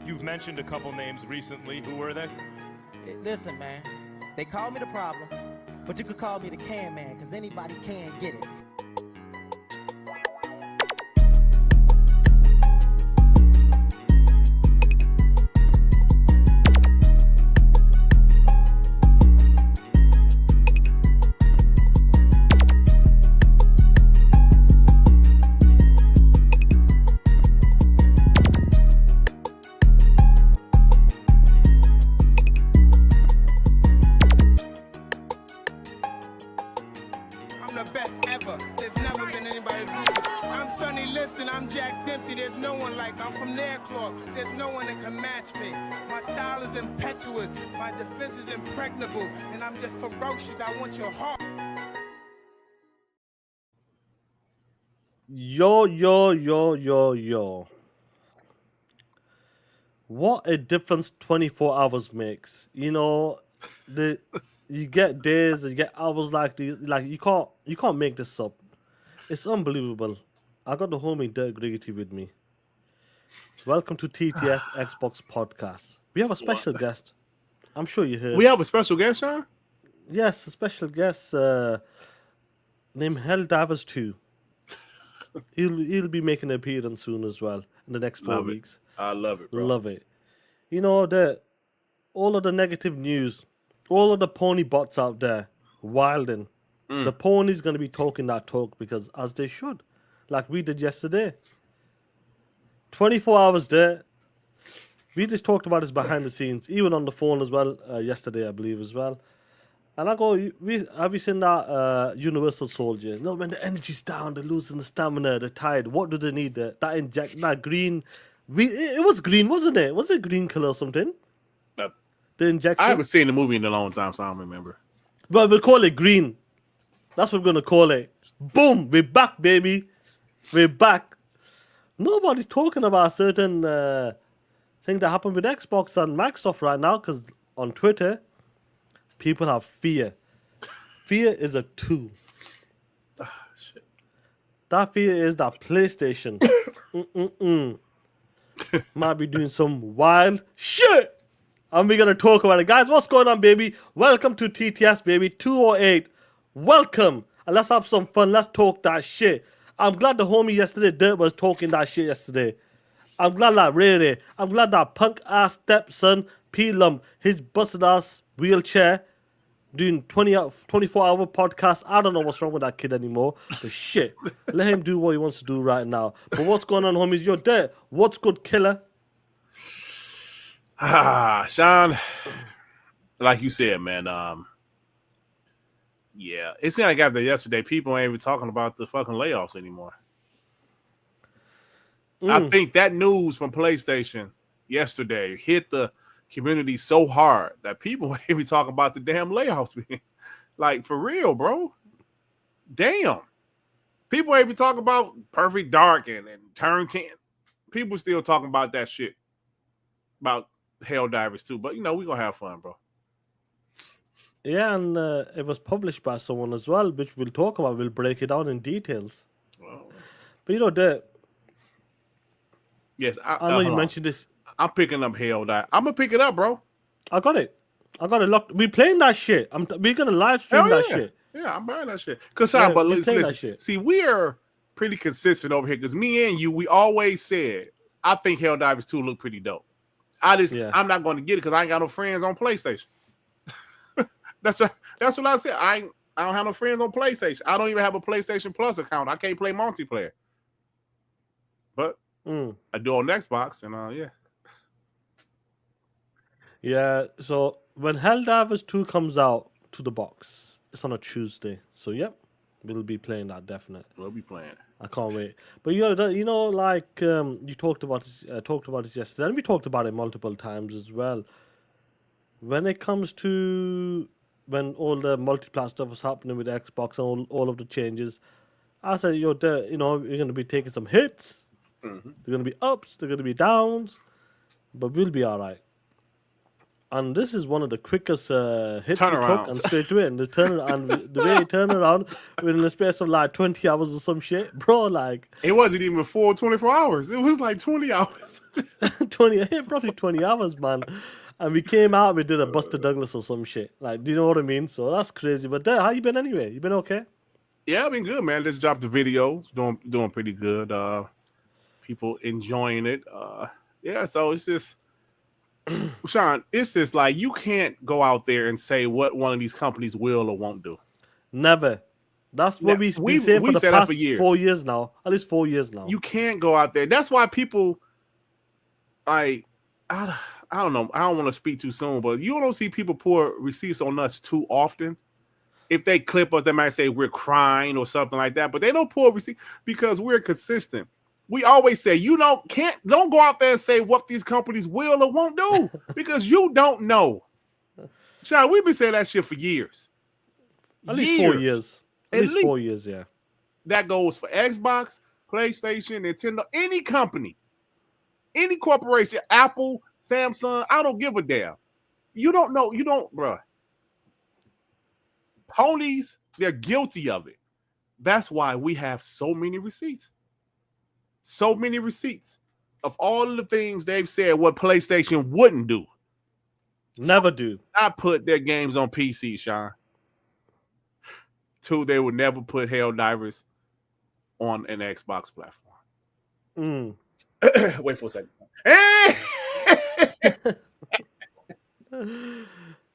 You've mentioned a couple names recently. Who were they? Listen, man. They call me the problem, but you could call me the can man, because anybody can get it. And I'm just ferocious. I want your heart. Yo. What a difference 24 hours makes. You know, you get days, you get hours like these. Like you can't make this up. It's unbelievable. I got the homie Durt with me. Welcome to TTS Xbox Podcast. We have a special guest. I'm sure you heard. We have a special guest, Sean? Yes, a special guest named Helldivers 2. He'll be making an appearance soon as well in the next 4 weeks. I love it, bro. Love it. You know, all of the negative news, all of the pony bots out there, wilding. The pony's going to be talking that talk because as they should, like we did yesterday. 24 hours there. We just talked about this behind the scenes, even on the phone as well, yesterday, I believe, as well. And I go, have you seen that Universal Soldier? No, when the energy's down, they're losing the stamina, they're tired. What do they need? That green. It was green, wasn't it? Was it green color or something? The injection? I haven't seen the movie in a long time, so I don't remember. But we'll call it green. That's what we're going to call it. Boom! We're back, baby. We're back. Nobody's talking about a certain thing that happened with Xbox and Microsoft right now because on Twitter, people have fear. Fear is a tool. Shit. That fear is that PlayStation might be doing some wild shit. And we're going to talk about it. Guys, what's going on, baby? Welcome to TTS, baby. 208. Welcome. And let's have some fun. Let's talk that shit. I'm glad the homie yesterday, Durt, was talking that shit yesterday. I'm glad that Ray. I'm glad that punk-ass stepson, P-Lump, his busted-ass wheelchair, doing 24-hour podcast. I don't know what's wrong with that kid anymore. But shit, let him do what he wants to do right now. But what's going on, homies? You're Durt. What's good, killer? Sean, like you said, man, yeah, it seemed like after yesterday, people ain't even talking about the fucking layoffs anymore. I think that news from PlayStation yesterday hit the community so hard that people ain't even talking about the damn layoffs. Like, for real, bro. Damn. People ain't even talking about Perfect Dark and Turn 10. People still talking about that shit. About Helldivers too. But, you know, we're going to have fun, bro. Yeah, and it was published by someone as well, which we'll talk about. We'll break it down in details. Well, but, you know, yes, I know you mentioned this. I'm picking up Helldivers. I'm going to pick it up, bro. I got it locked. We playing that shit. We're going to live stream that shit. Yeah, I'm buying that shit. But listen, see, we are pretty consistent over here because me and you, we always said, I think Helldivers 2 look pretty dope. I'm not going to get it because I ain't got no friends on PlayStation. That's what I said. I don't have no friends on PlayStation. I don't even have a PlayStation Plus account. I can't play multiplayer. But I do on Xbox, and yeah. Yeah, so when Helldivers 2 comes out to the box, it's on a Tuesday. So, yep, we'll be playing that, definitely. We'll be playing. I can't wait. But, you know, like you talked about this yesterday, and we talked about it multiple times as well. When it comes to when all the multi-plat stuff was happening with Xbox and all of the changes, I said, you're going to be taking some hits. Mm-hmm. They're going to be ups, they're going to be downs, but we'll be all right. And this is one of the quickest hits we took and straight away. And the way he turned around within the space of like 20 hours or some shit, bro. Like it wasn't even full 24 hours. It was like 20 hours. 20, probably 20 hours, man. And we came out, we did a Buster Douglas or some shit. Like, do you know what I mean? So that's crazy. But how you been anyway? You been okay? Yeah, I've been good, man. Just dropped the video. Doing pretty good. People enjoying it. Yeah, so it's just Sean, it's just like you can't go out there and say what one of these companies will or won't do. Never. That's what we've been saying for the past 4 years now. At least 4 years now. You can't go out there. That's why people, I don't know. I don't want to speak too soon, but you don't see people pour receipts on us too often. If they clip us, they might say we're crying or something like that, but they don't pour receipts because we're consistent. We always say don't go out there and say what these companies will or won't do because you don't know. Sean, we've been saying that shit for years. At least 4 years. At least 4 years, yeah. That goes for Xbox, PlayStation, Nintendo, any company, any corporation, Apple, Samsung. I don't give a damn. You don't know. You don't, bro. Ponies, they're guilty of it. That's why we have so many receipts. So many receipts of all of the things they've said what PlayStation wouldn't do. Never do. I put their games on PC, Sean. 2, they would never put Helldivers on an Xbox platform. Wait for a second.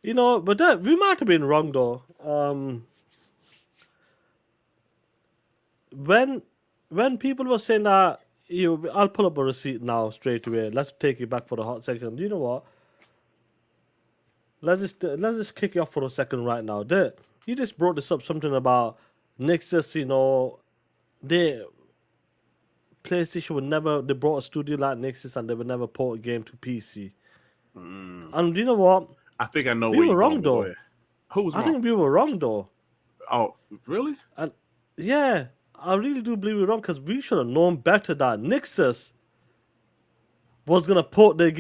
You know, but we might have been wrong though. When people were saying that, I'll pull up a receipt now straight away. Let's take it back for a hot second. You know what? Let's just kick you off for a second right now. You just brought this up, something about Nexus. You know, PlayStation would never. They brought a studio like Nexus and they would never port a game to PC. And you know what? I think I know we were wrong though. Who's wrong? I think we were wrong though. Oh, really? And yeah, I really do believe we were wrong because we should have known better that Nexus was gonna port a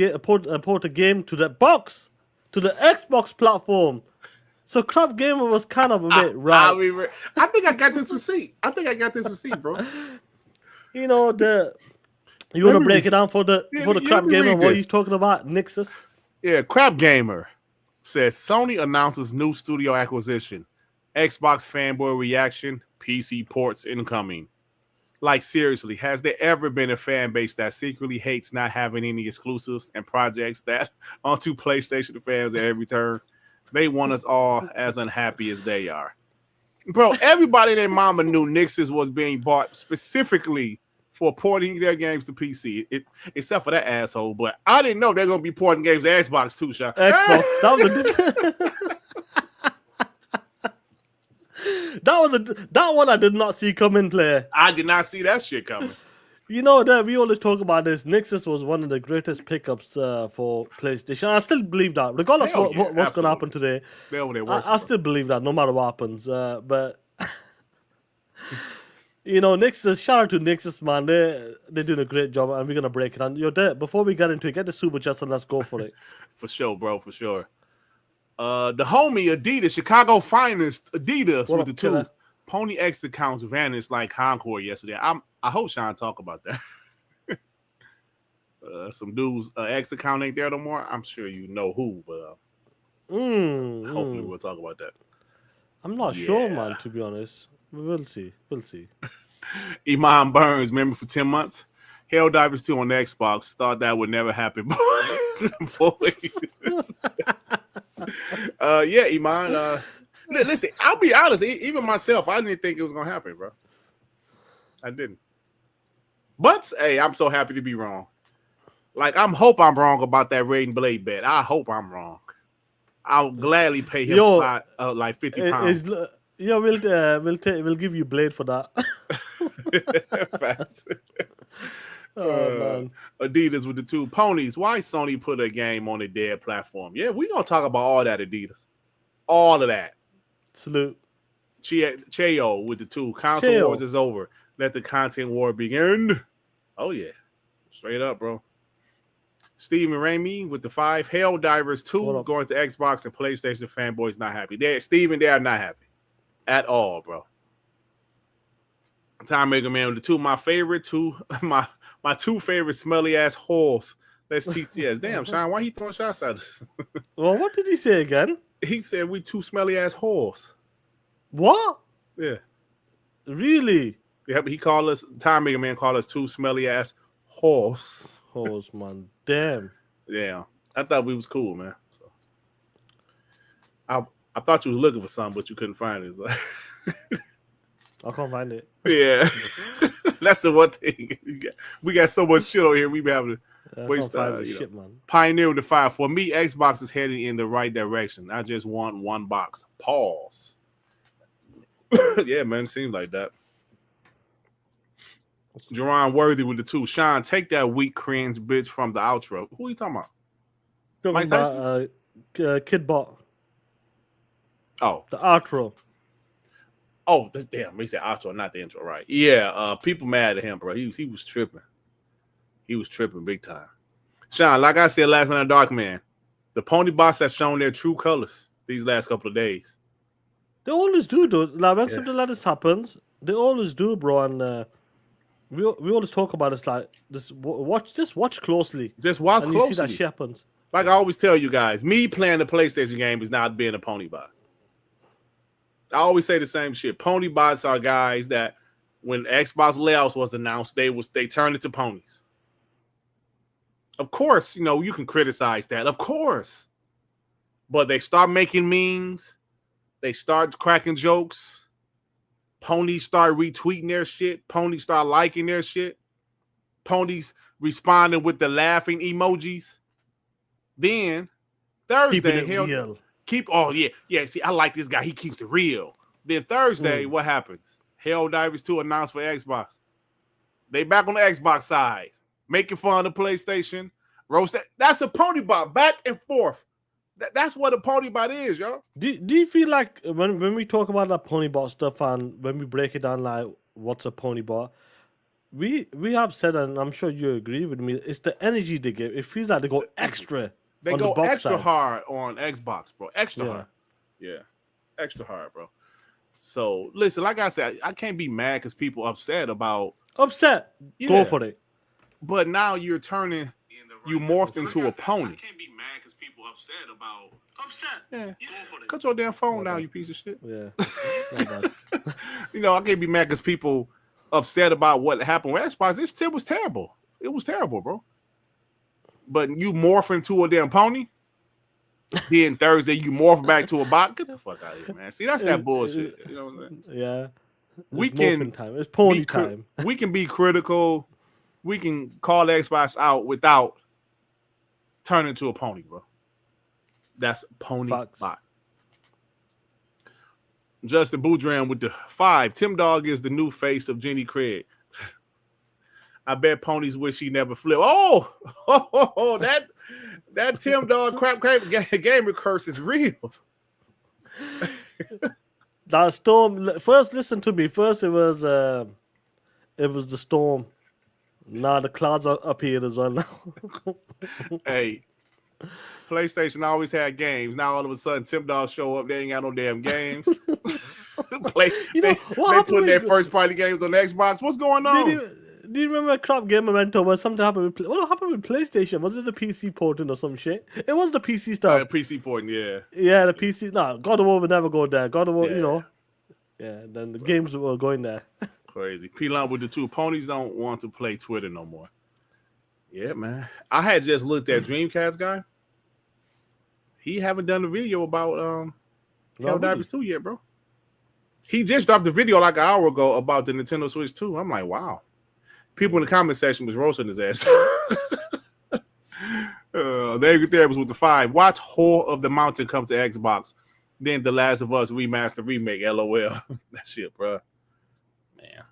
game to the box, to the Xbox platform. So Crap Gamer was kind of a bit right. I think I got this receipt. Bro. You know you want to break it down for the Crap Gamer? What are you talking about, Nexus? Yeah, Crap Gamer says Sony announces new studio acquisition. Xbox fanboy reaction. PC ports incoming. Like seriously, has there ever been a fan base that secretly hates not having any exclusives and projects that onto PlayStation fans at every turn? They want us all as unhappy as they are. Bro, everybody and their mama knew Nexus was being bought specifically for porting their games to PC, except for that asshole. But I didn't know they're going to be porting games to Xbox too, Sean. Xbox. That one I did not see coming, player. I did not see that shit coming. You know that we always talk about this. Nexus was one of the greatest pickups for PlayStation. I still believe that, regardless of what's going to happen today. I still believe that, no matter what happens. But you know, Nexus. Shout out to Nexus, man. They're doing a great job, and we're gonna break it. And before we get into it, get the super chats and let's go for it. For sure, bro. For sure. The homie Adidas, Chicago finest Adidas with the two killer? Pony X accounts vanished like Concord yesterday. I hope Sean talk about that. Some dude's X account ain't there no more. I'm sure you know who, but hopefully we'll talk about that. I'm not sure, man, to be honest. We'll see. Iman Burns, remember for 10 months? Helldivers 2 on the Xbox. Thought that would never happen. Yeah, Iman. Listen, I'll be honest. Even myself, I didn't think it was gonna happen, bro. I didn't. But hey, I'm so happy to be wrong. Like, hope I'm wrong about that Raiden Blade bet. I hope I'm wrong. I'll gladly pay him like 50 pounds. We'll give you Blade for that. Fast. Man. Adidas with the two ponies. Why Sony put a game on a dead platform? Yeah, we're gonna talk about all that, Adidas. All of that. Salute. Cheo with the two. Console wars is over. Let the content war begin. Oh yeah. Straight up, bro. Stephen Ramey with the 5. Helldivers 2 going to Xbox and PlayStation fanboys not happy. Steven, they are not happy at all, bro. Time Maker Man with the 2. My two favorite smelly ass whores. That's TTS. Damn, Sean, why he throwing shots at us? Well, what did he say again? He said we 2 smelly ass whores. What? Yeah. Really? Yeah, but he called us, Time Maker Man called us 2 smelly ass whores. Whores, man. Damn. Yeah. I thought we was cool, man. So I thought you was looking for something, but you couldn't find it. I can't find it. Yeah. That's the one thing. We got so much shit over here. We be having to waste time. Shit, man. Pioneer with the 5. For me, Xbox is heading in the right direction. I just want one box. Pause. Yeah, man. Seems like that. Jerron Worthy with the 2. Sean, take that weak cringe bitch from the outro. Who are you talking about? Mike Tyson? Kid Bot. Oh. The outro. Oh, damn. He said outro, not the intro, right? Yeah, people mad at him, bro. He was tripping. He was tripping big time. Sean, like I said last night on Dark Man, the pony bots have shown their true colors these last couple of days. They always do, though. Like, when something like this happens, they always do, bro. And we always talk about this, like, watch closely. Just watch and closely. You see that shit happens. Like I always tell you guys, me playing the PlayStation game is not being a pony bot. I always say the same shit. Pony bots are guys that when Xbox Layoffs was announced, they turned into ponies. Of course, you can criticize that. Of course. But they start making memes. They start cracking jokes. Ponies start retweeting their shit. Ponies start liking their shit. Ponies responding with the laughing emojis. Then Thursday, see, I like this guy. He keeps it real. Then Thursday, what happens? Helldivers 2 announced for Xbox. They back on the Xbox side, making fun of PlayStation. Roast that. That's a pony bot, back and forth. That's what a pony bot is, yo. Do you feel like when we talk about that pony bot stuff and when we break it down, like what's a pony bot, we have said, and I'm sure you agree with me, it's the energy they give. It feels like they go extra. They go extra hard on Xbox, bro. Extra hard. Yeah. Extra hard, bro. So, listen, like I said, I can't be mad because people upset about... Upset? Yeah. Go for it. But now you're turning... You morphed into a pony. I can't be mad because people upset about... Upset? Yeah. Go for it. Cut your damn phone down, you piece of shit. Yeah. I can't be mad because people upset about what happened with Xbox. This was terrible. It was terrible, bro. But you morph into a damn pony. Then Thursday you morph back to a bot. Get the fuck out of here, man. See, that's that bullshit. You know what I'm saying? Yeah. It's pony time. We can be critical. We can call Xbox out without turning into a pony, bro. That's pony bot. Justin Boudram with the 5. Tim Dog is the new face of Jenny Craig. I bet ponies wish he never flipped. That Tim Dog crap gamer curse is real. That storm. First, listen to me. First, it was the storm. Now the clouds are up here as well. Now. Hey, PlayStation always had games. Now all of a sudden, Tim Dog show up. They ain't got no damn games. They put their first party games on the Xbox. What's going on? Do you remember Crop Gamer Mentor where something happened with... What happened with PlayStation? Was it the PC porting or some shit? It was the PC stuff. PC porting, yeah. Yeah, the PC... No, God of War would never go there. God of War, Yeah, then the games were going there. Crazy. P-Line with the 2. Ponies don't want to play Twitter no more. Yeah, man. I had just looked at Dreamcast guy. He haven't done a video about Helldivers 2 yet, bro. He just dropped a video like an hour ago about the Nintendo Switch 2. I'm like, wow. People in the comment section was roasting his ass. The Angry Therapist with the 5. Watch Whore of the Mountain come to Xbox. Then The Last of Us remaster remake. LOL. That shit, bro. Man,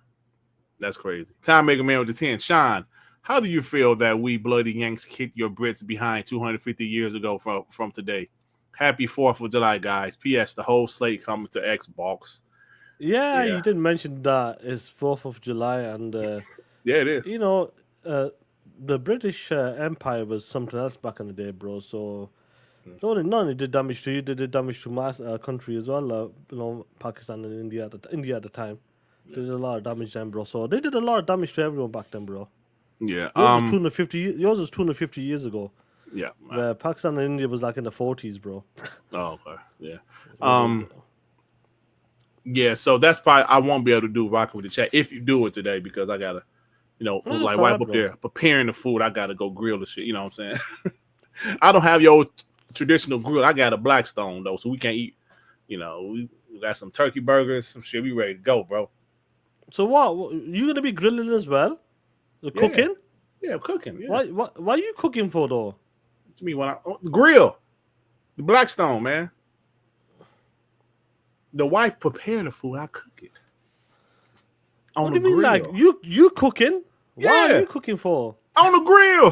that's crazy. Time Maker Man with the 10. Sean, how do you feel that we bloody Yanks hit your Brits behind 250 years ago from today? Happy 4th of July, guys. P.S. The whole slate coming to Xbox. Yeah, you didn't mention that it's 4th of July and... yeah, it is. the British Empire was something else back in the day, bro. So not only did damage to you, they did damage to my country as well. Pakistan and India at the time. They did a lot of damage then, bro. So they did a lot of damage to everyone back then, bro. Yeah. Yours was 250 years ago. Yeah. Where Pakistan and India was like in the 40s, bro. Oh, okay. Yeah. Yeah, so that's probably I won't be able to do rocking with the chat if you do it today because I gotta, like wipe up there preparing the food. I gotta go grill the shit. You know what I'm saying? I don't have your traditional grill. I got a Blackstone though, so we can't eat. We got some turkey burgers, some shit. We ready to go, bro. So what? You gonna be grilling as well? Cooking? Yeah, cooking. Yeah. Why are you cooking for though? To me, when the grill, the Blackstone, man. The wife prepare the food. I cook it. What do you mean, like you cooking? Yeah. Why are you cooking for? On the grill.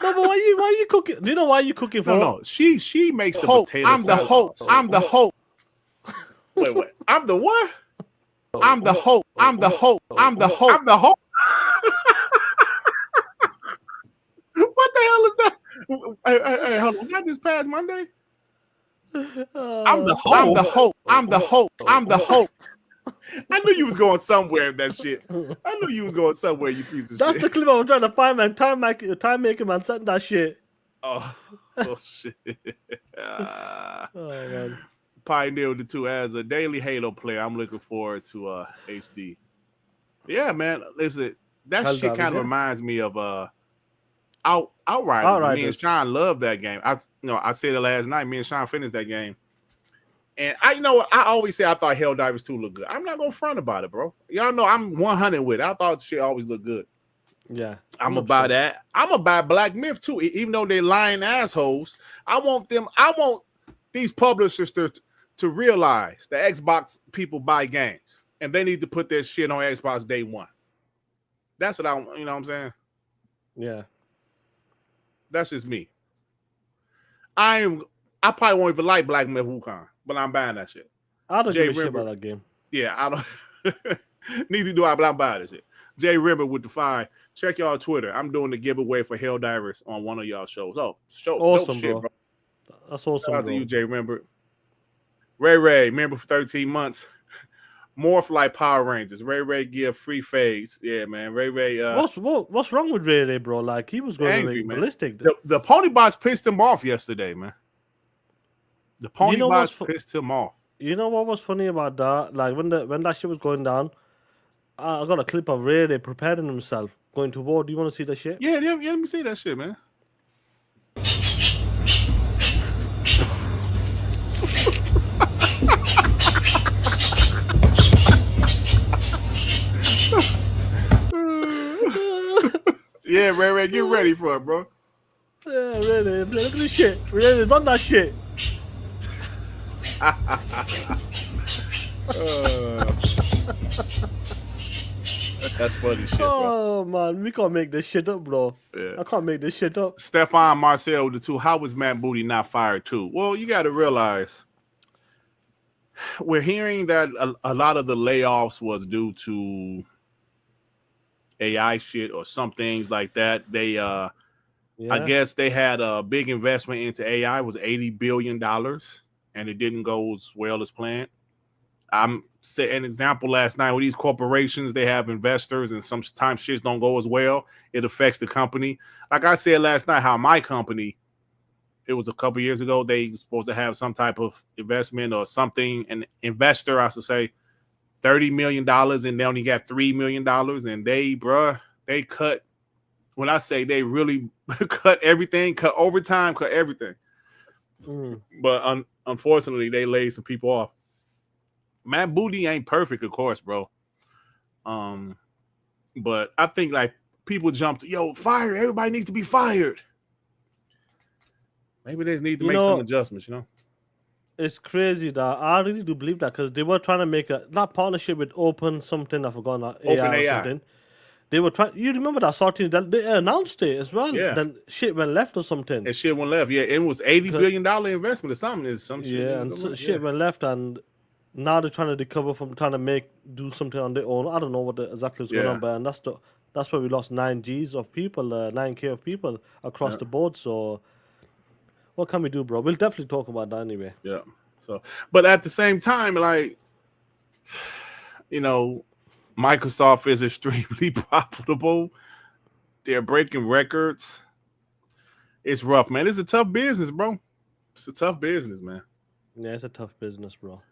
No, but why are you cooking? Do you know why you cooking for? No. She makes the potato. I'm the hope. I'm the hope. Wait. I'm the what? I'm the hope. I'm the hope. I'm the hope. I'm the hope. What the hell is that? Hey, hold on. Was that this past Monday? I'm the hope. I'm the hope. I'm the hope. I'm the hope. I knew you was going somewhere with that shit. I knew you was going somewhere, you piece of That's shit. the clip I was trying to find, man. Time making, man. Send that shit. Oh shit. Oh, man. Pioneer the two as a daily Halo player. I'm looking forward to HD. Yeah, man. Listen, that Helldivers, shit kind of reminds me of Outriders. Me and Sean love that game. I said it last night. Me and Sean finished that game. And I always say I thought Helldivers 2 looked good. I'm not gonna front about it, bro. Y'all know I'm 100 with it. I thought the shit always looked good. Yeah. I'm gonna buy that. I'm gonna buy Black Myth too, even though they're lying assholes. I want these publishers to realize the Xbox people buy games and they need to put their shit on Xbox day one. That's what you know what I'm saying? Yeah. That's just me. I probably won't even like Black Myth Wukong, but I'm buying that shit. I don't give a shit about that game. Yeah, I don't. Neither do I, but I'm buying this shit. Jay Ribbon with the 5. Check y'all Twitter. I'm doing the giveaway for Helldivers on one of y'all shows. Oh, awesome, shit, bro. That's awesome. Shout out to you, Jay Ribbon. Ray, member for 13 months. Morph like Power Rangers. Ray give free fades. Yeah, man. Ray. What's wrong with Ray, bro? Like he was going angry, ballistic. The pony bots pissed him off yesterday, man. The pony bots pissed him off. You know what was funny about that? Like when that shit was going down, I got a clip of Ray preparing himself going to war. Do you want to see that shit? Yeah. Let me see that shit, man. Yeah, Ray, get ready for it, bro. Yeah, Ray, look at this shit. Ray is on that shit. That's funny shit, bro. Oh man, we can't make this shit up, bro. Yeah. I can't make this shit up. Stefan Marcel with the 2. How was Matt Booty not fired too? Well, you got to realize we're hearing that a lot of the layoffs was due to AI shit or some things like that. They I guess they had a big investment into AI. It was $80 billion and it didn't go as well as planned. I'm saying an example last night with these corporations, they have investors and sometimes shit don't go as well. It affects the company. Like I said last night, how my company, it was a couple years ago, they were supposed to have some type of investment or something, an investor, I should say, $30 million, and they only got $3 million. And they cut, when I say they really cut everything, cut overtime, cut everything. But unfortunately, they laid some people off. Matt Booty ain't perfect, of course, bro. But I think like people jumped, fire, everybody needs to be fired. Maybe they just need to make some adjustments, It's crazy that I really do believe that because they were trying to make that partnership with Open something, I forgot that AI or something. They were trying. You remember that sorting? They announced it as well. Yeah. Then shit went left or something. And shit went left. Yeah, it was $80 billion investment or something. Shit. Yeah, and shit went left, and now they're trying to recover from trying to do something on their own. I don't know what exactly is going on, but and that's the That's why we lost 9Gs of people, 9K of people across the board. So, what can we do, bro? We'll definitely talk about that anyway. Yeah. So, but at the same time, like, you know, Microsoft is extremely profitable. They're breaking records. It's rough, man. It's a tough business, bro. It's a tough business, man. Yeah, it's a tough business, bro.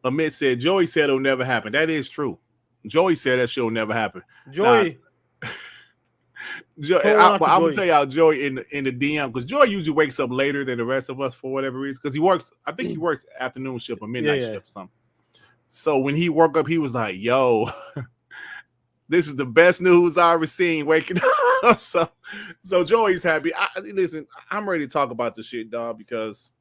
Amit said, Joey said it'll never happen. That is true. Joey said that shit will never happen. Joey. I'm gonna tell y'all Joey in the DM, because Joey usually wakes up later than the rest of us for whatever reason. Because he works, I think he works afternoon shift or midnight shift or something. So when he woke up, he was like, yo, this is the best news I've ever seen waking up. So Joey's happy. Listen, I'm ready to talk about this shit, dog, because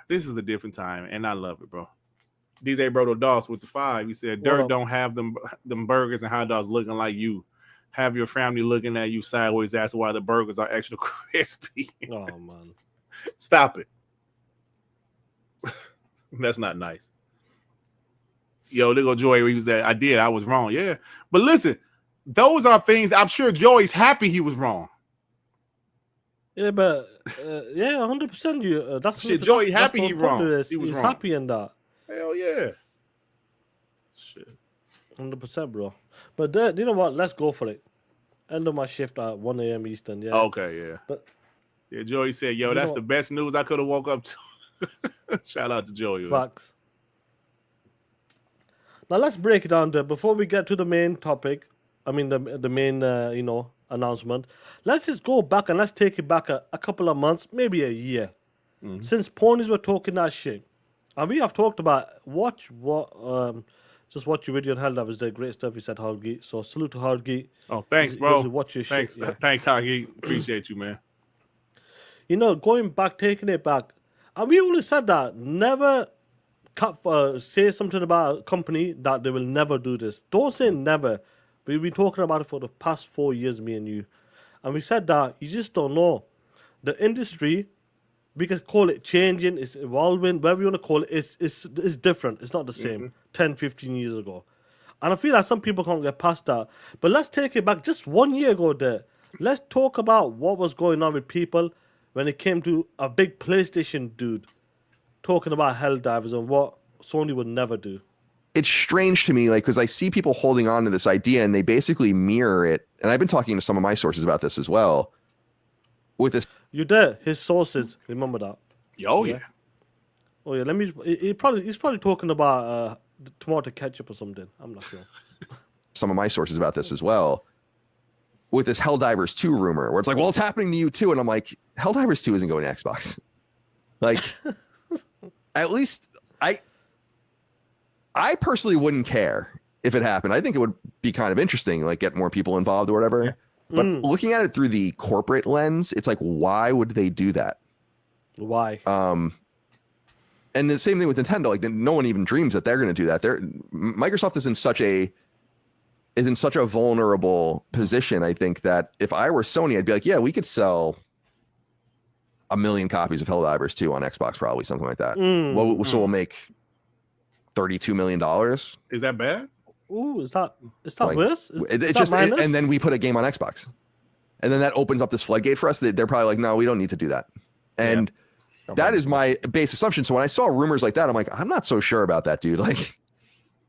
this is a different time, and I love it, bro. DJ Brodo Doss with the 5. He said, Durt don't have them burgers and hot dogs looking like you. Have your family looking at you sideways. That's why the burgers are extra crispy. Oh, man. Stop it. That's not nice. Yo, there go Joey. He was that I was wrong. Yeah. But listen, those are things I'm sure Joey's happy he was wrong. Yeah, but 100%. You that's shit. Joey happy he wrong. He was happy in that. Hell yeah. Shit. 100%, bro. But you know what? Let's go for it. End of my shift at 1 a.m. Eastern. Yeah. Okay, yeah. But yeah, Joey said, yo, that's the best news I could have woke up to. Shout out to Joey. Facts. Now let's break it down there. Before we get to the main topic, I mean the main announcement. Let's just go back and let's take it back a couple of months, maybe a year, since ponies were talking that shit. And we have talked about just watch your video on Helldivers. They're great stuff. He said Hargi. So salute to Hargi. Oh, thanks, bro. Watch your thanks, shit. Yeah. Thanks, Hargi. Appreciate you, man. You know, going back, taking it back, and we always said that never say something about a company that they will never do this. Don't say never. We've been talking about it for the past 4 years, me and you, and we said that you just don't know. The industry, we can call it changing, it's evolving, whatever you want to call it, it's different. It's not the same 10, 15 years ago. And I feel like some people can't get past that. But let's take it back just 1 year ago there. Let's talk about what was going on with people when it came to a big PlayStation dude talking about Helldivers and what Sony would never do. It's strange to me, like, because I see people holding on to this idea and they basically mirror it. And I've been talking to some of my sources about this as well. With this, you there? His sources, remember that? Oh yeah. Oh yeah. Let me. He's probably talking about tomato ketchup or something. I'm not sure. Some of my sources about this as well. With this Helldivers 2 rumor, where it's like, well, it's happening to you too, and I'm like, Helldivers 2 isn't going to Xbox. Like, at least I personally wouldn't care if it happened. I think it would be kind of interesting, like get more people involved or whatever. Yeah. But looking at it through the corporate lens, it's like, why would they do that? Why? And the same thing with Nintendo. Like, no one even dreams that they're going to do that. Microsoft is in such a vulnerable position. I think that if I were Sony, I'd be like, yeah, we could sell 1 million copies of Helldivers 2 on Xbox, probably something like that. So we'll make $32 million. Is that bad? Ooh, is that like, worse? And then we put a game on Xbox, and then that opens up this floodgate for us. They're probably like, no, we don't need to do that. And that is my base assumption. So when I saw rumors like that, I'm like, I'm not so sure about that, dude. Like,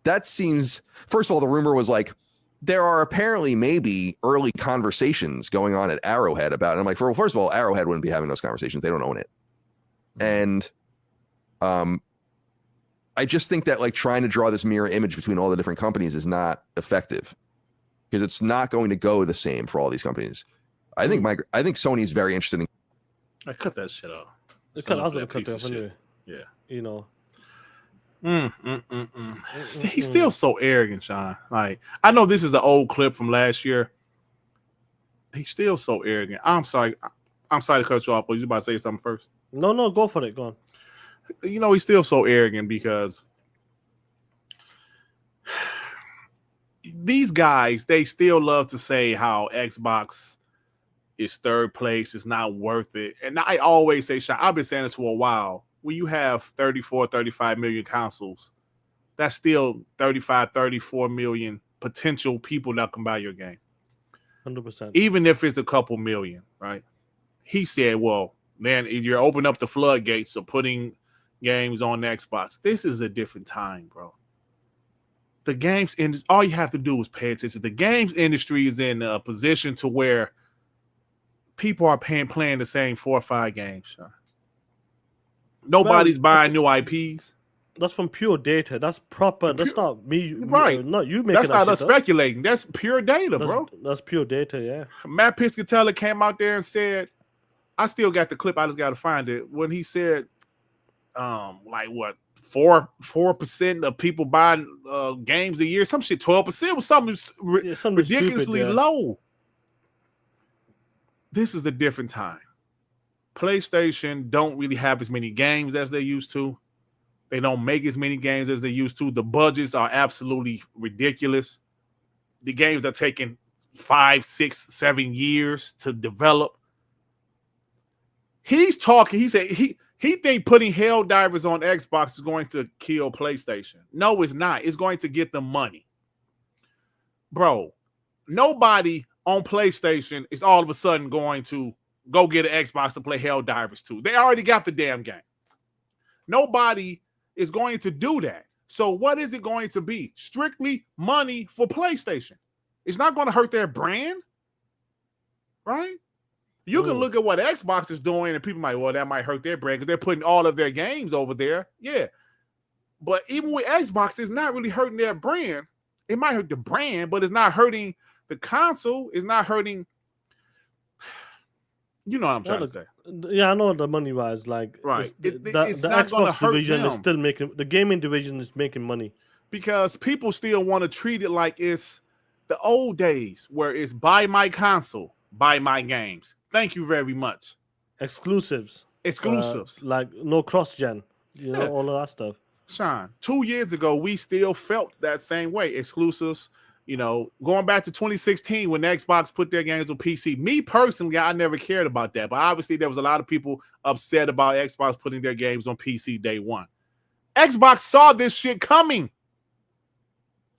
that seems. First of all, the rumor was like, there are apparently maybe early conversations going on at Arrowhead about it. And I'm like, first of all, Arrowhead wouldn't be having those conversations. They don't own it. And I just think that like trying to draw this mirror image between all the different companies is not effective, because it's not going to go the same for all these companies. I think Sony is very interested in. I cut that shit off. I was gonna cut that off anyway. Yeah, you know. He's still so arrogant, Sean. Like, I know this is an old clip from last year. He's still so arrogant. I'm sorry to cut you off, but you about to say something first? No, go for it. Go on. You know, he's still so arrogant because these guys, they still love to say how Xbox is third place, it's not worth it. And I always say, Sean, I've been saying this for a while. When you have 35 million consoles, that's still 34 million potential people that can buy your game. 100%. Even if it's a couple million, right? He said, well, then you're opening up the floodgates of putting games on the Xbox. This is a different time, bro. The games industry, all you have to do is pay attention. The games industry is in a position to where people are playing the same 4 or 5 games. Sean. Nobody's buying new IPs. That's from pure data. That's proper. That's not me. Right. Not you making that's that not us shit speculating. That's pure data, bro. That's pure data, yeah. Matt Piscatella came out there and said, I still got the clip. I just got to find it. When he said, like what, 4% of people buying games a year, some shit, 12% was something ridiculously stupid, low. This is a different time. PlayStation don't really have as many games as they used to. They don't make as many games as they used to. The budgets are absolutely ridiculous. The games are taking 5, 6, 7 years to develop. He's talking. He said he think putting Helldivers on Xbox is going to kill PlayStation. No, it's not. It's going to get them money. Bro, nobody on PlayStation is all of a sudden going to go get an Xbox to play Helldivers 2. They already got the damn game. Nobody is going to do that. So what is it going to be? Strictly money for PlayStation. It's not going to hurt their brand, right? You can look at what Xbox is doing, and people might, well, that might hurt their brand because they're putting all of their games over there. Yeah. But even with Xbox, it's not really hurting their brand. It might hurt the brand, but it's not hurting the console. It's not hurting. You know what I'm trying to say. Yeah, I know the money-wise. Like, right. The Xbox division is still making, the gaming division is making money. Because people still want to treat it like it's the old days where it's buy my console, buy my games. Thank you very much. Exclusives. Like no cross-gen. You know, all of that stuff. Sean, 2 years ago, we still felt that same way. Exclusives. You know, going back to 2016 when Xbox put their games on PC. Me personally, I never cared about that. But obviously, there was a lot of people upset about Xbox putting their games on PC day one. Xbox saw this shit coming.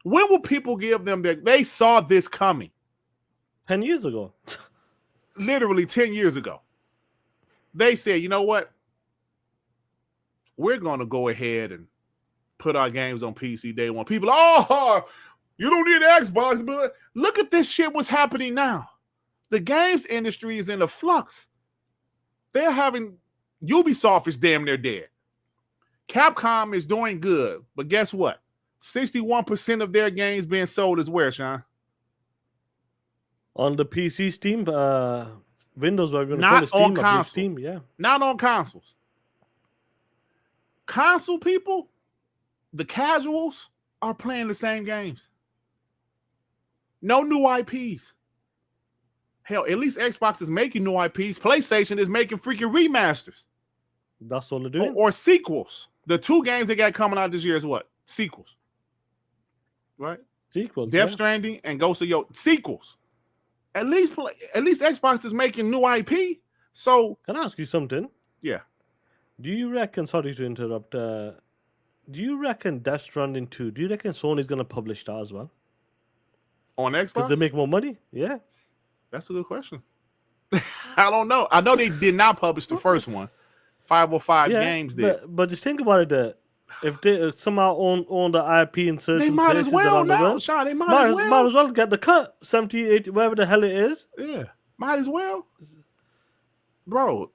When will people give them they saw this coming? 10 years ago. Literally 10 years ago. They said, you know what? We're going to go ahead and put our games on PC day one. People, you don't need an Xbox. But look at this shit what's happening now. The games industry is in a flux. They're having Ubisoft is damn near dead. Capcom is doing good. But guess what? 61% of their games being sold is where, Sean? On the PC Steam, Windows, we're going to call it Steam. Not on console. Steam, yeah. Not on consoles. Console people, the casuals, are playing the same games. No new IPs. Hell, at least Xbox is making new IPs. PlayStation is making freaking remasters. That's all they're doing. Or sequels. The 2 games they got coming out this year is what? Sequels. Right? Sequels. Death Stranding and Ghost of Yo. Sequels. At least Xbox is making new IP. So can I ask you something? Yeah. Do you reckon, sorry to interrupt, do you reckon Death Stranding 2, do you reckon Sony's going to publish that as well? On Xbox? Because they make more money? Yeah. That's a good question. I don't know. I know they did not publish the first one. 505 Games did. But just think about it. If they somehow own the IP in certain they might places as well around the world, Sean, they might as well get the cut. 70, 80, whatever the hell it is. Yeah. Might as well. Bro,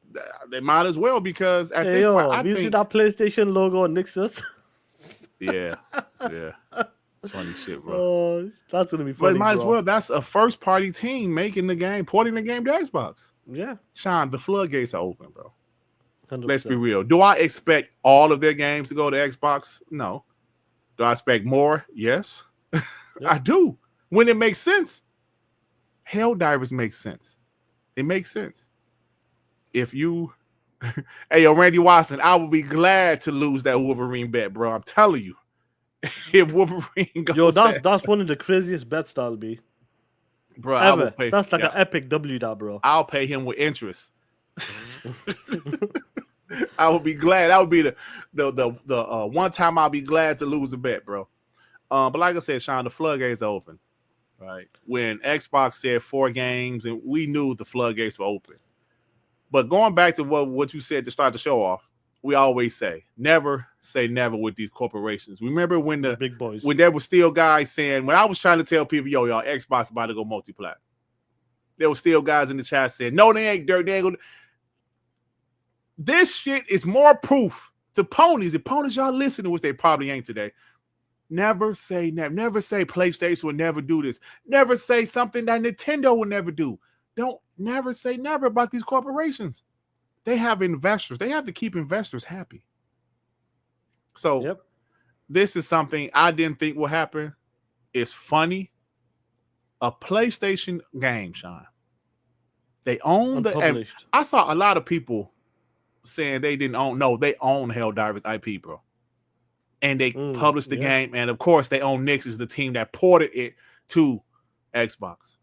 they might as well because at this point, I think... see that PlayStation logo on Nixus? Yeah. It's funny shit, bro. Oh, that's going to be funny, But might as well. That's a first-party team making the game, porting the game to Xbox. Yeah. Sean, the floodgates are open, bro. 100%. Let's be real. Do I expect all of their games to go to Xbox? No. Do I expect more? Yes. Yeah. I do. When it makes sense. Helldivers makes sense. It makes sense. If you, hey, Randy Watson, I would be glad to lose that Wolverine bet, bro. I'm telling you. If Wolverine goes that's one of the craziest bets that'll be. Bro, ever. That's like an epic W, that, bro. I'll pay him with interest. I would be glad. That would be the one time I'll be glad to lose a bet, bro. But like I said, Sean, the floodgates are open. Right. When Xbox said 4 games, and we knew the floodgates were open. But going back to what you said to start the show off, we always say never with these corporations. Remember when the big boys, when there were still guys saying, when I was trying to tell people, yo, y'all, Xbox about to go multi-plat. There were still guys in the chat saying, no, they ain't Dirt. They ain't gonna. This shit is more proof to ponies. If ponies y'all listening, which they probably ain't today. Never say never. Never say PlayStation will never do this. Never say something that Nintendo will never do. Don't never say never about these corporations. They have investors. They have to keep investors happy. So this is something I didn't think will happen. It's funny. A PlayStation game, Sean. They own I saw a lot of people saying they didn't own. No, they own Helldivers IP, bro. And they published the game, and of course, they own Nix's, the team that ported it to Xbox.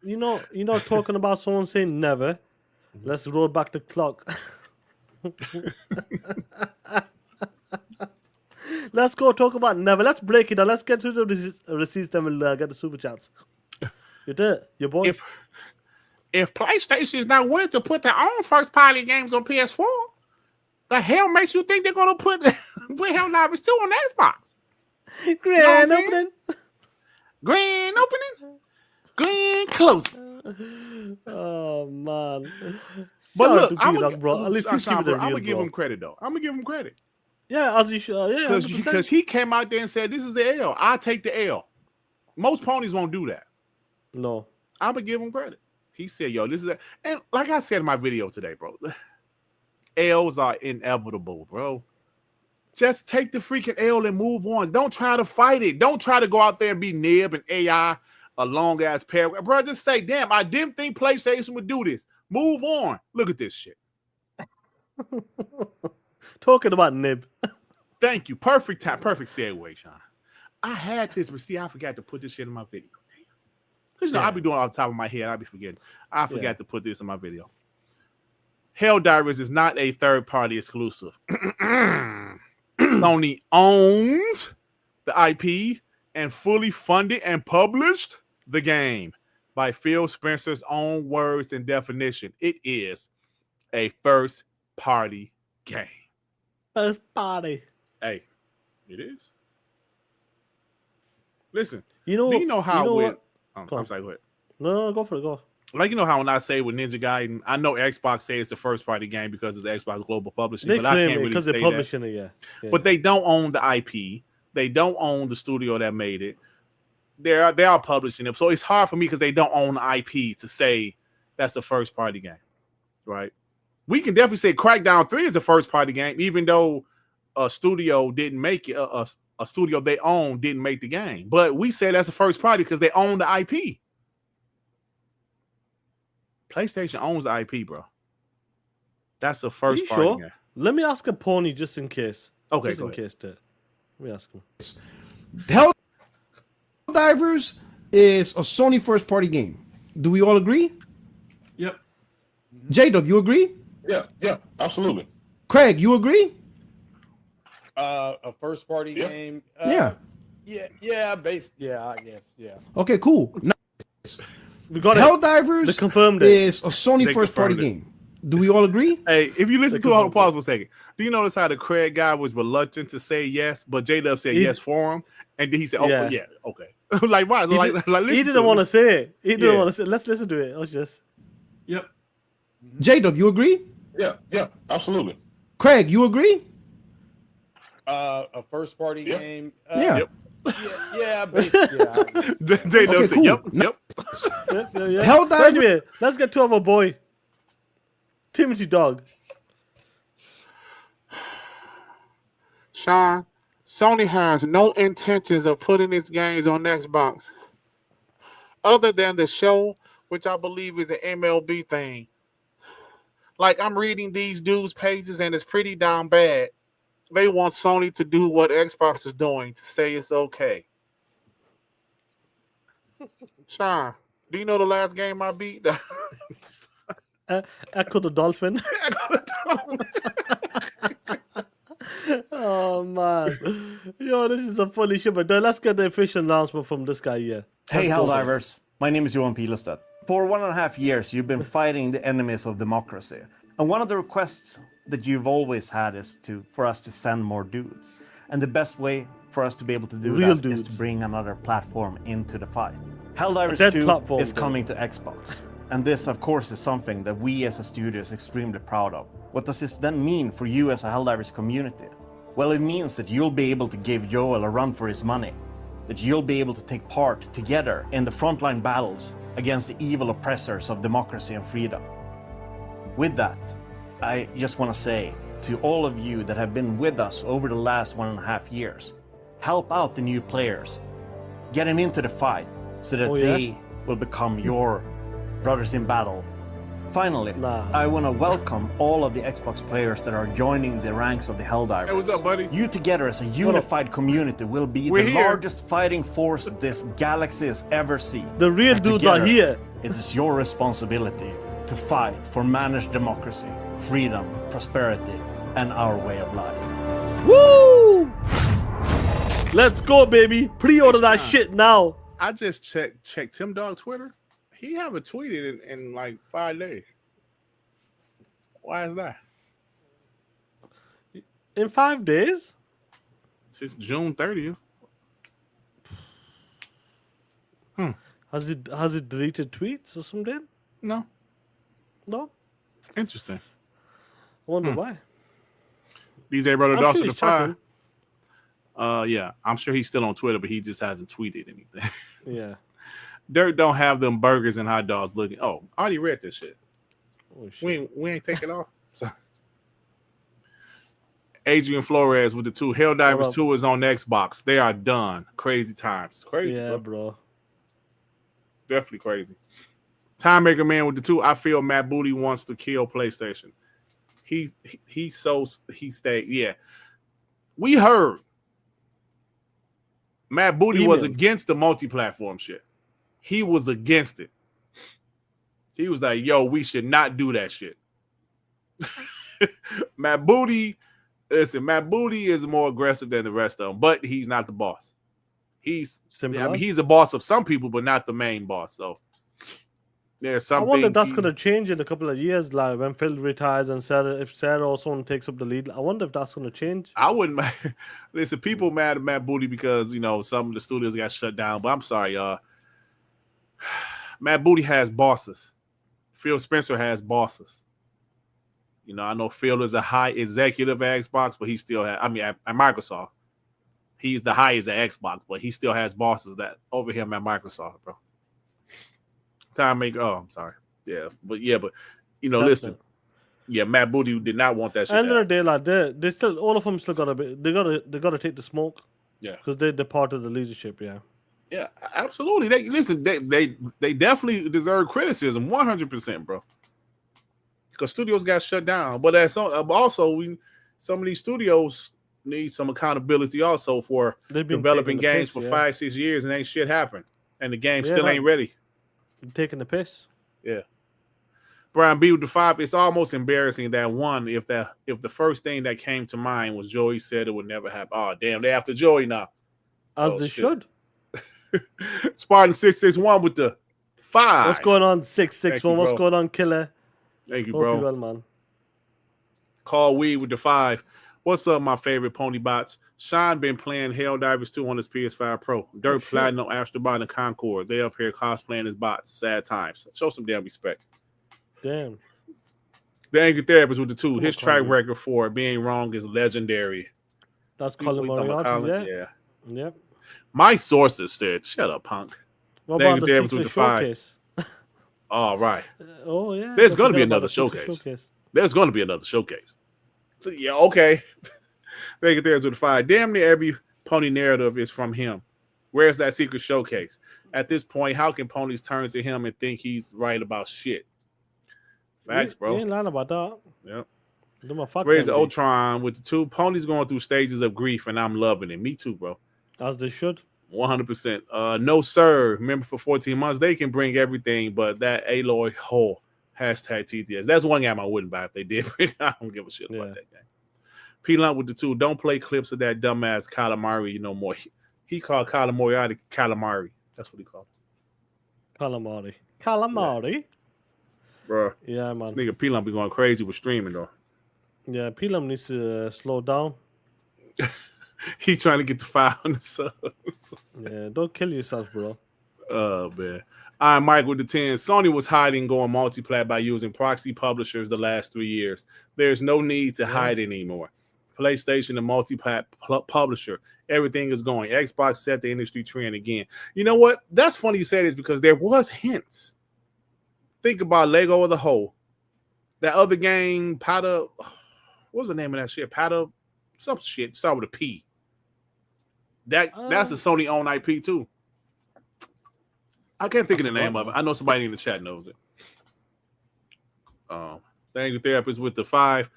You know, talking about someone saying never. Let's roll back the clock. Let's go talk about never. Let's break it down. Let's get to the receipts, then we'll get the super chats. You did, your boy. If PlayStation is not willing to put their own first-party games on PS4. The hell makes you think they're gonna put Helldivers 2 on Xbox? Grand opening. Grand closing. Oh man! But look, I'm gonna give him credit though. I'm gonna give him credit. Yeah, as you should. Yeah, because he came out there and said, "This is the L. I take the L." Most ponies won't do that. No, I'm gonna give him credit. He said, "Yo, this is that." And like I said in my video today, bro. L's are inevitable, bro. Just take the freaking L and move on. Don't try to fight it. Don't try to go out there and be Nib and AI a long-ass paragraph. Bro, just say, damn, I didn't think PlayStation would do this. Move on. Look at this shit. Talking about Nib. Thank you. Perfect time. Perfect segue, Sean. I had this, but see, I forgot to put this shit in my video. Because, I'll be doing it off the top of my head. I'll be forgetting. I forgot to put this in my video. Helldivers is not a third-party exclusive. Sony owns the IP and fully funded and published the game by Phil Spencer's own words and definition. It is a first-party game. First party. Hey, it is. Listen, do you know how I'm sorry, go ahead. No, go for it, go. Like, you know how when I say with Ninja Gaiden, I know Xbox says it's a first-party game because it's Xbox Global Publishing. They but claim I can't it because they're publishing it, yeah. But they don't own the IP. They don't own the studio that made it. They are publishing it. So it's hard for me because they don't own the IP to say that's a first-party game, right? We can definitely say Crackdown 3 is a first-party game, even though a studio didn't make it. A studio they own didn't make the game. But we say that's a first-party because they own the IP. PlayStation owns the IP, bro. That's a first party game. Let me ask a pony just in case. Okay, just in case. Let me ask him. Helldivers is a Sony first party game. Do we all agree? Yep. J-Dub, you agree? Yeah, absolutely. Craig, you agree? A first party game. Yeah, I guess. Yeah. Okay, cool. Nice. We got Helldivers they confirmed is a Sony first party game. Do we all agree? Hey, if you listen to it, pause for a second. Do you notice how the Craig guy was reluctant to say yes, but J-Dub said yes for him? And then he said, okay. Like, why? He didn't want to say it. He didn't want to say it. Let's listen to it. Let's just. Yep. J-Dub, you agree? Yeah, absolutely. Craig, you agree? A first party game. Yeah. Basically. J-Dub said, yep. Helldivers. Wait a minute. Let's get to our boy, Timothy Dog. Sean, Sony has no intentions of putting its games on Xbox, other than the show, which I believe is an MLB thing. Like, I'm reading these dudes' pages, and it's pretty damn bad. They want Sony to do what Xbox is doing, to say it's okay. Sean, do you know the last game I beat? Echo the Dolphin. Oh man, yo, this is a funny shit. But let's get the official announcement from this guy here. Hey, Helldivers. My name is Johan Pilestad. For 1.5 years, you've been fighting the enemies of democracy. And one of the requests that you've always had is for us to send more dudes. And the best way for us to be able to do Real that dudes. is to bring another platform into the fight. Helldivers 2 is coming to Xbox. And this, of course, is something that we as a studio is extremely proud of. What does this then mean for you as a Helldivers community? Well, it means that you'll be able to give Joel a run for his money. That you'll be able to take part together in the frontline battles against the evil oppressors of democracy and freedom. With that, I just want to say to all of you that have been with us over the last 1.5 years, help out the new players. Get them into the fight so that they will become your brothers in battle. Finally, I want to welcome all of the Xbox players that are joining the ranks of the Helldivers. Hey, what's up, buddy? You together as a unified community will be the largest fighting force this galaxy has ever seen. The real dudes are here. It is your responsibility to fight for managed democracy, freedom, prosperity, and our way of life. Woo! Let's go, baby. Pre-order that shit now. I just checked Tim Dog Twitter. He haven't tweeted in like 5 days. Why is that? In 5 days? Since June 30th. Has it deleted tweets or something? No. No? Interesting. I wonder why. DJ Brother I'm Dawson sure the he's Fire. chatting. Yeah, I'm sure he's still on Twitter, but he just hasn't tweeted anything. Yeah. Durt don't have them burgers and hot dogs looking. Oh, I already read this shit. Oh, shit. We ain't taking off. So. Adrian Flores with the 2. Helldivers 2 is on Xbox. They are done. Crazy times. Crazy, yeah, bro. Definitely crazy. Time Maker Man with the 2. I feel Matt Booty wants to kill PlayStation. He stayed. Yeah. We heard Matt Booty was against the multi-platform shit. He was against it. He was like, yo, we should not do that shit. Matt Booty is more aggressive than the rest of them, but he's not the boss. He's a boss of some people, but not the main boss. So there's some. I wonder if that's going to change in a couple of years, like when Phil retires and if Sarah or someone takes up the lead. I wonder if that's going to change. I wouldn't. Listen, people mad at Matt Booty because some of the studios got shut down. But I'm sorry, y'all. Matt Booty has bosses. Phil Spencer has bosses. I know Phil is a high executive at Xbox, but he still has. At Microsoft, he's the highest at Xbox, but he still has bosses that over him at Microsoft, bro. Time Maker. Oh, I'm sorry. Yeah, but listen. Yeah, Matt Booty did not want that shit. End of the day, like they still, all of them still gotta be. They gotta take the smoke. Yeah, because they're part of the leadership. Yeah. Yeah, absolutely. They definitely deserve criticism, 100%, bro. Because studios got shut down, but also some of these studios need some accountability also for developing games for 5-6 years and ain't shit happen, and the game still ain't ready. Taking the piss. Yeah. Brian B with the 5. It's almost embarrassing that if the first thing that came to mind was Joey said it would never happen. Oh damn, they after Joey now. As they should. Spartan 661 with the 5. What's going on, 661? What's going on, Killer? Thank you, bro. Hope you well, man. Call Weed with the 5. What's up, my favorite pony bots? Sean been playing Helldivers 2 on his PS5 Pro. Dirt Platinum, Astrobot, and Concord. They up here cosplaying his bots. Sad times. Show some damn respect. Damn. The Angry Therapist with the 2. His track record for being wrong is legendary. That's Colin Moriarty, yeah. Yep. My sources said, shut up, punk. What about the secret showcase? All right. Oh, yeah. There's going to be another showcase. There's going to be another showcase. So, yeah, okay. They get theirs with the 5. Damn near every pony narrative is from him. Where's that secret showcase? At this point, how can ponies turn to him and think he's right about shit? Facts, bro. You ain't lying about that. Yep. Raise Ultron with the 2. Ponies going through stages of grief, and I'm loving it. Me too, bro. As they should. 100%. No, sir. Remember, for 14 months, they can bring everything, but that Aloy hole. #TTS. That's one game I wouldn't buy if they did. I don't give a shit about that game. P Lump with the 2. Don't play clips of that dumbass calamari no more. He called Kyler Moriarty calamari. That's what he called Calamari. Calamari? Yeah. Bro. Yeah, man. This nigga P Lump be going crazy with streaming, though. Yeah, P Lump needs to slow down. He trying to get the 500 subs. Yeah, don't kill yourself, bro. Oh, man. All right, Mike with the 10. Sony was hiding going multi-plat by using proxy publishers the last 3 years. There's no need to hide anymore. PlayStation, a multi-plat publisher. Everything is going. Xbox set the industry trend again. You know what? That's funny you say this because there was hints. Think about Lego of the Whole. That other game, Powder. What was the name of that shit? Powder, some shit. Start with a P. That's a Sony owned IP too. I can't think of the name of it. I know somebody in the chat knows it. Thank you, therapist with the 5.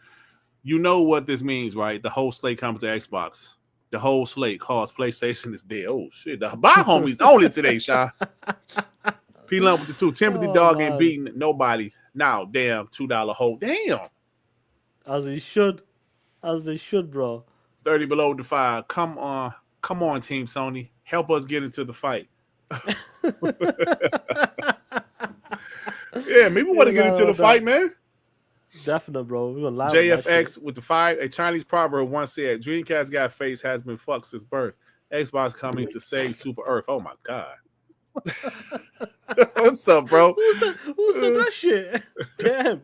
You know what this means, right? The whole slate comes to Xbox. The whole slate calls PlayStation is dead. Oh shit! The Bye homies on it today, Shy. P Lump with the 2. Timothy Dog ain't beating nobody. Now, damn, $2 hold. Damn. As they should, bro. 30 below the 5. Come on, Team Sony. Help us get into the fight. Yeah, maybe we want to get into the fight, man. Definitely, bro. We're gonna JFX with the 5. A Chinese proverb once said, "Dreamcast got face has been fucked since birth. Xbox coming to save Super Earth." Oh my god. What's up, bro? Who said that shit? Damn.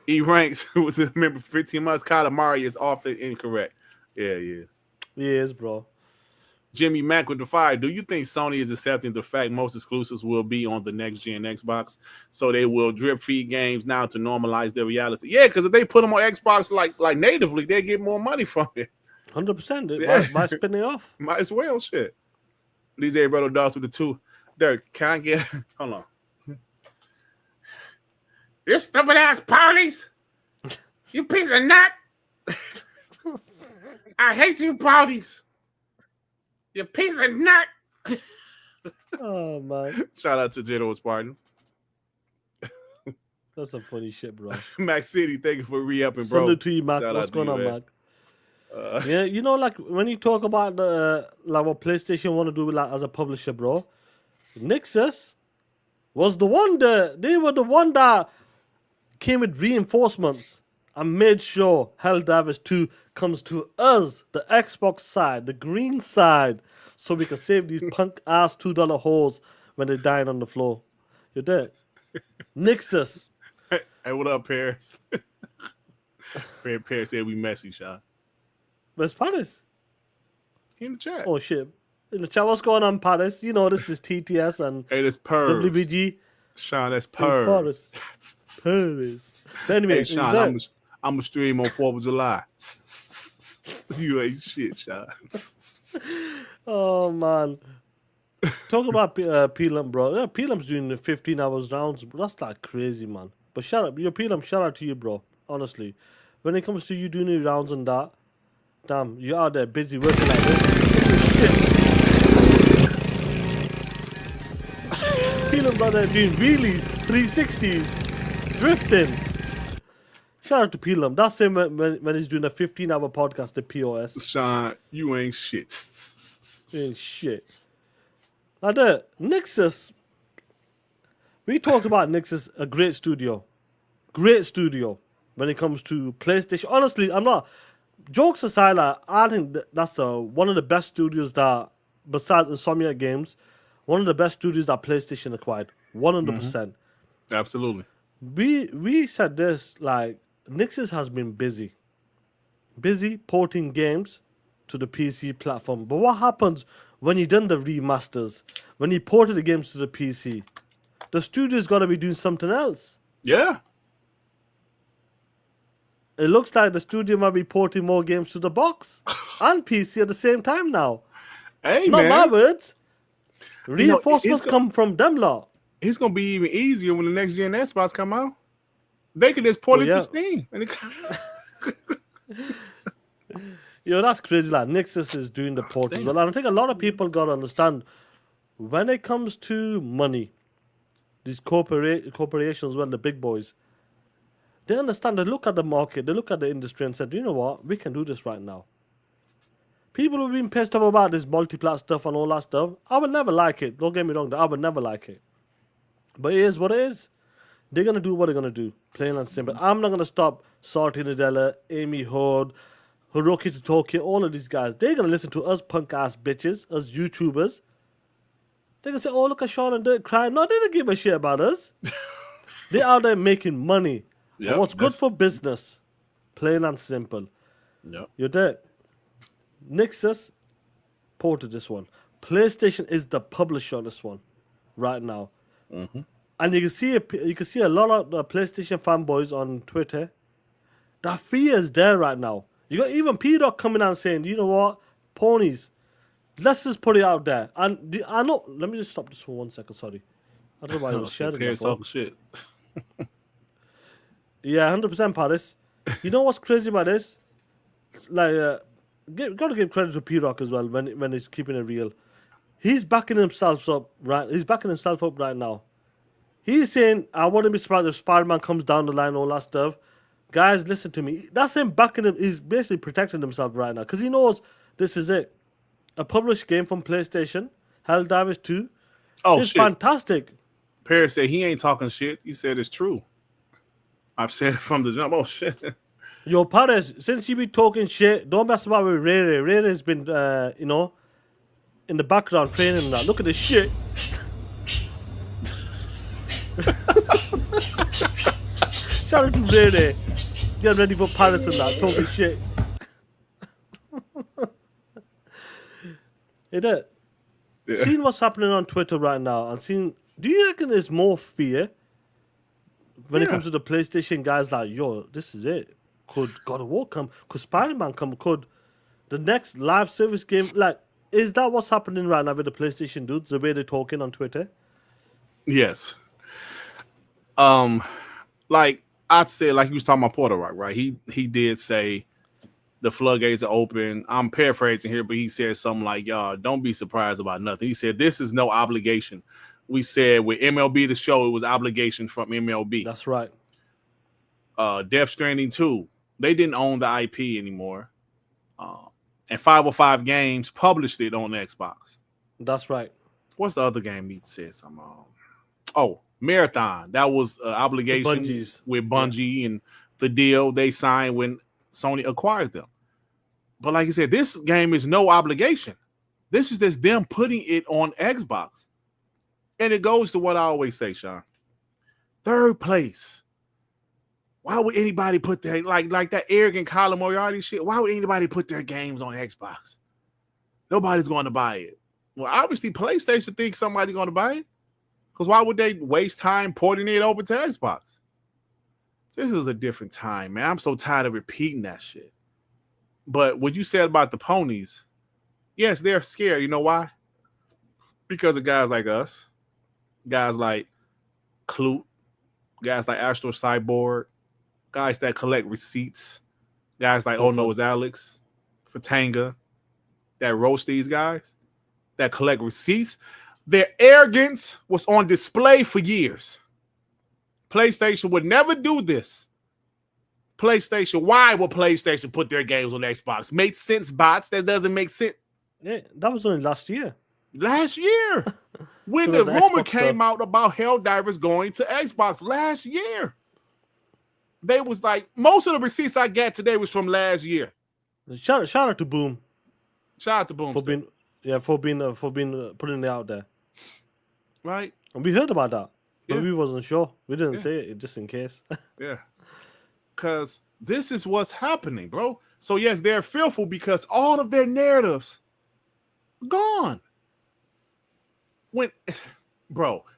E ranks with the member for 15 months. Calamari is often incorrect. Yeah, he is. He is, bro. Jimmy Mack with the 5. Do you think Sony is accepting the fact most exclusives will be on the next gen Xbox? So they will drip feed games now to normalize their reality? Yeah, because if they put them on Xbox like natively, they get more money from it. 100%. Yeah. By spinning off. Might as well, shit. These brother dogs with the 2. Durt, can I get hold on? You stupid ass ponies! You piece of nut! I hate you ponies! You piece of nut! Oh man! Shout out to General Spartan. That's some funny shit, bro. Mac City, thank you for re-upping, bro. Salute to you, Mac. What's going on, Mac? Yeah, you know, like when you talk about the like what PlayStation want to do like as a publisher, bro. Nixus was the one that they were the one that came with reinforcements and made sure Helldivers 2 comes to us, the Xbox side, the green side, so we can save these punk ass $2 holes when they're dying on the floor. You're dead. Nixus. Hey, what up, Paris? Paris said we messy, Sean. Where's Paris? He in the chat. Oh shit. In the chat, what's going on, Paris? You know this is TTS and hey, that's Purrs. WBG. Sean, that's Purrs. Paris. Anyway, hey, Sean, I'm a stream on 4th of July. You ain't shit, Sean. Oh man. Talk about P-Lump, bro. Yeah, P-Lump's doing the 15 hours rounds. That's like crazy, man. But shout out, your P-Lump, shout out to you, bro. Honestly. When it comes to you doing the rounds and that, damn, you're out there busy working like this. P-Lump out there doing wheelies, 360s, drifting. Shout out to P-Lump. That's him when he's doing a 15-hour podcast at POS. Sean, you ain't shit. You ain't shit. Like that, Nixus. We talked about Nixus, a great studio. Great studio when it comes to PlayStation. Honestly, I'm not. Jokes aside, I think that's one of the best studios that, besides Insomniac Games, one of the best studios that PlayStation acquired. 100%. Absolutely. We said this, like, Nixus has been busy porting games to the PC platform. But what happens when you done the remasters, when you ported the games to the PC? The studio's got to be doing something else. Yeah. It looks like the studio might be porting more games to the box and PC at the same time now. Hey, Not man. my words. Reinforcements come from them lot. It's going to be even easier when the next gen Xbox come out. They could just port it to Steam. Yo, that's crazy. Like, Nixus is doing the port as well. And I think a lot of people got to understand, when it comes to money, these corporations, well, the big boys, They understand. They look at the market. They look at the industry and said, you know what? We can do this right now. People have been pissed off about this multi-plat stuff and all that stuff. I would never like it. Don't get me wrong. I would never like it. But it is what it is. They're going to do what they're going to do. Plain and simple. I'm not going to stop Salty Nadella, Amy Horde, Hiroki Totoki, all of these guys. They're going to listen to us punk-ass bitches, us YouTubers. They're going to say, oh, look at Sean and Durt crying. No, they don't give a shit about us. They're out there making money. Yep, and what's good for business. Plain and simple. Yep. You're dead. Nixus ported this one. PlayStation is the publisher on this one right now. Mm-hmm. And you can see a lot of the PlayStation fanboys on Twitter. That fear is there right now. You got even P-Doc coming out saying, you know what, ponies, let's just put it out there. And I know. Let me just stop this for 1 second. Sorry, I don't know why I was sharing that. Talking shit. Yeah, 100% Paris. You know what's crazy about this? Like, gotta give credit to P-Rock as well when he's keeping it real. He's backing himself up right now. He's saying, I wouldn't be surprised if Spider-Man comes down the line, all that stuff. Guys, listen to me. That's him backing him. He's basically protecting himself right now because he knows this is it. A published game from PlayStation, Helldivers 2. Oh, it's shit. Fantastic. Paris said he ain't talking shit. He said it's true. I've said it from the jump. Oh, shit. Yo, Paris, since you be talking shit, don't mess about with Ray Ray. Ray Ray's been, in the background training now. Look at this shit. Shout out to Ray Ray. Get ready for Paris and that. Talking shit. Yeah. Seeing what's happening on Twitter right now and seeing, do you reckon there's more fear when it comes to the PlayStation guys like, yo, this is it? Could God of War come? Could Spider-Man come? Could the next live service game, like, is that what's happening right now with the PlayStation dudes, the way they're talking on Twitter? Yes. Like I'd say, like you was talking about Porter Rock, right? He did say the floodgates are open. I'm paraphrasing here, but he said something like, y'all, don't be surprised about nothing. He said, this is no obligation. We said with MLB The Show, it was obligation from MLB. That's right. Death Stranding 2, they didn't own the IP anymore. And 505 Games published it on Xbox. That's right. What's the other game he said something? Marathon. That was obligation with Bungie and the deal they signed when Sony acquired them. But like you said, this game is no obligation. This is just them putting it on Xbox. And it goes to what I always say, Sean. Third place. Why would anybody put their, like that arrogant Colin Moriarty shit, why would anybody put their games on Xbox? Nobody's going to buy it. Well, obviously, PlayStation thinks somebody's going to buy it. Because why would they waste time porting it over to Xbox? This is a different time, man. I'm so tired of repeating that shit. But what you said about the ponies, yes, they're scared. You know why? Because of guys like us, guys like Clute, guys like Astro Cyborg, guys that collect receipts, guys like Oh No It's Alex, Fatanga, that roast these guys, that collect receipts. Their arrogance was on display for years. PlayStation would never do this. Why would PlayStation put their games on Xbox? Make sense, bots. That doesn't make sense. Yeah, that was only last year. When the rumor came out about Helldivers going to Xbox last year. They was like, most of the receipts I got today was from last year. Shout out to Boom. Shout out to Boom. For being putting it out there. Right. And we heard about that. But we wasn't sure. We didn't say it just in case. Yeah. Because this is what's happening, bro. So yes, they're fearful because all of their narratives gone.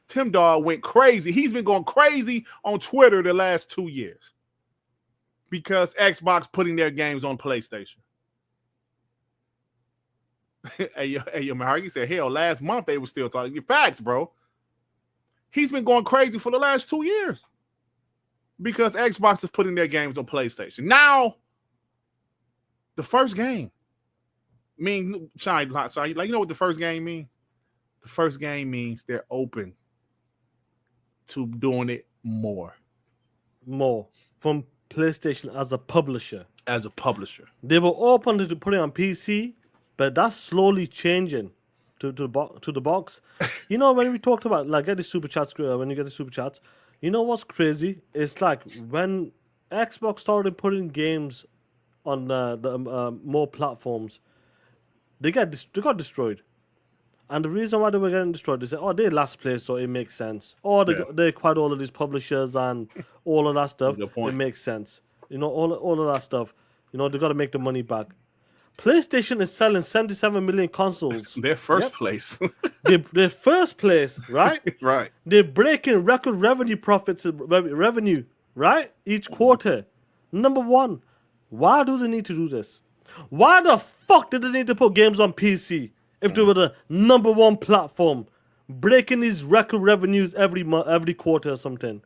Tim Dog went crazy. He's been going crazy on Twitter the last 2 years because Xbox putting their games on PlayStation. hey, Mahari said, hell, last month they were still talking. Facts, bro. He's been going crazy for the last 2 years because Xbox is putting their games on PlayStation. Now, the first game like, you know what the first game means? The first game means they're open to doing it more. more from PlayStation as a publisher. They were open to put it on PC, but that's slowly changing to the box. You know, when we talked about like get the super chats, when you get the super chats, you know what's crazy? It's like when Xbox started putting games on the more platforms, they got destroyed. And the reason why they were getting destroyed, they said, "Oh, they're last place, so it makes sense." Or they acquired all of these publishers and all of that stuff. It makes sense. You know, all of that stuff. You know, they got to make the money back. PlayStation is selling 77 million consoles. They're first place. They're first place, right? Right. They're breaking record revenue, right? Each quarter. Number one. Why do they need to do this? Why the fuck did they need to put games on PC if they were the number one platform, breaking these record revenues every month, every quarter or something?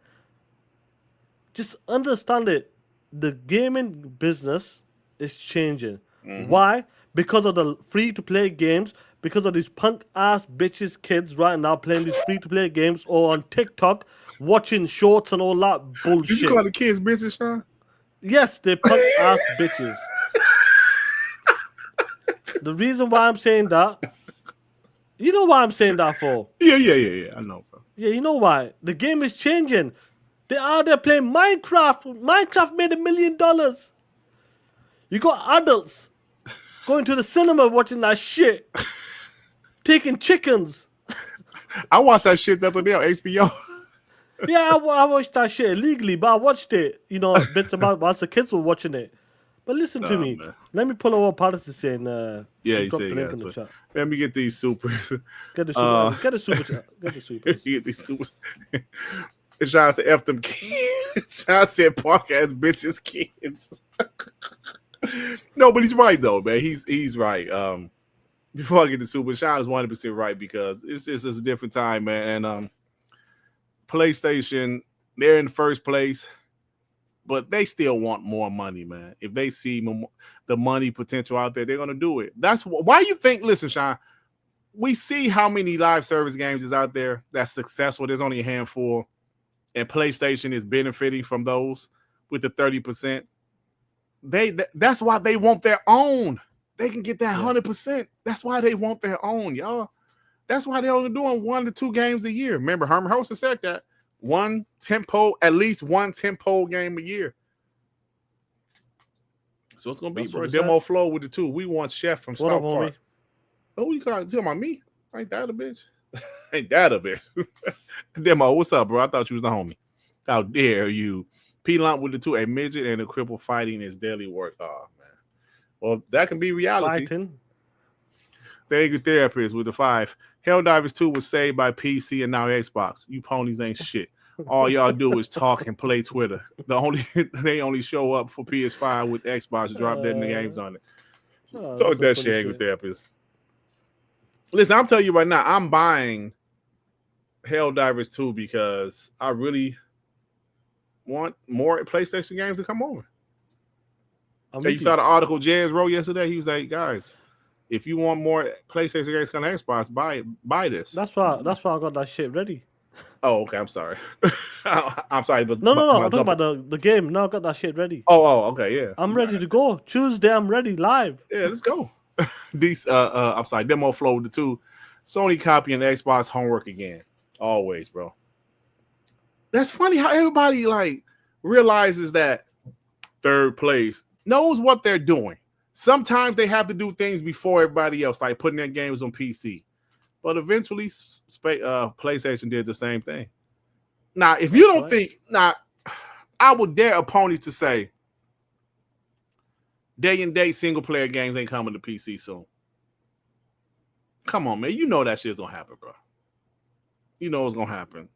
Just understand it. The gaming business is changing. Why? Because of the free-to-play games, because of these punk-ass bitches kids right now playing these free-to-play games or on TikTok, watching shorts and all that bullshit. Did you call the kids bitches, Sean? Yes, they're punk-ass bitches. The reason why I'm saying that, you know why I'm saying that for? Yeah. I know, bro. Yeah, you know why? The game is changing. They're out there playing Minecraft. Minecraft made $1 million. You got adults going to the cinema watching that shit. Taking chickens. I watched that shit the other day on HBO. Yeah, I watched that shit illegally, but I watched it, you know, bits about whilst the kids were watching it. But listen to me. Man. Let me pull up what Patterson is saying. He said, the chat. Let me get these supers. Get the super. Get the super. Get the supers. Get these supers. Sean said, F them kids. Sean said, punk ass bitches kids. No, but he's right though, man. He's right. Before I get the super, Sean is 100% right because it's a different time, man. And PlayStation, they're in first place, but they still want more money, man. If they see the money potential out there, they're gonna do it. That's why you think. Listen, Sean, we see how many live service games is out there that's successful. There's only a handful, and PlayStation is benefiting from those with the 30%. That's why they want their own. They can get that 100%. That's why they want their own, y'all. That's why they're only doing 1 to 2 games a year. Remember, Herman Hoster said that at least one tempo game a year. So it's gonna be, bro. Demo flow with the 2. We want Chef from South Park. Oh, you talking about me? Ain't that a bitch? Ain't that a bitch? Demo, what's up, bro? I thought you was the homie. How dare you? P-Lump with the 2, a midget and a cripple fighting is daily work. Oh, man. Well, that can be reality. Fighting. The Angry Therapist with the 5. Helldivers 2 was saved by PC and now Xbox. You ponies ain't shit. All y'all do is talk and play Twitter. They only show up for PS5 with Xbox, drop dead games on it. Talk that shit, Angry Therapist. Listen, I'm telling you right now, I'm buying Helldivers 2 because I really want more PlayStation games to come over. You saw the article Jez wrote yesterday. He was like, guys, if you want more PlayStation games coming to Xbox, buy this. That's why I got that shit ready. Oh, okay. I'm sorry. I'm sorry, but no. I'm talking about the game. No, I got that shit ready. Oh, okay, yeah. I'm ready to go. Tuesday, I'm ready live. Yeah, let's go. I'm sorry. Demo flow with the 2. Sony copying Xbox homework again. Always, bro. That's funny how everybody like realizes that third place knows what they're doing. Sometimes they have to do things before everybody else, like putting their games on PC. But eventually, PlayStation did the same thing. Now, if you don't think, I would dare opponents to say day and date single player games ain't coming to PC soon. Come on, man. You know that shit's gonna happen, bro. You know it's gonna happen.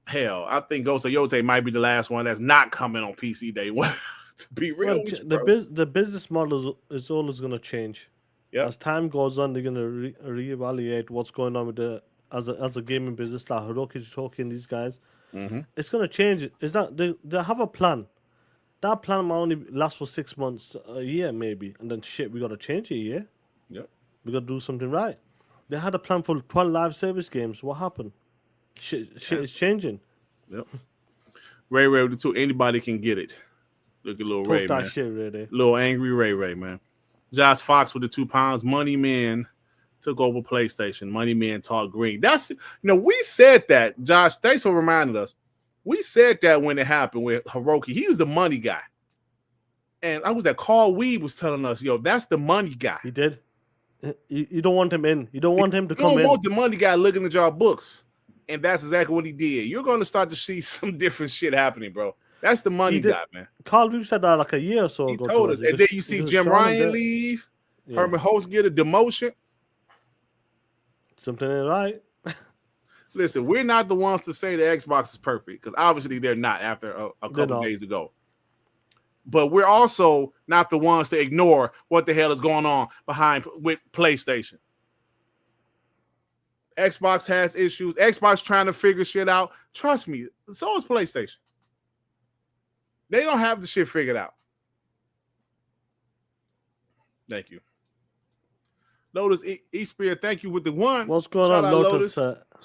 Hell, I think Ghost of Yote might be the last one that's not coming on PC day one. To be real, the business model is always gonna change. Yep. As time goes on, they're gonna reevaluate what's going on with the as a gaming business. Like Hiroki's talking, these guys, it's gonna change. It's not they have a plan. That plan might only last for 6 months, a year maybe, and then shit, we gotta change it. Yeah, yep, we gotta do something right. They had a plan for 12 live service games. What happened? Shit is changing. Yep. Ray with the 2. Anybody can get it. Look at little Talk Ray, that man. shit, really. Little angry Ray, man. Josh Fox with the 2 pounds. Money Man took over PlayStation. Money Man taught Green. That's, we said that. Josh, thanks for reminding us. We said that when it happened with Hiroki. He was the money guy. And I was that Carl Weed was telling us, that's the money guy. He did. You don't want him in. You don't want him to come in. You don't want the money guy looking at your books. And that's exactly what he did. You're going to start to see some different shit happening, bro. That's the money guy, man. Carl Weed said that like a year or so ago. He told us. And then you see Jim Ryan leave. Yeah. Herman Host get a demotion. Something ain't right. Listen, we're not the ones to say the Xbox is perfect because obviously they're not after a couple days ago. But we're also not the ones to ignore what the hell is going on behind with PlayStation. Xbox has issues. Xbox trying to figure shit out. Trust me, so is PlayStation. They don't have the shit figured out. Thank you. Lotus E-Spirit, thank you with the 1. What's going on, Lotus?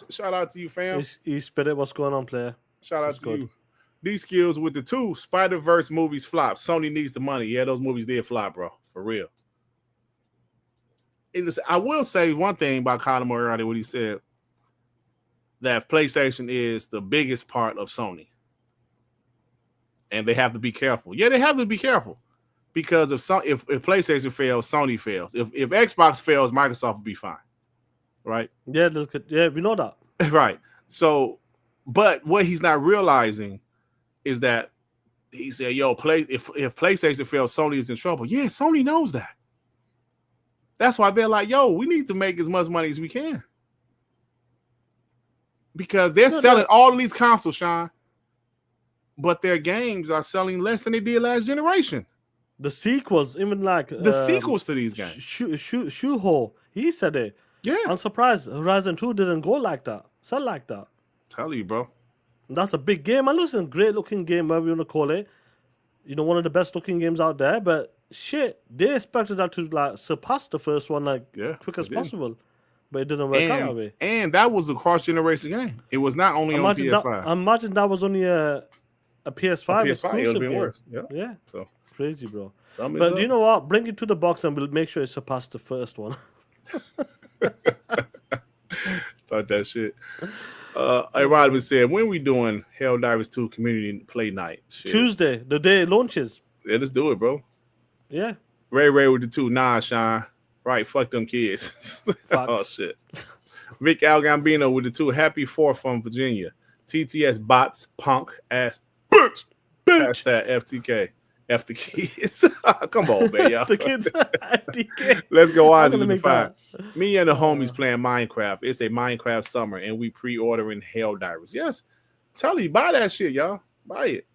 Shout out to you, fam. E-Spirit, what's going on, player? Shout out to you. D-Skills with the 2. Spider-Verse movies flop. Sony needs the money. Yeah, those movies did flop, bro. For real. I will say one thing about Colin Moriarty, what he said, that PlayStation is the biggest part of Sony. And they have to be careful. Yeah, they have to be careful. Because if PlayStation fails, Sony fails. If Xbox fails, Microsoft will be fine. Right? Yeah, we know that. Right. So, but what he's not realizing is that he said, if PlayStation fails, Sony is in trouble. Yeah, Sony knows that. That's why they're like, we need to make as much money as we can. Because they're selling all of these consoles, Sean. But their games are selling less than they did last generation. The sequels, even like the sequels to these games. Shuho, he said it. Yeah. I'm surprised Horizon 2 didn't go like that. Sell like that. Tell you, bro. That's a big game. And listen, great looking game, whatever you want to call it. One of the best looking games out there. But shit, they expected that to like surpass the first one quick as possible. But it didn't work out that way. And that was a cross generation game. It was not only on PS5. Imagine that was only a PS5 exclusive game. Worse. Yeah. So crazy, bro. But do you know what? Bring it to the box and we'll make sure it surpasses the first one. Talk that shit. Rodman said, when we doing Helldivers 2 community play night? Shit. Tuesday, the day it launches. Yeah, let's do it, bro. Yeah. Ray with the 2. Nah, Sean. Right, fuck them kids. Oh, shit. Vic Algambino with the 2. Happy 4th from Virginia. TTS bots, punk, ass, bitch. Hashtag FTK. F the kids. Come on, man, y'all. The kids. FTK. Let's go on to the 5. Me and the homies playing Minecraft. It's a Minecraft summer, and we pre-ordering Helldivers. Yes. Tell you, buy that shit, y'all. Buy it.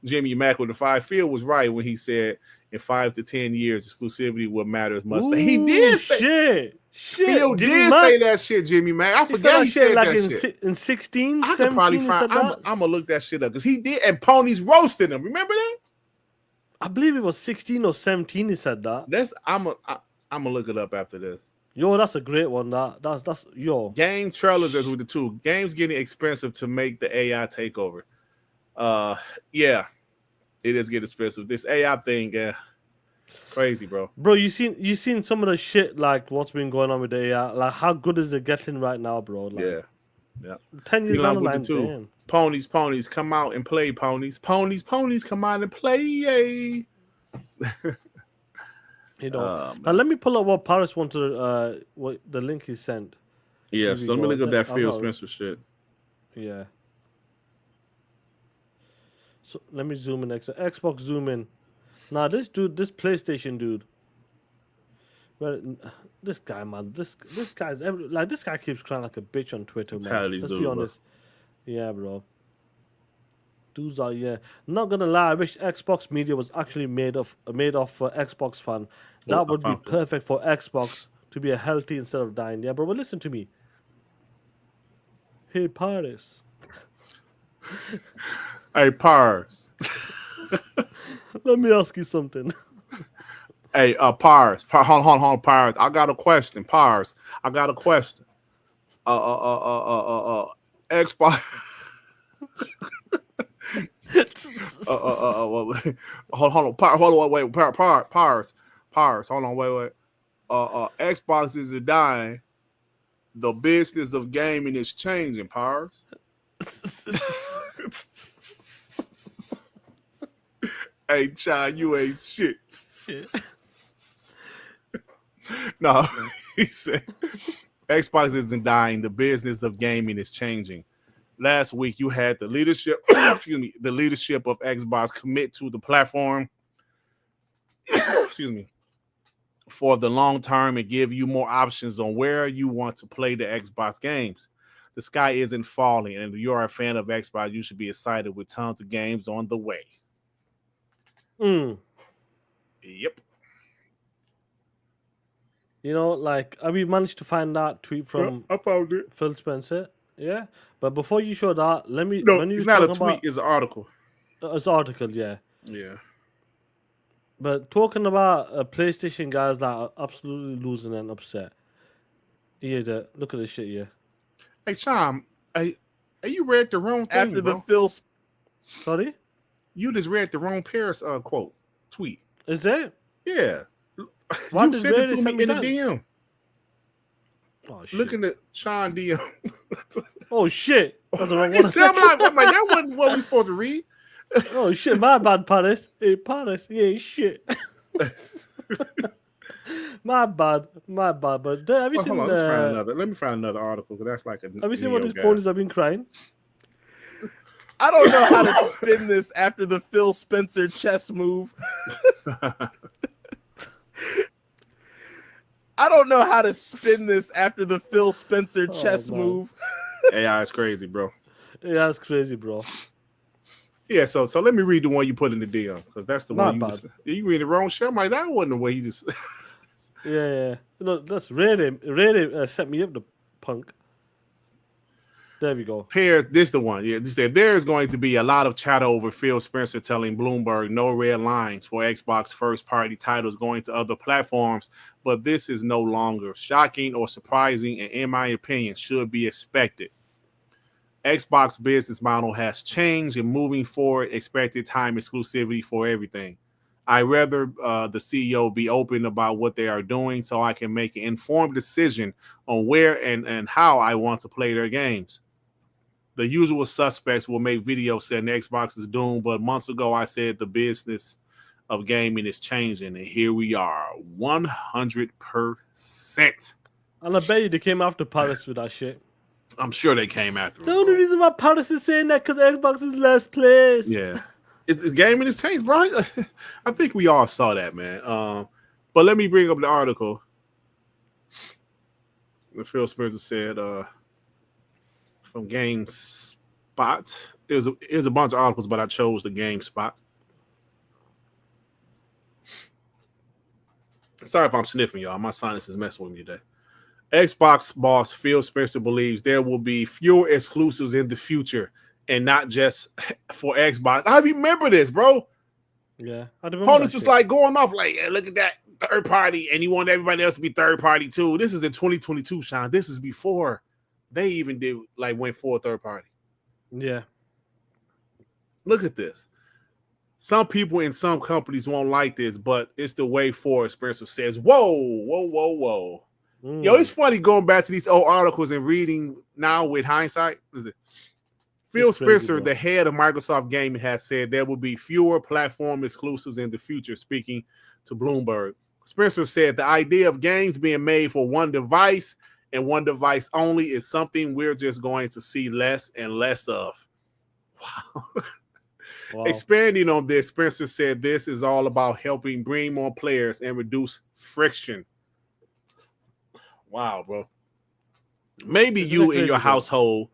Jimmy Mack with the 5. Phil was right when he said in 5 to 10 years, exclusivity will matter as much. He did say shit. Phil did say that shit, Jimmy Mack. I forgot he said that shit. In 16, I could probably find. I'm gonna look that shit up because he did, and Pony's roasting him. Remember that? I believe it was 16 or 17. He said that. I'm gonna look it up after this. Yo, that's a great one. That's yo. Game trailers is with the 2. Games getting expensive to make the AI take over. Yeah, it is getting expensive. This AI thing, it's crazy, bro. Bro, you seen some of the shit like what's been going on with the AI? Like how good is it getting right now, bro? Like, yeah. 10 years on the line, damn. Ponies, come out and play. Ponies, come out and play. Yay! Now let me pull up what Paris wanted. What the link he sent. Yeah, so let me look up that Phil Spencer shit. Yeah. So let me zoom in. Xbox zoom in. Nah, this PlayStation dude. Well, this guy, man, this guy's this guy keeps crying like a bitch on Twitter, man. Let's be honest. Yeah, bro. Dudes are Not gonna lie, I wish Xbox Media was actually made for Xbox fan. That would be perfect for Xbox to be a healthy instead of dying. Yeah, bro. But listen to me. Hey, Paris. Hey, Paris. Let me ask you something. Hey, Paris. Hold on, Paris. I got a question, Paris. I got a question. Xbox. hold on, wait, Pars. Hold on, wait. Xbox isn't dying. The business of gaming is changing, Pars. Hey, child, you ain't shit. No, he said Xbox isn't dying. The business of gaming is changing. Last week, you had the leadership, the leadership of Xbox commit to the platform, for the long term and give you more options on where you want to play the Xbox games. The sky isn't falling, and if you are a fan of Xbox, you should be excited with tons of games on the way. Yep. You know, like, have you managed to find that tweet from I found it. Phil Spencer? Yeah. But before you show that, let me... No, it's not a tweet, it's an article. It's an article, yeah. Yeah. But talking about PlayStation guys that are absolutely losing and upset. Yeah, look at this shit here. Hey, Sean, you read the wrong thing, After the bro. Phil... Sorry? You just read the wrong Paris tweet. Is it? Yeah. Why You did sent it Barry to send me me in the DM. Oh, shit. Looking at Sean DM. Oh, shit. That's the wrong I'm one. like, that wasn't what we supposed to read. Oh, shit. My bad, Paris. Hey, Paris. Yeah, shit. My bad. But have you seen... Hold on, let me find another article, because that's like a... Have you seen what these ponies have been crying? I don't know how to spin this after the Phil Spencer chess move. I don't know how to spin this after the Phil Spencer chess move. AI is crazy, bro. Yeah, it's crazy, bro. Yeah, so let me read the one you put in the DM, because that's the one you read the wrong shit. I'm like, that wasn't the way you just... Yeah. You know, that's really set me up, the punk. There we go. This is the one. Yeah, they said there is going to be a lot of chatter over Phil Spencer telling Bloomberg no red lines for Xbox first-party titles going to other platforms, but this is no longer shocking or surprising, and in my opinion, should be expected. Xbox business model has changed, and moving forward, expected time exclusivity for everything. I'd rather the CEO be open about what they are doing so I can make an informed decision on where and how I want to play their games. The usual suspects will make videos saying Xbox is doomed, but months ago I said the business of gaming is changing, and here we are, 100%. And I bet you they came after Paris with that shit. I'm sure they came after. The only reason why Paris is saying that because Xbox is less place. Yeah. It's gaming has changed, bro. I think we all saw that, man. But let me bring up the article. Phil Spencer said from GameSpot. There's a bunch of articles, but I chose the GameSpot. Sorry if I'm sniffing, y'all. My sinus is messing with me today. Xbox boss Phil Spencer believes there will be fewer exclusives in the future, and not just for Xbox. I remember this, bro. Yeah. Opponents was like going off like, yeah, look at that third party, and you want everybody else to be third party too. This is in 2022, Sean. This is before they even went for a third party. Yeah. Look at this. Some people in some companies won't like this, but it's the way forward. Spencer says, whoa. Yo, it's funny going back to these old articles and reading now with hindsight. Phil Spencer, the head of Microsoft Gaming, has said there will be fewer platform exclusives in the future, speaking to Bloomberg. Spencer said the idea of games being made for one device and one device only is something we're just going to see less and less of. Wow. Expanding on this, Spencer said this is all about helping bring more players and reduce friction. Wow, bro. Maybe you in your household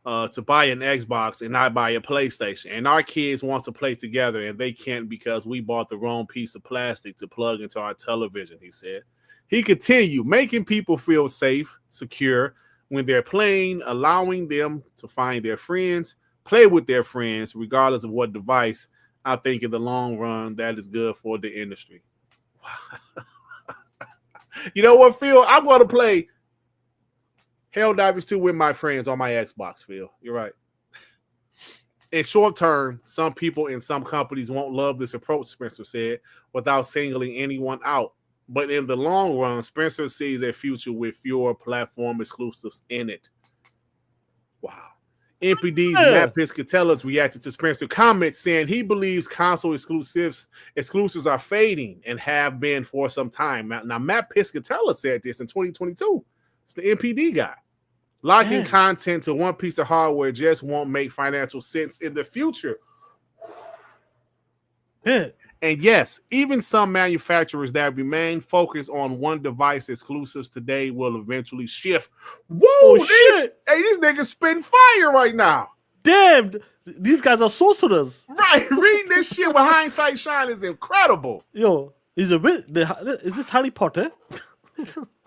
to buy an Xbox and not buy a PlayStation, and our kids want to play together and they can't because we bought the wrong piece of plastic to plug into our television, he said. He continued, making people feel safe, secure when they're playing, allowing them to find their friends, play with their friends, regardless of what device. I think in the long run, that is good for the industry. You know what, Phil? I'm going to play Helldivers 2 with my friends on my Xbox, Phil. You're right. In short term, some people in some companies won't love this approach, Spencer said, without singling anyone out. But in the long run, Spencer sees a future with fewer platform exclusives in it. Wow. NPD's Matt Piscatellis reacted to Spencer's comments, saying he believes console exclusives are fading and have been for some time. Now Matt Piscatellis said this in 2022. It's the NPD guy. Locking content to one piece of hardware just won't make financial sense in the future. And yes, even some manufacturers that remain focused on one device exclusives today will eventually shift. Whoa, shit! Hey, these niggas spitting fire right now. Damn, these guys are sorcerers. Right, reading this shit with hindsight shine is incredible. Yo, is this Harry Potter?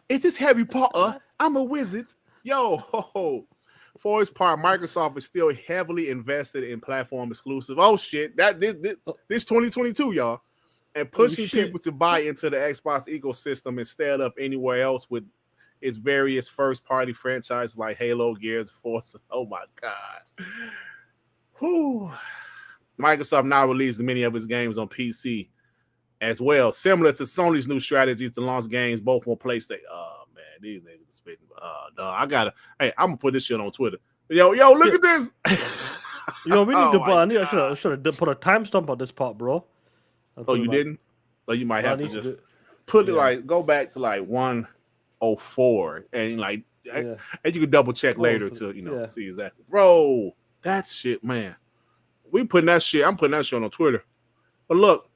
Is this Harry Potter? I'm a wizard. Yo, for its part, Microsoft is still heavily invested in platform exclusive. Oh shit, this 2022, y'all, and pushing people to buy into the Xbox ecosystem instead of anywhere else with its various first-party franchises like Halo, Gears, Forza. Oh my god. Whew. Microsoft now released many of its games on PC as well, similar to Sony's new strategies to launch games both on PlayStation. Oh man, these niggas. I'm gonna put this shit on Twitter. Yo, look at this. Yo, we need to. I should have put a timestamp on this part, bro. Oh, you didn't? Oh, you might have to just put it go back to 104 and and you can double check later to see exactly. Bro, that shit, man. I'm putting that shit on Twitter. But look,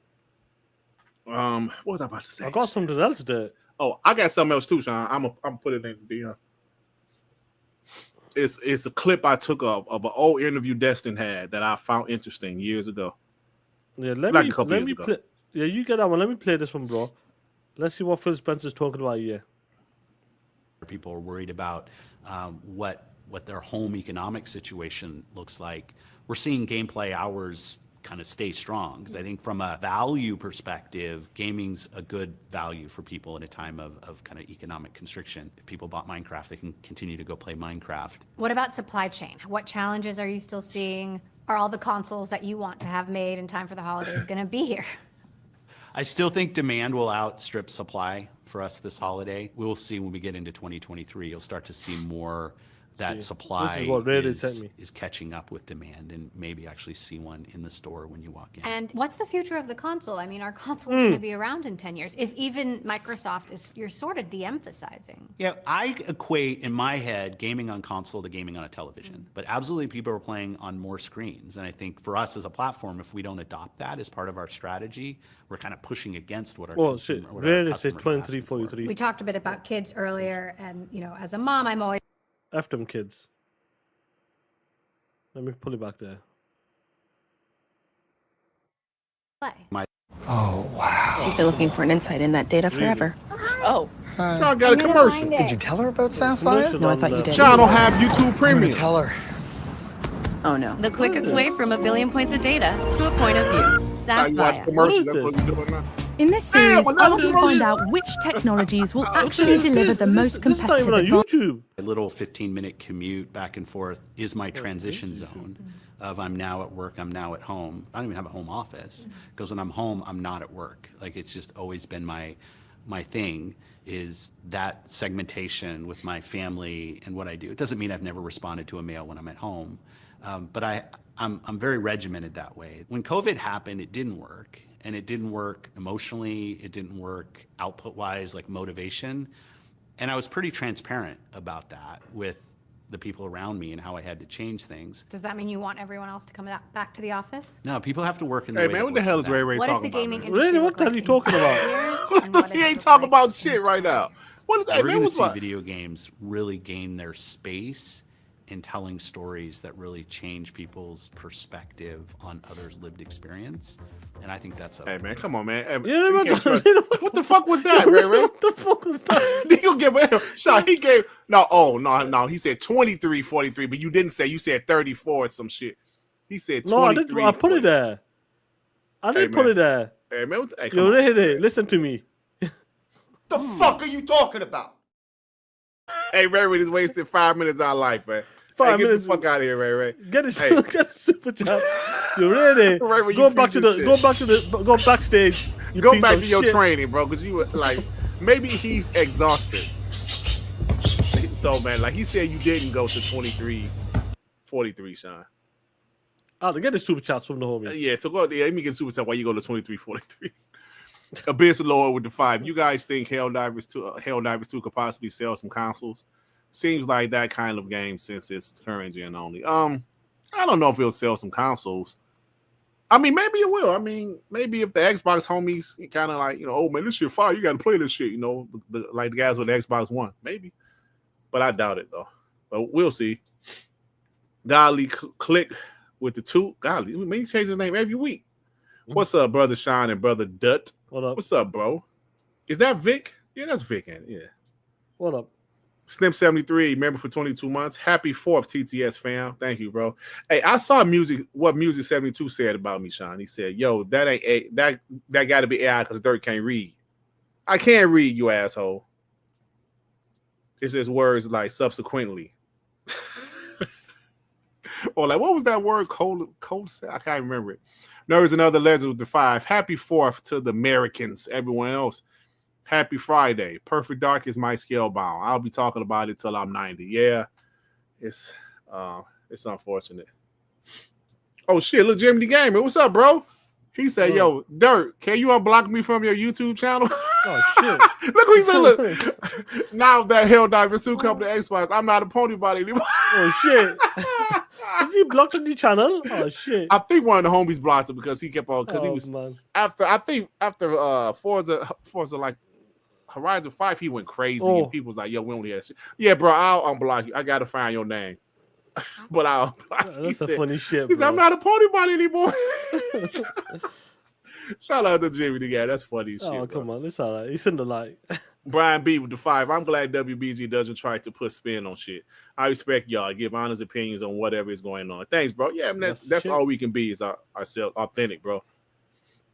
what was I about to say? I got something else there. Oh, I got something else too, Sean. I'm put it in the It's a clip I took of an old interview Destin had that I found interesting years ago. Yeah, let me play. Yeah, you get that one. Let me play this one, bro. Let's see what Phil Spencer's talking about here. People are worried about what their home economic situation looks like. We're seeing gameplay hours kind of stay strong because I think from a value perspective, gaming's a good value for people in a time of kind of economic constriction. If people bought Minecraft, they can continue to go play Minecraft. What about supply chain? What challenges are you still seeing? Are all the consoles that you want to have made in time for the holidays going to be here? I still think demand will outstrip supply for us this holiday. We'll see when we get into 2023. You'll start to see more that supply is catching up with demand and maybe actually see one in the store when you walk in. And what's the future of the console? I mean, are consoles going to be around in 10 years? If even Microsoft you're sort of de-emphasizing. Yeah, I equate in my head gaming on console to gaming on a television. But absolutely people are playing on more screens. And I think for us as a platform, if we don't adopt that as part of our strategy, we're kind of pushing against what our Where is it? 2343. We talked a bit about kids earlier, and as a mom, I'm always F them kids. Let me pull it back there. Oh, wow. She's been looking for an insight in that data forever. Oh. Sean got a commercial. Did you tell her about Sapphire? No, I thought you did. Sean don't have YouTube Premium. Tell her. Oh, no. The quickest way from a billion points of data to a point of view. Sapphire. In this series, I want to find out which technologies will actually deliver the most competitive advantage. A little 15-minute commute back and forth is my transition zone of I'm now at work, I'm now at home. I don't even have a home office because when I'm home, I'm not at work. Like it's just always been my thing is that segmentation with my family and what I do. It doesn't mean I've never responded to a mail when I'm at home, but I'm very regimented that way. When COVID happened, it didn't work. And it didn't work emotionally, it didn't work output-wise, like motivation. And I was pretty transparent about that with the people around me and how I had to change things. Does that mean you want everyone else to come back to the office? No, people have to work in the way. Hey man, what the hell is Ray Ray what talking is the gaming about? industry What the hell are you talking about? He ain't talking about shit right now. What is that? We're going to see video games really gain their space in telling stories that really change people's perspective on others' lived experience. And I think that's Hey man, come on, man. Hey, what the fuck was that, Ray Ray? What the fuck was that? You give him shot. He gave no. He said 23-43, but you didn't say. You said 34 or some shit. He said 23. No, I didn't. I put it there. I didn't put it there. Hey man, yo, listen to me. The fuck are you talking about? Hey, Ray Ray just wasted 5 minutes of our life, man. 5 get minutes. the fuck out of here, Ray. Get it, get the super chat. You ready? Go backstage. Go back to your training, bro, because you were like, maybe he's exhausted. So, man, like he said, you didn't go to 23:43, Sean. Oh, get the super chats from the homies. Yeah, so go. Yeah, let me get super chat while you go to 23:43. Abyss Lord with the 5. You guys think Helldivers 2 could possibly sell some consoles? Seems like that kind of game since it's current gen only. I don't know if it'll sell some consoles. I mean, maybe it will. I mean, maybe if the Xbox homies kind of like, oh man, this shit fire, you got to play this shit. Like the guys with the Xbox One, maybe. But I doubt it though. But we'll see. Godly Click with the 2. Godly, he changes his name every week. What's up, brother Sean and brother Durt? What up? What's up, bro? Is that Vic? Yeah, that's Vic. Yeah. What up? Snip73, member for 22 months. Happy 4th, TTS fam. Thank you, bro. Hey, I saw what Music 72 said about me, Sean. He said, yo, that ain't that got to be AI because Durt can't read. I can't read, you asshole. It's just words like subsequently. Or like, what was that word? Cold said? I can't remember it. Nerds and other legends with the 5. Happy 4th to the Americans. Everyone else. Happy Friday. Perfect Dark is my scale bound. I'll be talking about it till I'm 90. Yeah, it's unfortunate. Oh shit! Look, Jimmy the Gamer. What's up, bro? He said, "Yo, Durt, can you unblock me from your YouTube channel?" Oh shit! Look what he said. Look, now that Helldivers 2 come to Xbox, I'm not a pony body anymore. Oh shit! Is he blocked on the channel? Oh shit! I think one of the homies blocked him because he kept on he was man. after Forza like Horizon 5, he went crazy and people was like, "Yo, we only have shit." Yeah, bro, I'll unblock you. I gotta find your name, but I'll. That's a funny shit. He said, "I'm not a pony body anymore." Shout out to Jimmy the guy. That's funny shit. Oh, come on, it's all right. He's in the light. Brian B with the 5. I'm glad WBG doesn't try to put spin on shit. I respect y'all. Give honest opinions on whatever is going on. Thanks, bro. Yeah, man, that's all we can be is ourselves, authentic, bro.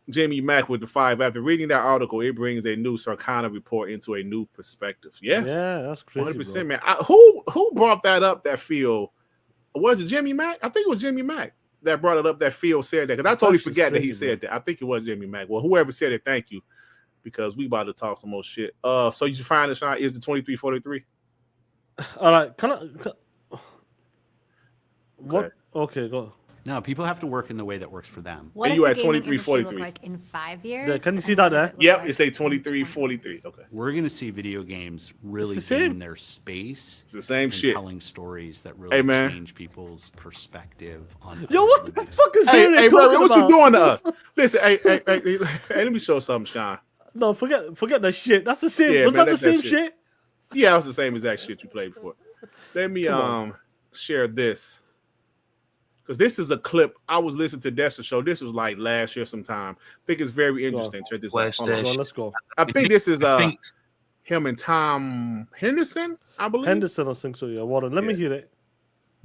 Jamie Mack with the 5. After reading that article, it brings a new Sarkana report into a new perspective. Yes. Yeah, that's crazy. 100%, bro. man. Who brought that up? That Phil was it Jimmy Mack? I think it was Jimmy Mack that brought it up. That Phil said that because I totally forgot that he said that. I think it was Jimmy Mack. Well, whoever said it, thank you, because we about to talk some more shit. So you find it, Sean, is the 23:43? All right, can I? What? Okay, go. No, people have to work in the way that works for them. What and does you the at gaming industry 23:43? look like in 5 years? Yeah, can you see that there? Yep, it say 23:43. Okay. We're going to see video games really It's the same. gain their space. It's the same and shit. Telling stories that really change people's perspective on. Yo, what the fuck is Hey, talking Ray, what you about? doing to us? Listen, hey, let me show something, Sean. No, forget that shit. That's the same. Yeah, Was man, that the that's that same shit. shit? Yeah, it was the same exact shit you played before. Let me Come on. share this. Because this is a clip. I was listening to Dexter's show. This was like last year sometime. I think it's very interesting. Check this out. Hold on. Let's go. I think this is him and Tom Henderson, I believe. Henderson, I think so. Yeah, Warren. Let me hear it.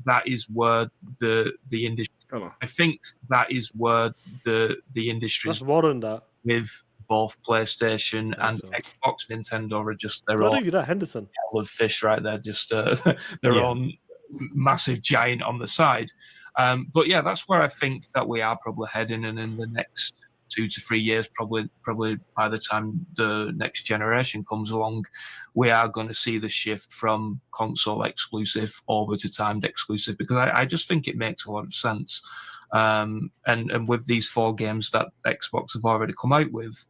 That is where the industry. Hold on. I think that is where the industry That's Warren. That. with both PlayStation and Xbox, Nintendo are just their What own are you, that Henderson? kettle of fish, right? They're just their own massive giant on the side. But yeah, that's where I think that we are probably heading, and in the next 2 to 3 years, probably by the time the next generation comes along, we are going to see the shift from console exclusive over to timed exclusive, because I just think it makes a lot of sense. And with these 4 games that Xbox have already come out with,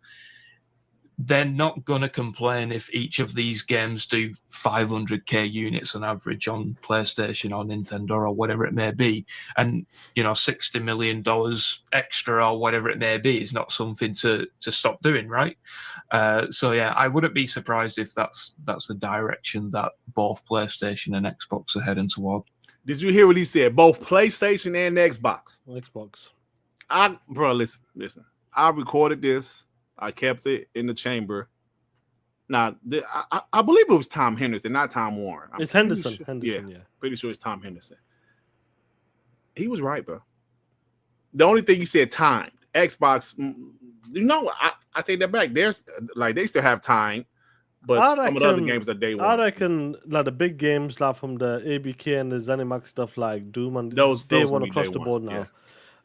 they're not going to complain if each of these games do 500k units on average on PlayStation or Nintendo or whatever it may be. And, $60 million extra or whatever it may be is not something to stop doing, right? So, yeah, I wouldn't be surprised if that's the direction that both PlayStation and Xbox are heading toward. Did you hear what he said? Both PlayStation and Xbox. Xbox. Bro, listen. I recorded this. I kept it in the chamber. Now, I believe it was Tom Henderson, not Tom Warren. It's Henderson. Sure, Henderson, yeah. Pretty sure it's Tom Henderson. He was right, bro. The only thing he said, timed. Xbox, I take that back. There's they still have time. But some of the other games are day one. I reckon like the big games like from the ABK and the ZeniMax stuff like Doom and those day will one be across day the one, board now. yeah.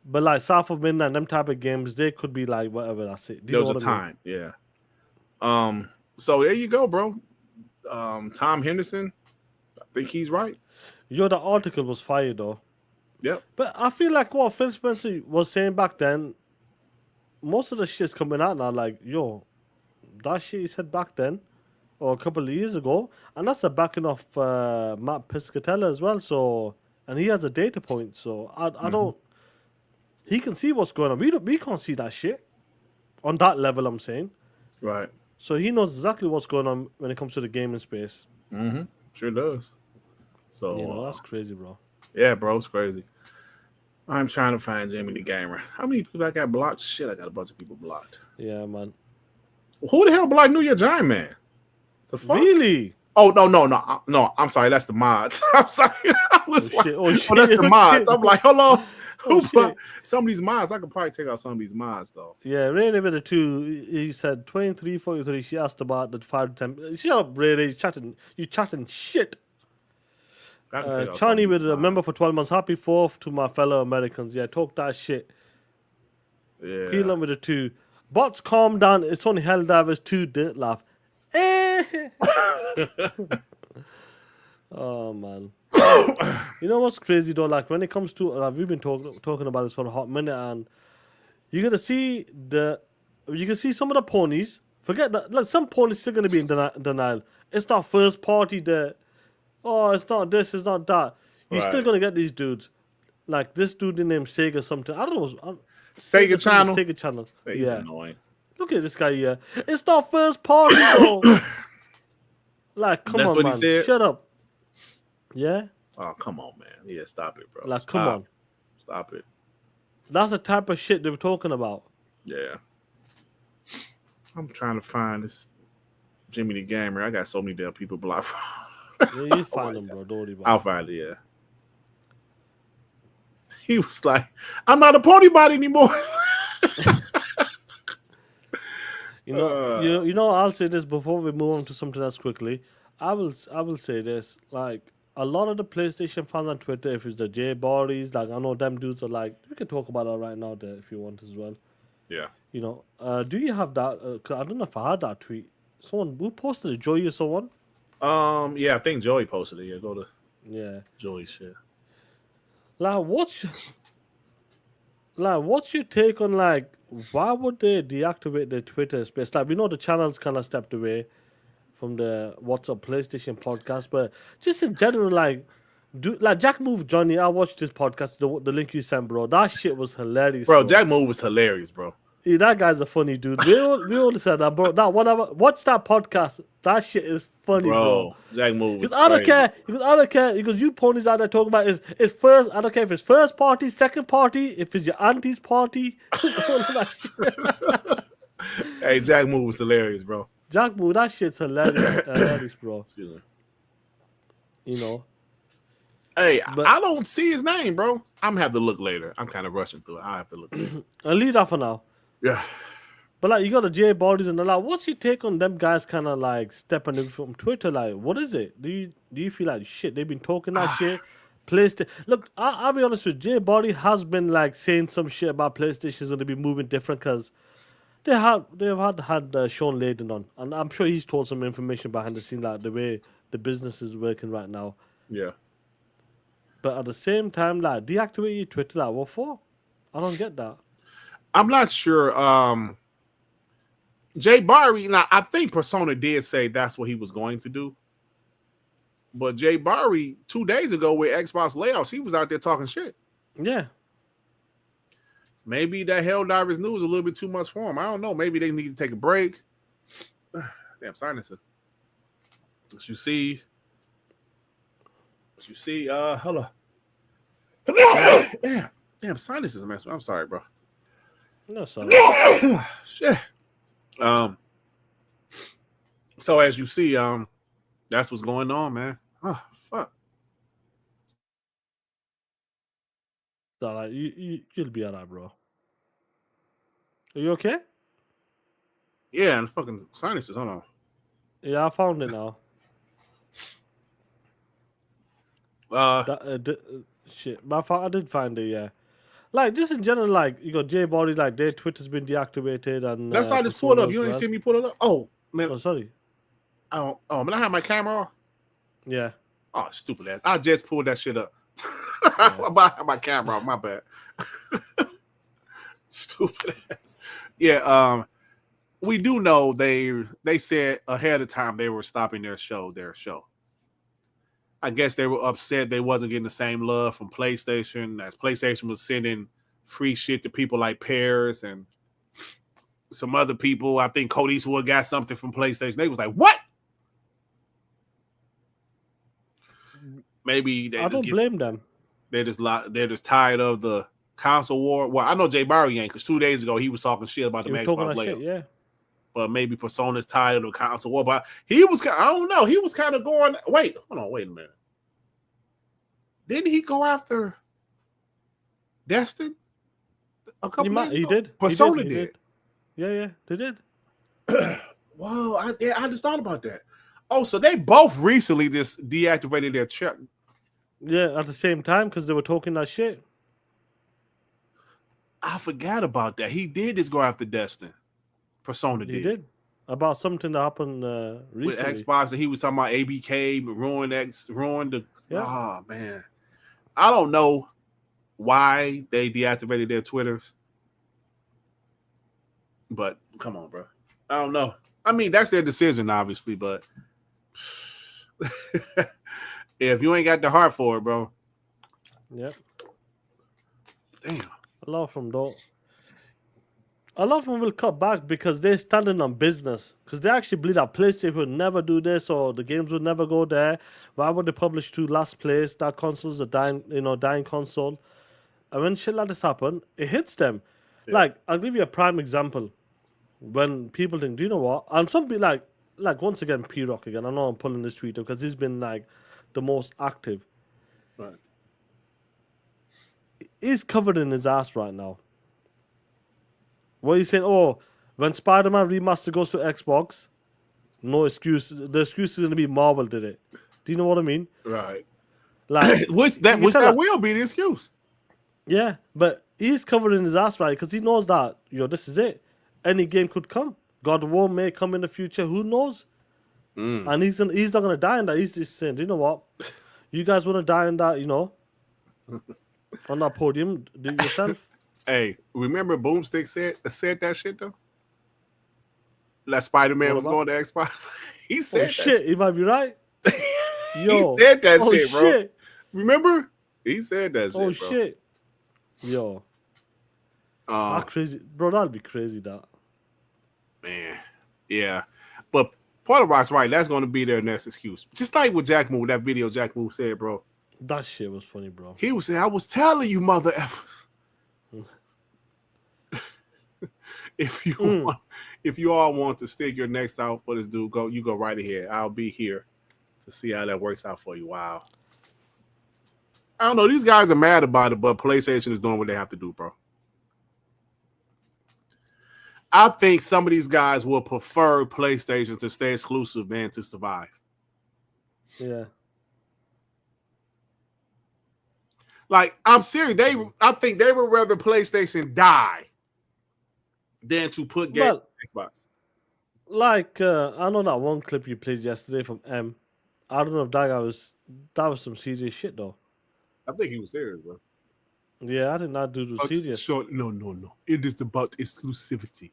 But like South of Midnight and them type of games, they could be like whatever. That's it. There's a time, yeah. So there you go, bro. Tom Henderson, I think he's right. Yo, the article was fire though. Yep. But I feel like what Phil Spencer was saying back then, most of the shit's coming out now. Like, yo, that shit he said back then, or a couple of years ago, and that's the backing of Matt Piscatella as well. So, and he has a data point. So I don't. He can see what's going on. We can't see that shit on that level. I'm saying. Right. So he knows exactly what's going on when it comes to the gaming space. Mm-hmm. Sure does. So you know, that's crazy, bro. Yeah, bro, it's crazy. I'm trying to find Jimmy the Gamer. How many people I got blocked? Shit, I got a bunch of people blocked. Yeah, man. Who the hell blocked New Year Giant Man? The fuck? Really? Oh no! I'm sorry. That's the mods. I'm sorry. I was like, shit. that's the mods. Shit. I'm like, hello. Shit. Some of these mods, I could probably take out some of these mods though. Yeah, Ray with the 2, he said 23:43. She asked about the 5 to 10. Shut up, Ray. You chatting shit. Chani with a member for 12 months. Happy 4th to my fellow Americans. Yeah, talk that shit. Yeah. Peel with a 2. Bots, calm down. It's only Helldivers 2. Dirt laugh. Oh man. You know what's crazy though? Like when it comes to we've been talking about this for a hot minute, and you're gonna see you can see some of the ponies. Forget that. Like some ponies still gonna be in denial. It's not first party that. Oh, it's not this, it's not that. You're still gonna get these dudes. Like this dude named Sega something. I don't know. Sega Channel. Sega Channel. He's annoying. Look at this guy here. It's not first party though. Like, come on, man. Shut up. Yeah? Oh, come on, man. Yeah, stop it, bro. Like, come on. Stop it. That's the type of shit they were talking about. Yeah. I'm trying to find this Jimmy the Gamer. I got so many damn people blocked. Yeah, you find them, bro. Don't worry about it. I'll find it, yeah. He was like, I'm not a pony bot anymore. You know, I'll say this before we move on to something else quickly. I will say this. Like, a lot of the PlayStation fans on Twitter, if it's the J Bodies, like, I know them dudes are like, we can talk about that right now there if you want as well. Yeah. You know, do you have that? 'Cause I don't know if I had that tweet. Someone, who posted it? Joey or someone? Yeah, I think Joey posted it. Yeah, go to Joey's shit. Like, what's your take on, like, why would they deactivate their Twitter space? Like, we know the channels kind of stepped away from the What's Up PlayStation podcast, but just in general, like Jack Move Johnny, I watched his podcast, the link you sent, bro. That shit was hilarious, bro. Jack Move was hilarious, bro. Yeah, that guy's a funny dude. We all said that, bro. That whatever. Watch that podcast. That shit is funny, bro. Jack Move. Because I don't care. Because I don't care. Because you ponies out there talking about it's first. I don't care if it's first party, second party, if it's your auntie's party. Hey, Jack Move was hilarious, bro. Jack Move, that shit's hilarious, bro. Excuse me. You know. Hey, I don't see his name, bro. I'm gonna have to look later. I'm kind of rushing through it. I'll have to look later. I'll leave that for now. Yeah. But like, you got the J Bodies and like, what's your take on them guys kind of like stepping in from Twitter? Like, what is it? Do you feel like shit? They've been talking that shit. PlayStation. Look, I'll be honest with you. J Body has been like saying some shit about PlayStation's gonna be moving different because they've had Sean Layden on, and I'm sure he's told some information behind the scene, like the way the business is working right now. Yeah. But at the same time, like, deactivate your Twitter, like, what for? I don't get that. I'm not sure. Jay Barry, now I think Persona did say that's what he was going to do. But Jay Barry, 2 days ago with Xbox Layoffs, he was out there talking shit. Yeah. Maybe that Helldivers news was a little bit too much for him. I don't know. Maybe they need to take a break. Damn sinuses. As you see, hello. Damn sinuses, man. I'm sorry, bro. No, sorry. Shit. So as you see, that's what's going on, man. Oh, fuck. It's all right. You'll be all right, bro. Are you okay? Yeah, and fucking sinuses. Hold on. Yeah, I found it now. Shit, I did find it. Yeah, like just in general, like you got J-Body, like their Twitter's been deactivated, and that's why I just pulled up. You didn't see me pull it up. Oh man, oh sorry. Oh man, I have my camera off. Yeah. Oh, stupid ass! I just pulled that shit up. I have my camera off. My bad. Stupid ass. Yeah. We do know they said ahead of time they were stopping their show. I guess they were upset they wasn't getting the same love from PlayStation, as PlayStation was sending free shit to people like Pears and some other people. I think Cody Eastwood got something from PlayStation. They was like, what? Maybe they I don't blame them. They're just tired of the console war. Well, I know Jay Barry ain't, because 2 days ago he was talking shit about the Xbox layoff. Yeah. But maybe Persona's tired of the console war. But he was, I don't know. He was kind of going. Wait a minute. Didn't he go after Destin a couple days ago? He did. Persona he did. Yeah, they did. Whoa, I just thought about that. Oh, so they both recently just deactivated their chat. Yeah, at the same time, because they were talking that shit. I forgot about that. He did just go after Destin. Persona did. He did. About something that happened recently. With Xbox, and he was talking about ABK, ruined the... Yeah. Oh, man. I don't know why they deactivated their Twitters. But, come on, bro. I don't know. I mean, that's their decision, obviously, but... if you ain't got the heart for it, bro. Yep. Damn. A lot of them don't. A lot of them will cut back because they're standing on business. Because they actually believe that PlayStation would never do this, or the games would never go there. Why would they publish to last place? That console's a dying console. And when shit like this happen, it hits them. Yeah. Like, I'll give you a prime example. When people think, do you know what? And some be like once again, P-Rock again. I know I'm pulling this tweet up because he's been like the most active. Right. He's covered in his ass right now. What are you saying? Oh, when Spider-Man Remaster goes to Xbox, no excuse. The excuse is going to be Marvel did it. Do you know what I mean? Right. Like, which that will be the excuse. Yeah, but he's covered in his ass, right? Because he knows that, this is it. Any game could come. God of War may come in the future. Who knows? And he's not going to die in that. He's just saying, you know what? You guys want to die in that, on that podium, do it yourself. Hey, remember Boomstick said that shit though? That Spider-Man was going to Xbox. He said that shit. He might be right. Yo. He said that shit, bro. Shit. Remember? He said that shit. Oh shit. Yo. That's crazy. Bro, that'd be crazy, that. Man. Yeah. But part of what's right, that's going to be their next excuse. Just like with Jack Moore, that video Jack Moore said, bro. That shit was funny, bro. He was saying, I was telling you, mother effers. If you all want to stick your necks out for this dude, you go right ahead. I'll be here to see how that works out for you. Wow. I don't know. These guys are mad about it, but PlayStation is doing what they have to do, bro. I think some of these guys will prefer PlayStation to stay exclusive than to survive. Yeah. Like, I'm serious. I think they would rather PlayStation die than to put games on Xbox. Like, I know that one clip you played yesterday from M. I don't know if that was some serious shit, though. I think he was serious, bro. Yeah, I did not do the serious. No. It is about exclusivity.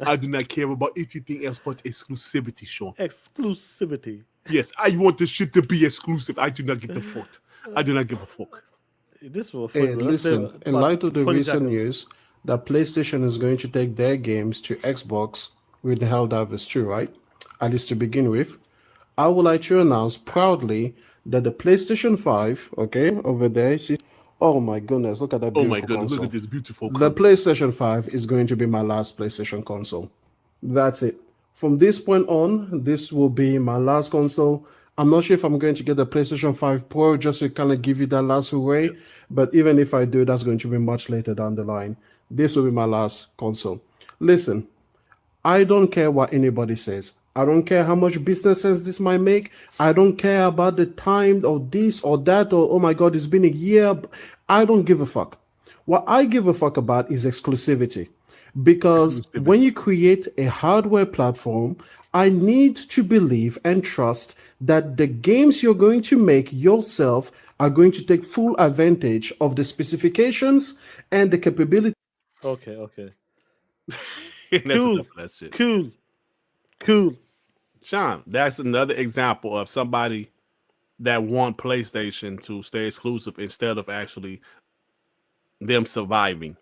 I do not care about anything else but exclusivity, Sean. Exclusivity. Yes, I want the shit to be exclusive. I do not give a fuck. I do not give a fuck. This will listen, in light of the recent news that PlayStation is going to take their games to Xbox with the Helldivers 2, right? At least to begin with, I would like to announce proudly that the PlayStation 5, okay, over there, see, oh my goodness, look at that beautiful console. Look at this beautiful console. The PlayStation 5 is going to be my last PlayStation console. That's it. From this point on, this will be my last console. I'm not sure if I'm going to get the PlayStation 5 Pro just to kind of give you that last hooray, but even if I do, that's going to be much later down the line. This will be my last console. Listen, I don't care what anybody says. I don't care how much business sense this might make. I don't care about the time of this or that, or oh my God, it's been a year. I don't give a fuck. What I give a fuck about is exclusivity. Because when you create a hardware platform, I need to believe and trust that the games you're going to make yourself are going to take full advantage of the specifications and the capability. Okay. Cool. Sean, that's another example of somebody that want PlayStation to stay exclusive instead of actually them surviving.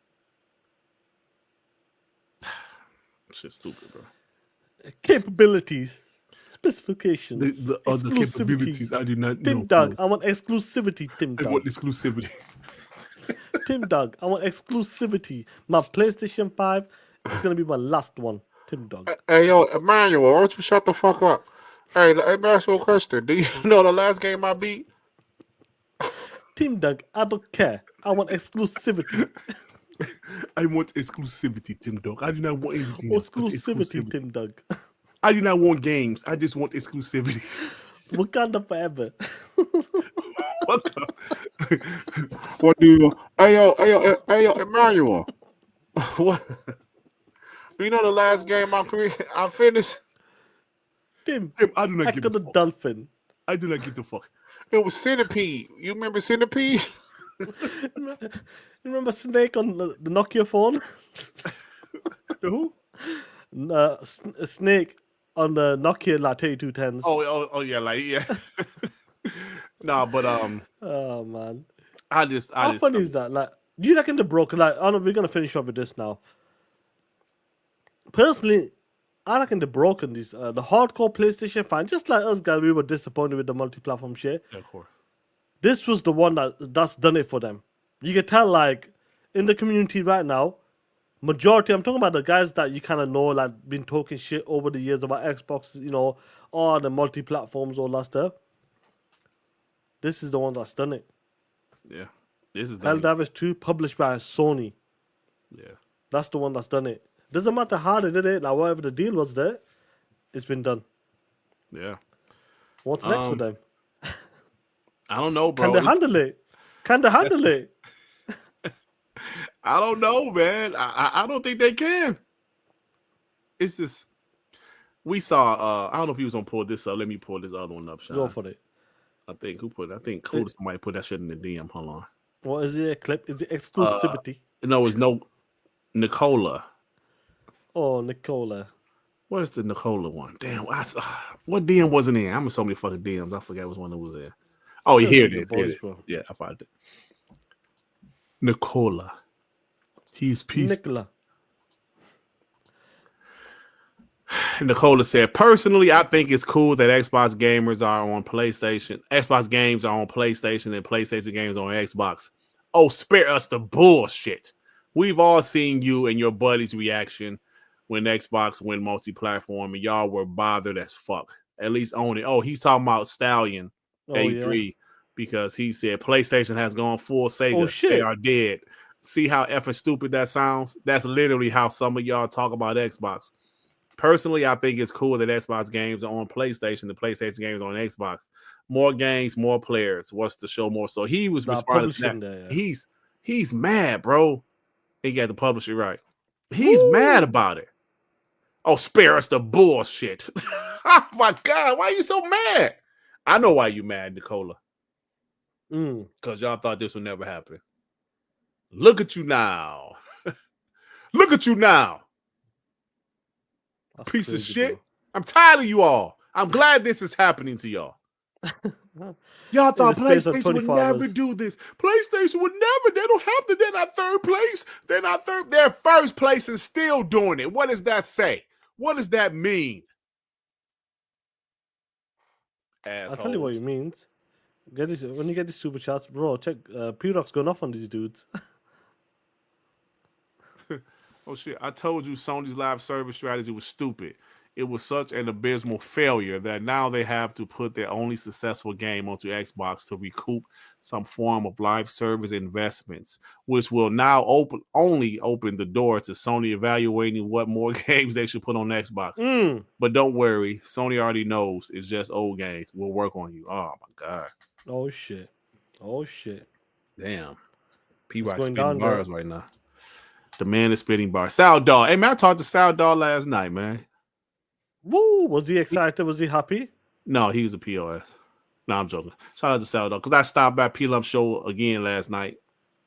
Shit's stupid, bro. Capabilities, specifications, the other capabilities I do not know. Tim Dog, I want exclusivity, Tim Dog. I want exclusivity. Tim Dog, I want exclusivity. My PlayStation 5 is going to be my last one. Tim Dog. Hey, yo, Emmanuel, why don't you shut the fuck up? Hey, let me ask you a question. Do you know the last game I beat? Tim Dog, I don't care. I want exclusivity. I want exclusivity, Tim Dog. I do not want anything. Exclusivity, Tim Dog. I do not want games. I just want exclusivity. Wakanda forever. What do you? Hey, yo, Emmanuel. What? You know the last game I finished? Tim, I do not get the dolphin. I do not get the fuck. It was Centipede. You remember Centipede? Remember Snake on the Nokia phone? Who? Snake on the Nokia like 3210s. Oh yeah, like yeah. Nah, but oh man, how funny is that? Like, do you reckon the broken? Like, I know we're gonna finish off with this now. Personally, I reckon they're broken. These the hardcore PlayStation fan, just like us guys, we were disappointed with the multi-platform shit. Yeah, of course. This was the one that's done it for them. You can tell, like, in the community right now, majority, I'm talking about the guys that you kind of know, like, been talking shit over the years about Xbox, you know, all the multi-platforms, all that stuff. This is the one that's done it. Yeah. This is Helldivers 2, published by Sony. Yeah. That's the one that's done it. Doesn't matter how they did it, like, whatever the deal was there, it's been done. Yeah. What's next for them? I don't know, bro. Can they handle it? I don't know, man. I don't think they can. It's just we saw. I don't know if he was gonna pull this up. Let me pull this other one up. Sean. Go for it. I think cool. Somebody put that shit in the DM. Hold on. What is it? A clip? Is it exclusivity? No, it's no Nicola. Oh, Nicola. Where's the Nicola one? Damn. What DM wasn't in? I'm in so many fucking DMs. I forgot which one that was there. Oh, here it is. Yeah, I found it. Nicola. He's peace. Nicola said, personally, I think it's cool that Xbox gamers are on PlayStation. Xbox games are on PlayStation and PlayStation games are on Xbox. Oh, spare us the bullshit. We've all seen you and your buddies' reaction when Xbox went multi-platform and y'all were bothered as fuck. At least own it. Oh, he's talking about Stallion A3 because he said PlayStation has gone full Sega. Oh, shit. They are dead. See how effing stupid that sounds? That's literally how some of y'all talk about Xbox. Personally, I think it's cool that Xbox games are on PlayStation, the PlayStation games are on Xbox. More games, more players. What's the show more? So he was responding to that. He's mad, bro. He got the publisher right. He's mad about it. Oh, spare us the bullshit. Oh my God, why are you so mad? I know why you mad, Nicola. Because y'all thought this would never happen. Look at you now. Look at you now. That's piece crazy, of shit. Bro. I'm tired of you all. I'm glad this is happening to y'all. Y'all thought PlayStation would never do this. PlayStation would never. They don't have to. They're not third place. They're not third. They're first place and still doing it. What does that say? What does that mean? Assholes. I'll tell you what it means. When you get these super chats, bro, check P-Rock's going off on these dudes. Oh shit! I told you Sony's live service strategy was stupid. it was such an abysmal failure that now they have to put their only successful game onto Xbox to recoup some form of live service investments, which will now only open the door to Sony evaluating what more games they should put on Xbox. But don't worry, Sony already knows it's just old games. We'll work on you. Oh my god. Oh shit. Damn. P-Rock spitting bars right now. The man is spitting bars. Sal Dog. Hey man, I talked to Sal Dog last night, man. Woo! Was he excited? Was he happy? No, he was a POS. No, I'm joking. Shout out to Sal Dog. Because I stopped by P-Lump show again last night.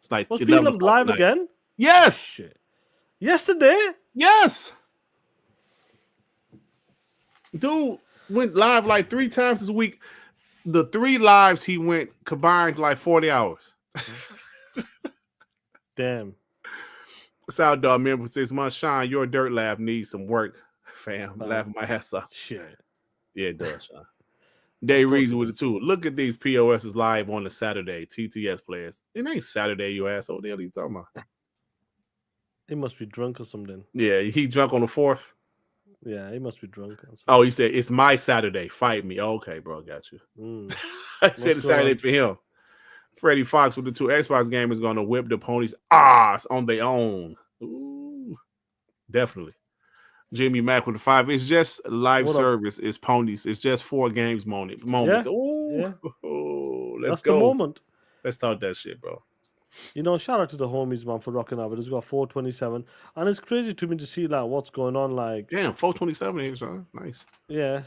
It's like was P-Lump live again? Yes. Shit. Yesterday? Yes. Dude went live like 3 times this week. The 3 lives he went combined like 40 hours. Damn. Sal Dog member 6 months. Sean, your Dirt lab needs some work. Fam, laughing my ass off. Shit. Yeah, it does, Sean. Day Reason with it too. Look at these POSs live on the Saturday. TTS players. It ain't Saturday, you asshole. What the hell are you talking about? He must be drunk or something. Yeah, he drunk on the 4th. Yeah, he must be drunk. Oh, he said it's my Saturday. Fight me. Okay, bro, got you. I said it's Saturday for him. Freddie Fox with the 2 Xbox game is going to whip the ponies' ass on their own. Ooh, definitely. Jimmy Mack with the 5. It's just live service. It's ponies. It's just 4 games moments. Yeah. Ooh. Yeah. Oh, let's That's go. the moment. Let's talk that shit, bro. You know, shout out to the homies, man, for rocking out. It's got 427. And it's crazy to me to see like what's going on. Like, damn, 427 is nice. Yeah.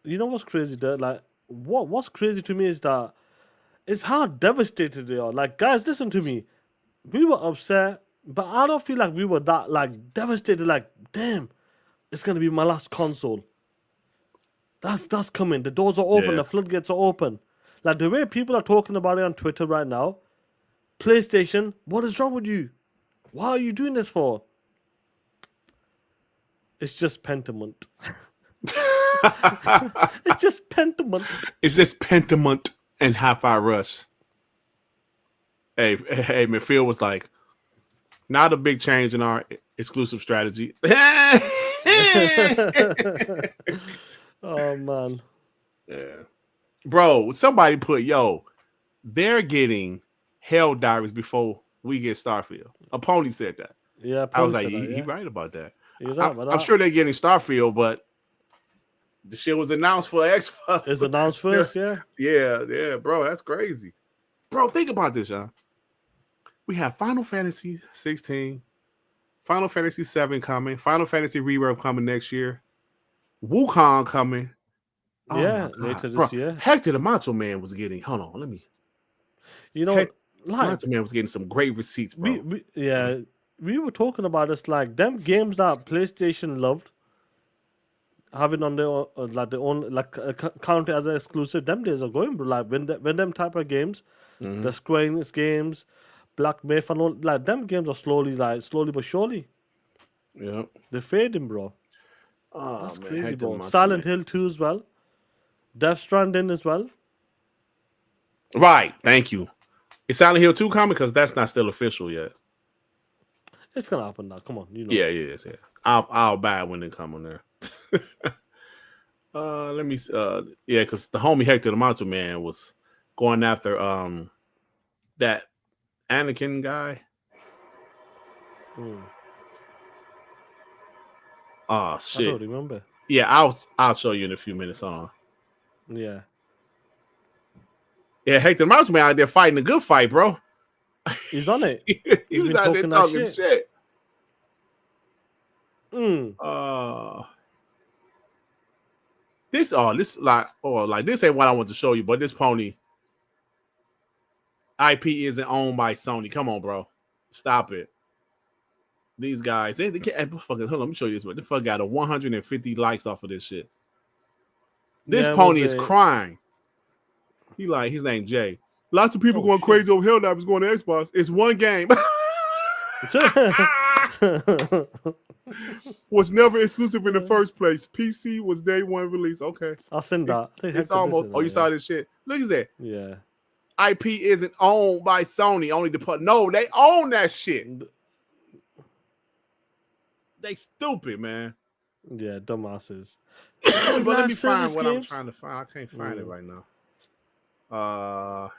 You know what's crazy, Dirt? Like, what's crazy to me is that it's how devastated they are. Like, guys, listen to me. We were upset, but I don't feel like we were that like devastated. Like, damn, it's gonna be my last console. That's coming. The doors are open. Yeah. The floodgates are open. Like the way people are talking about it on Twitter right now. PlayStation, what is wrong with you? Why are you doing this for? It's just pentiment. It's just pentiment. It's just pentiment and Hi-Fi Rush. Hey, man, Phil was like, not a big change in our exclusive strategy. Oh, man. Yeah. Bro, somebody put, they're getting Helldivers before we get Starfield. A pony said that. Yeah, I was like, he right about that. I'm sure they're getting Starfield, but the shit was announced for Xbox. It's announced first, yeah? Yeah, bro, that's crazy. Bro, think about this, y'all. We have Final Fantasy 16, Final Fantasy 7 coming, Final Fantasy Rebirth coming next year, Wukong coming. Oh yeah, later this year. Hector the Macho Man was getting, hold on, let me. You know, Macho Man was getting some great receipts, bro. We were talking about this, like them games that PlayStation loved having on their own count as an exclusive. Them days are going, bro. Like when them type of games, the Square Enix games, Black Myth and all, like them games are slowly but surely. Yeah, they're fading, bro. Oh, that's man, crazy, Hector bro. Macho Silent Man. Hill 2 as well. Death Stranding as well. Right, thank you. Is Silent Hill 2 coming? Because that's not still official yet. It's gonna happen now. Come on, you know. Yeah, it is. Yeah, I'll buy it when they come on there. Let me. Because the homie Hector the Macho Man was going after that Anakin guy. Oh shit! I don't remember. Yeah, I'll show you in a few minutes. Hold on. Yeah. Yeah, Hector the Macho Man out there fighting a good fight, bro. He's on it. he was out there talking shit. This ain't what I want to show you, but this pony IP isn't owned by Sony. Come on, bro. Stop it. These guys, they can't hold on, let me show you this one. They fuck got 150 likes off of this shit. This pony is crying. He like his name Jay. Lots of people going crazy over Helldivers going to Xbox. It's one game. Was never exclusive in the first place. PC was day one release. Okay. I'll send that. It's almost. You saw this shit. Look at that. Yeah. IP isn't owned by Sony. Only no, they own that shit. They stupid, man. Yeah, dumbasses. But let me find what games? I'm trying to find. I can't find it right now. A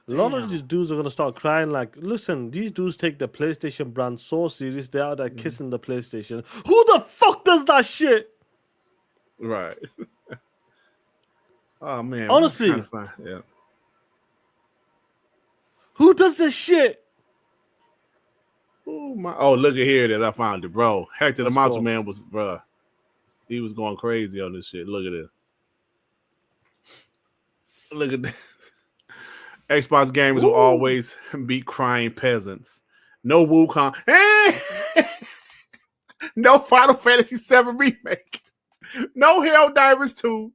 lot of these dudes are gonna start crying. Like, listen, these dudes take the PlayStation brand so serious. They're out there kissing the PlayStation. Who the fuck does that shit? Right. Oh man. Honestly, yeah. Who does this shit? Oh, look at here it is. I found it, bro. Hector the Monster Man was, bro. He was going crazy on this shit. Look at this. Look at this. Xbox gamers will always beat crying peasants. No Wukong. No Final Fantasy VII Remake. No Helldivers 2.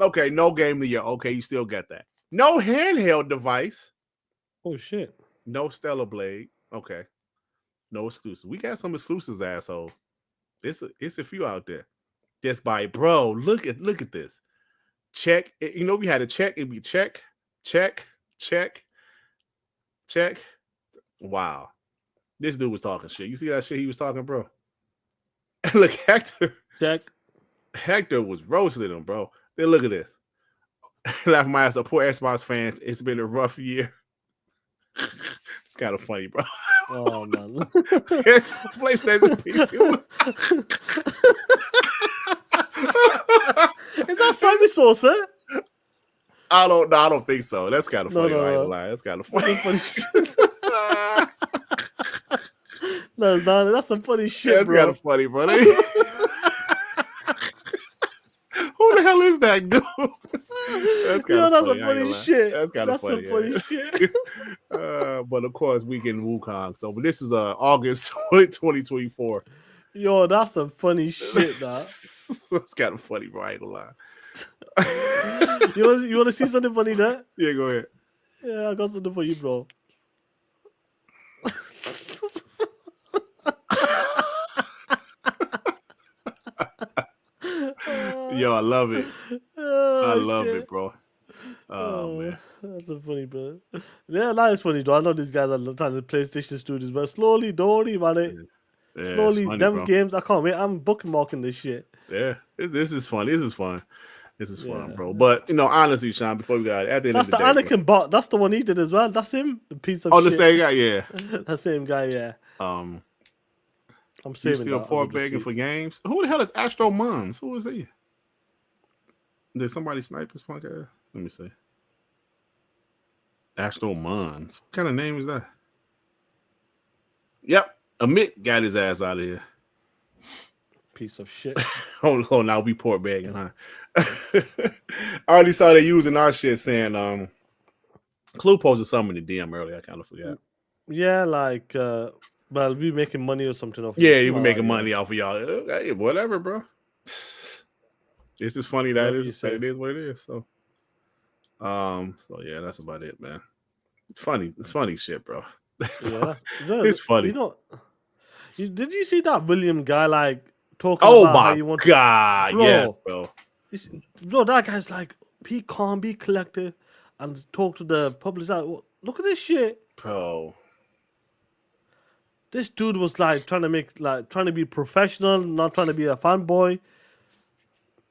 Okay, no Game of the Year. Okay, you still got that. No handheld device. Oh, shit. No Stellar Blade. Okay. No exclusives. We got some exclusives, asshole. It's a few out there. Just by bro. Look at this. Check. You know, we had a check. It'd be check. Wow. This dude was talking shit. You see that shit he was talking, bro? Look, Hector. Check. Hector was roasting him, bro. Then look at this. Laugh my ass up. Poor Xbox fans. It's been a rough year. It's kind of funny, bro. Oh man. PlayStation PC. Is that Sammy Saucer? I don't think so. That's kind of funny. I ain't gonna lie. That's kind of funny. No, it's not. That's some funny shit, That's kind of funny, bro. Who the hell is that dude? That's kind of funny. Some funny shit. That's kind of funny. Some funny shit. But of course, we get Wukong. So, but this is August 2024. Yo, that's some funny shit, that. It's kind of funny, bro. I ain't gonna lie. You want to see something funny there? Yeah, go ahead. Yeah, I got something for you, bro. Yo, I love it. I love it, bro. Oh man, that's so funny, bro. Yeah, that is funny, though. I know these guys are trying to PlayStation studios, but slowly, don't worry about it. Yeah, slowly, funny, them bro. games. I can't wait. I'm bookmarking this shit. Yeah, this is fun. This is fun, bro. But honestly, Sean, before we got it, at the end That's of the the day, Anakin bot. That's the one he did as well. That's him. The piece of bro. shit. The same guy, yeah. That same guy, yeah. I'm saving still that poor as a begging receipt. for games. Who the hell is Astro Mons? Who is he? Did somebody snipe his punk ass? Let me see. Astro Mons. What kind of name is that? Yep. Amit got his ass out of here. Piece of shit. Oh, now we poor begging, huh? I already saw they using our shit saying Clue posted something in the DM earlier. I kind of forgot. Yeah, like, well, we making money or something. Off Yeah, this. you were making money off of y'all. Hey, whatever, bro. It's just funny that it is what it is. So yeah, that's about it, man. It's funny shit, bro. Yeah, it's funny. Did you see that William guy like talking Oh about how my you want god, bro, yes, bro. Bro, that guy's like, he can't be collected and talk to the public. Look at this shit, bro. This dude was like trying to be professional, not trying to be a fanboy.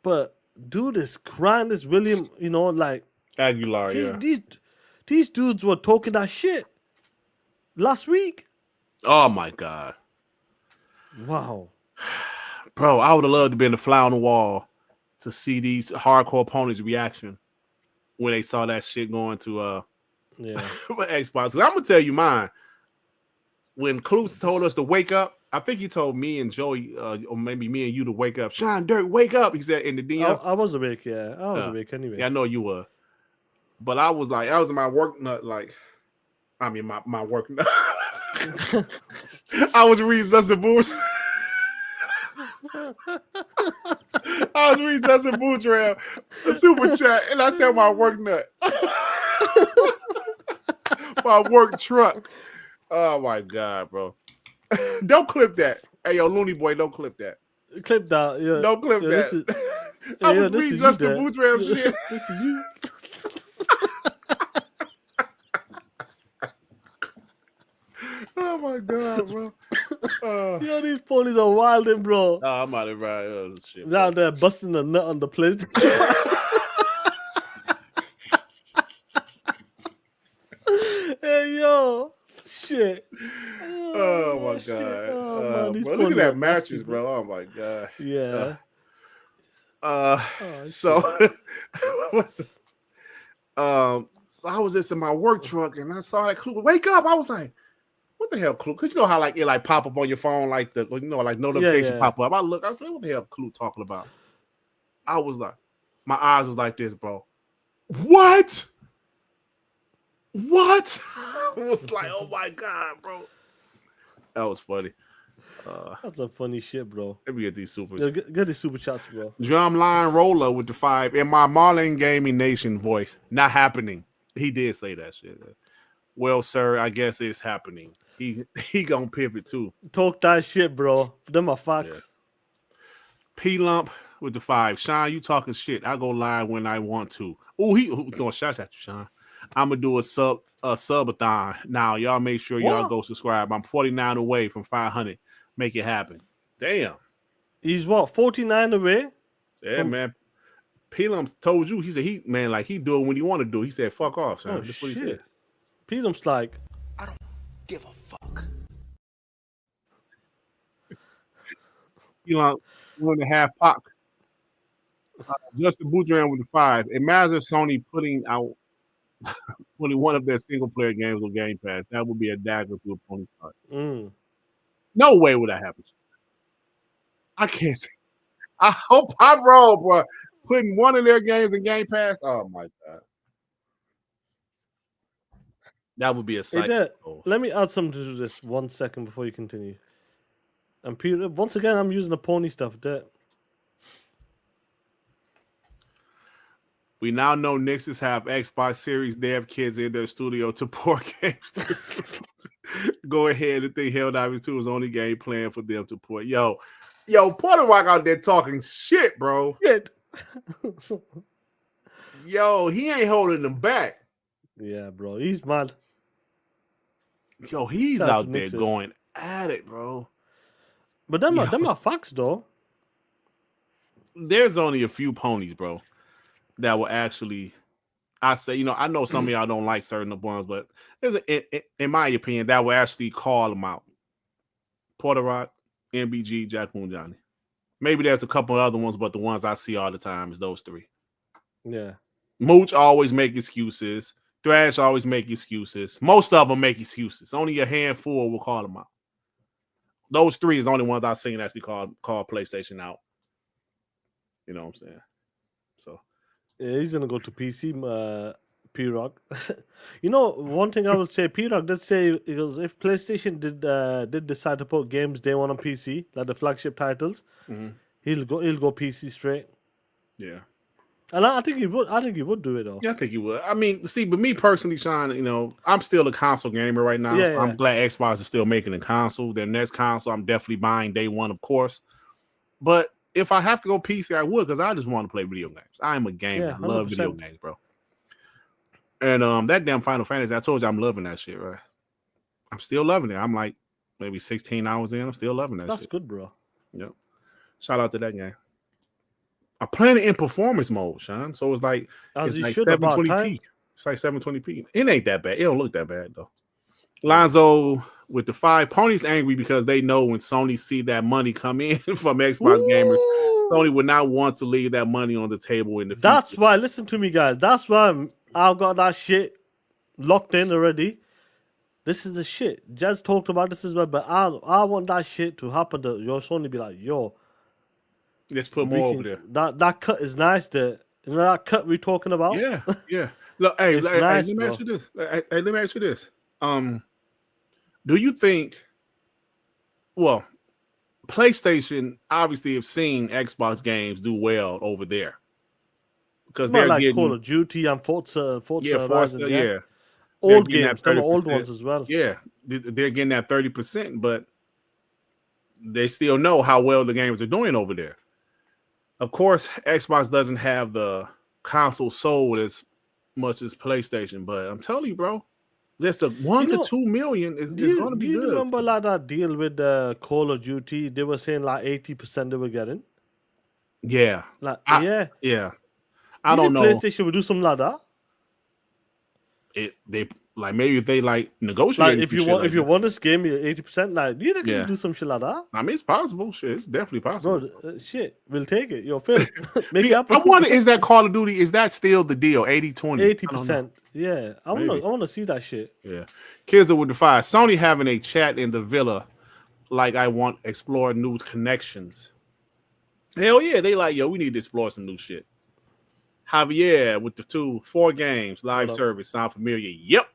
But dude is crying. This William, like Aguilar, these dudes were talking that shit last week. Oh my god. Wow. Bro, I would have loved to be in the fly on the wall to see these hardcore opponents' reaction when they saw that shit going to Xbox. 'Cause I'm gonna tell you mine. When Klutz told us to wake up, I think he told me and Joey, or maybe me and you to wake up. Sean Durt, wake up. He said in the DM. I was awake, yeah. I was awake anyway. Yeah, I know you were. But I was like, I was in my work nut, my work nut. I was reading Justin Boots. I was reading Justin Boots around a super chat, and I said my work nut. My work truck. Oh my god, bro. Don't clip that. Hey, yo, Looney Boy, don't clip that. Clip that, yeah. Don't clip that. I was reading Justin Bootram shit. This is you. Oh my god, bro. Yo, these ponies are wilding, bro. Oh, I'm out of right. Shit, they're out there busting a nut on the PlayStation 5. Hey, yo. Shit. Oh my shit. god. Oh, man, bro, look at that mattress, bro. Oh my god. Yeah. So so I was just in my work truck and I saw that clue. Wake up! I was like, what the hell, clue? Because you know how like it like pop up on your phone, like the like notification pop up. I was like, what the hell clue talking about? I was like, my eyes was like this, bro. What? I was like, oh my god, bro. That was funny. That's some funny shit, bro. Let me get these supers. Yeah, get these super chats, bro. Drumline Roller with the 5 in my Marlin Gaming Nation voice. Not happening. He did say that shit. Well, sir, I guess it's happening. He gonna pivot too. Talk that shit, bro. Them are facts. Yeah. P Lump with the 5. Sean, you talking shit. I go live when I want to. Oh, he throwing shots at you, Sean. I'm gonna do a subathon now. Y'all make sure y'all go subscribe. I'm 49 away from 500. Make it happen. Damn. He's what, 49 away? Yeah, man. P-Lumps told you, he said he do it when he want to do. He said, fuck off, son. That's what he said. P-Lumps like, I don't give a fuck. P-Lump, 1.5 Pac. Justin Boudreaux with the 5. Imagine Sony putting one of their single player games on Game Pass. That would be a dagger to a pony's heart. No way would that happen. I can't say. I hope I'm wrong, bro. Putting one of their games in Game Pass. Oh my god. That would be a sight. Hey, let me add something to this 1 second before you continue. And Peter, once again, I'm using the pony stuff there. We now know Nixes have Xbox Series dev kids in their studio to port games. Go ahead and think Helldivers 2 is the only game plan for them to port. Yo, Porter Rock out there talking shit, bro. Shit. Yo, he ain't holding them back. Yeah, bro. He's mad. Yo, he's out there going at it, bro. But them are facts, though. There's only a few ponies, bro, that will actually, I say, I know some of y'all don't like certain ones, but in my opinion, that will actually call them out. Porter Rock, MBG, Jack Moon Johnny. Maybe there's a couple other ones, but the ones I see all the time is those 3. Yeah. Mooch always make excuses. Thrash always make excuses. Most of them make excuses. Only a handful will call them out. Those 3 is the only ones I've seen actually call PlayStation out. You know what I'm saying? So yeah, he's gonna go to PC. P-Rock. One thing I would say, P-Rock did say, because if PlayStation did decide to put games they want on PC, like the flagship titles, he'll go PC straight. Yeah. And I think he would. I think he would do it though. Yeah, I think he would. I mean, see, but me personally, Sean, I'm still a console gamer right now. Yeah, so I'm glad Xbox is still making a console. Their next console, I'm definitely buying day one, of course. But if I have to go PC, I would, because I just want to play video games. I am a gamer. Yeah, I love video games, bro. And that damn Final Fantasy, I told you I'm loving that shit, right? I'm still loving it. I'm like maybe 16 hours in. I'm still loving that shit. That's good, bro. Yep. Shout out to that game. I'm playing it in performance mode, Sean. So it's like it's like 720p. It's like 720p. It ain't that bad. It don't look that bad though. Lonzo with the 5. Pony's angry because they know when Sony see that money come in from Xbox gamers, Sony would not want to leave that money on the table in the future. That's why. Listen to me, guys. That's why I've got that shit locked in already. This is the shit. Jazz talked about this as well, but I want that shit to happen. To your Sony be like, yo, let's put more over there. That cut is nice. That cut we're talking about. Yeah, yeah. Look, hey, nice, let me ask you this. Let me ask you this. Do you think? Well, PlayStation obviously have seen Xbox games do well over there because they're like getting Call of Duty and Forza Horizon, yeah. Old games, some old ones as well. Yeah, they're getting that 30%, but they still know how well the games are doing over there. Of course, Xbox doesn't have the console sold as much as PlayStation, but I'm telling you, bro, That's a 1 to 2 million is going to be good. Do you remember like that deal with Call of Duty? They were saying like 80% they were getting. Yeah. Like yeah. I don't know. PlayStation would do something like that. They like maybe if they like negotiate. Like if you want this game, 80%. Like do you think you can do some shit like that? I mean, it's possible. Shit, it's definitely possible. Bro, shit, we'll take it. Yo, Phil, make it happen. I wonder, is that Call of Duty? Is that still the deal? 80-20? 80%. Yeah, I want to see that shit. Yeah, kids that would defy Sony having a chat in the villa, like I want explore new connections. Hell yeah, they like we need to explore some new shit. Javier with the 4 games live service sound familiar? Yep,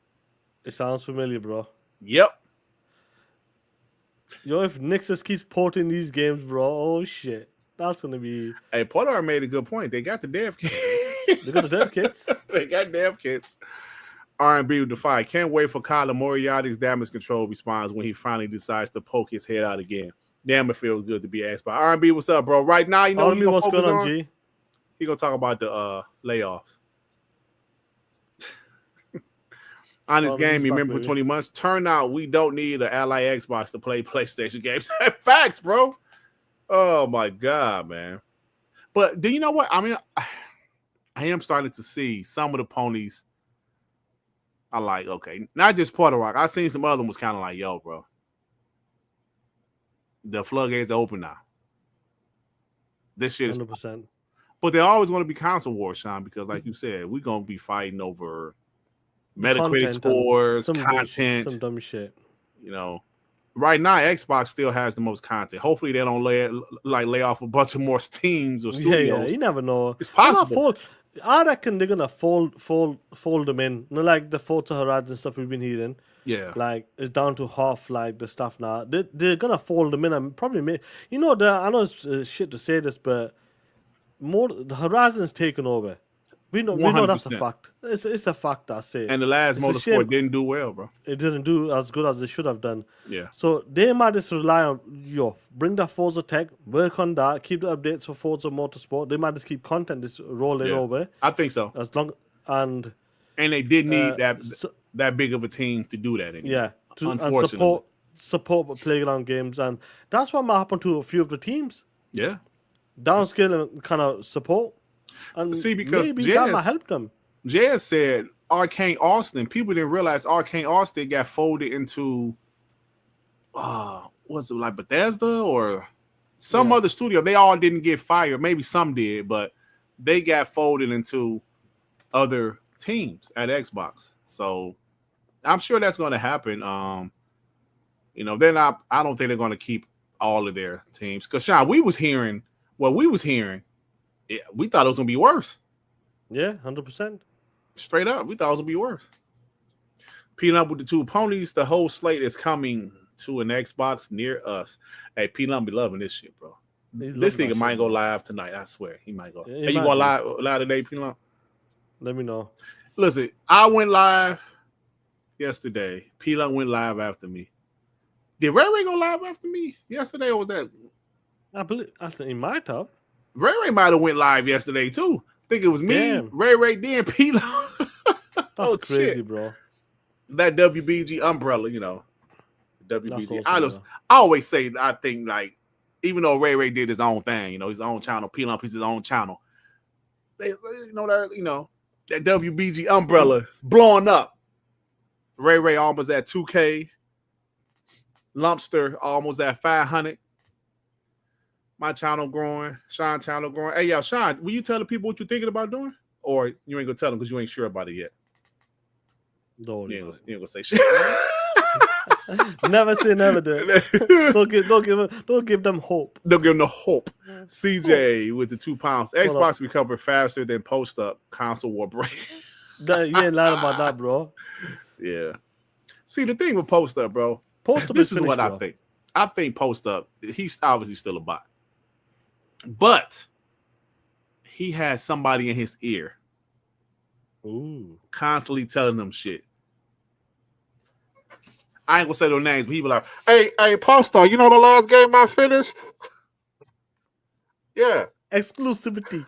it sounds familiar, bro. Yep. Yo, if Nixus keeps porting these games, bro, oh shit, that's gonna be. Hey, Porter made a good point. They got the dev kits. They got the dev kits. They got dev kits. R&B with Defy. Can't wait for Kyler Moriarty's damage control response when he finally decides to poke his head out again. Damn, it feels good to be asked by R&B. What's up, bro? Right now, you know what he's gonna focus on? G? He gonna talk about the layoffs. On this game, you remember for 20 months. Turn out we don't need an Ally Xbox to play PlayStation games. Facts, bro. Oh my god, man. But do you know what? I mean, I am starting to see some of the ponies. I like, okay, not just Porter Rock. I seen some other ones kind of like, yo, bro. The floodgates are open now. This shit is 100%. But they're always going to be console wars, Sean, because like you said, we're going to be fighting over Metacritic scores, content, some dumb shit. You know, right now Xbox still has the most content. Hopefully they don't lay off a bunch of more teams or studios. Yeah, you never know. It's possible. I reckon they're gonna fold them in. You know, like the Forza Horizon stuff we've been hearing. Yeah, like it's down to half like the stuff now. They're gonna fold them in and probably make. You know, I know it's shit to say this, but the Horizon's taken over. We know that's a fact. It's a fact, I say. And the last Motorsport didn't do well, bro. It didn't do as good as it should have done. Yeah. So they might just rely on bring the Forza tech, work on that, keep the updates for Forza Motorsport. They might just keep content just rolling over. I think so. As long and they did need that big of a team to do that anymore. Yeah. Unfortunately. And support playground games, and that's what might happen to a few of the teams. Yeah. Downscale and kind of support. And see, because maybe that might help them. Jazz said Arcane Austin. People didn't realize Arcane Austin got folded into was it like Bethesda or some other studio? They all didn't get fired. Maybe some did, but they got folded into other teams at Xbox. So I'm sure that's going to happen. You know, they're not. I don't think they're going to keep all of their teams. Because Sean, we was hearing. We thought it was gonna be worse. Yeah, 100%. Straight up, we thought it was gonna be worse. P-Lump with the 2 ponies. The whole slate is coming to an Xbox near us. Hey, P-Lump be loving this shit, bro. This nigga might go live tonight. I swear, he might go. Hey, you going live today, P-Lump? Let me know. Listen, I went live yesterday. P-Lump went live after me. Did Ray Ray go live after me yesterday, or was that? I think he might have. Ray Ray might have went live yesterday too. I think it was me, Ray Ray, then P-Lo. That's crazy, shit. Bro. That WBG umbrella, you know. WBG. I always say, I think, like, even though Ray Ray did his own thing, you know, his own channel, P-Lo is his own channel. That WBG umbrella is blowing up. Ray Ray almost at 2K. Lumpster almost at 500. My channel growing, Sean channel growing. Hey, yo, Sean, will you tell the people what you're thinking about doing? Or you ain't gonna tell them because you ain't sure about it yet? No, you ain't gonna say shit. Never say never, dude. Don't give them hope. Don't give them the hope. CJ with the 2 pounds. Xbox recovered faster than post-up console war break. You ain't lying about that, bro. Yeah. See, the thing with post-up, bro. Post-up this is what I think. I think post-up, he's obviously still a bot. But he has somebody in his ear. Ooh. Constantly telling them shit. I ain't gonna say their names, but he be like, hey, Postar, you know the last game I finished? Yeah. Exclusivity.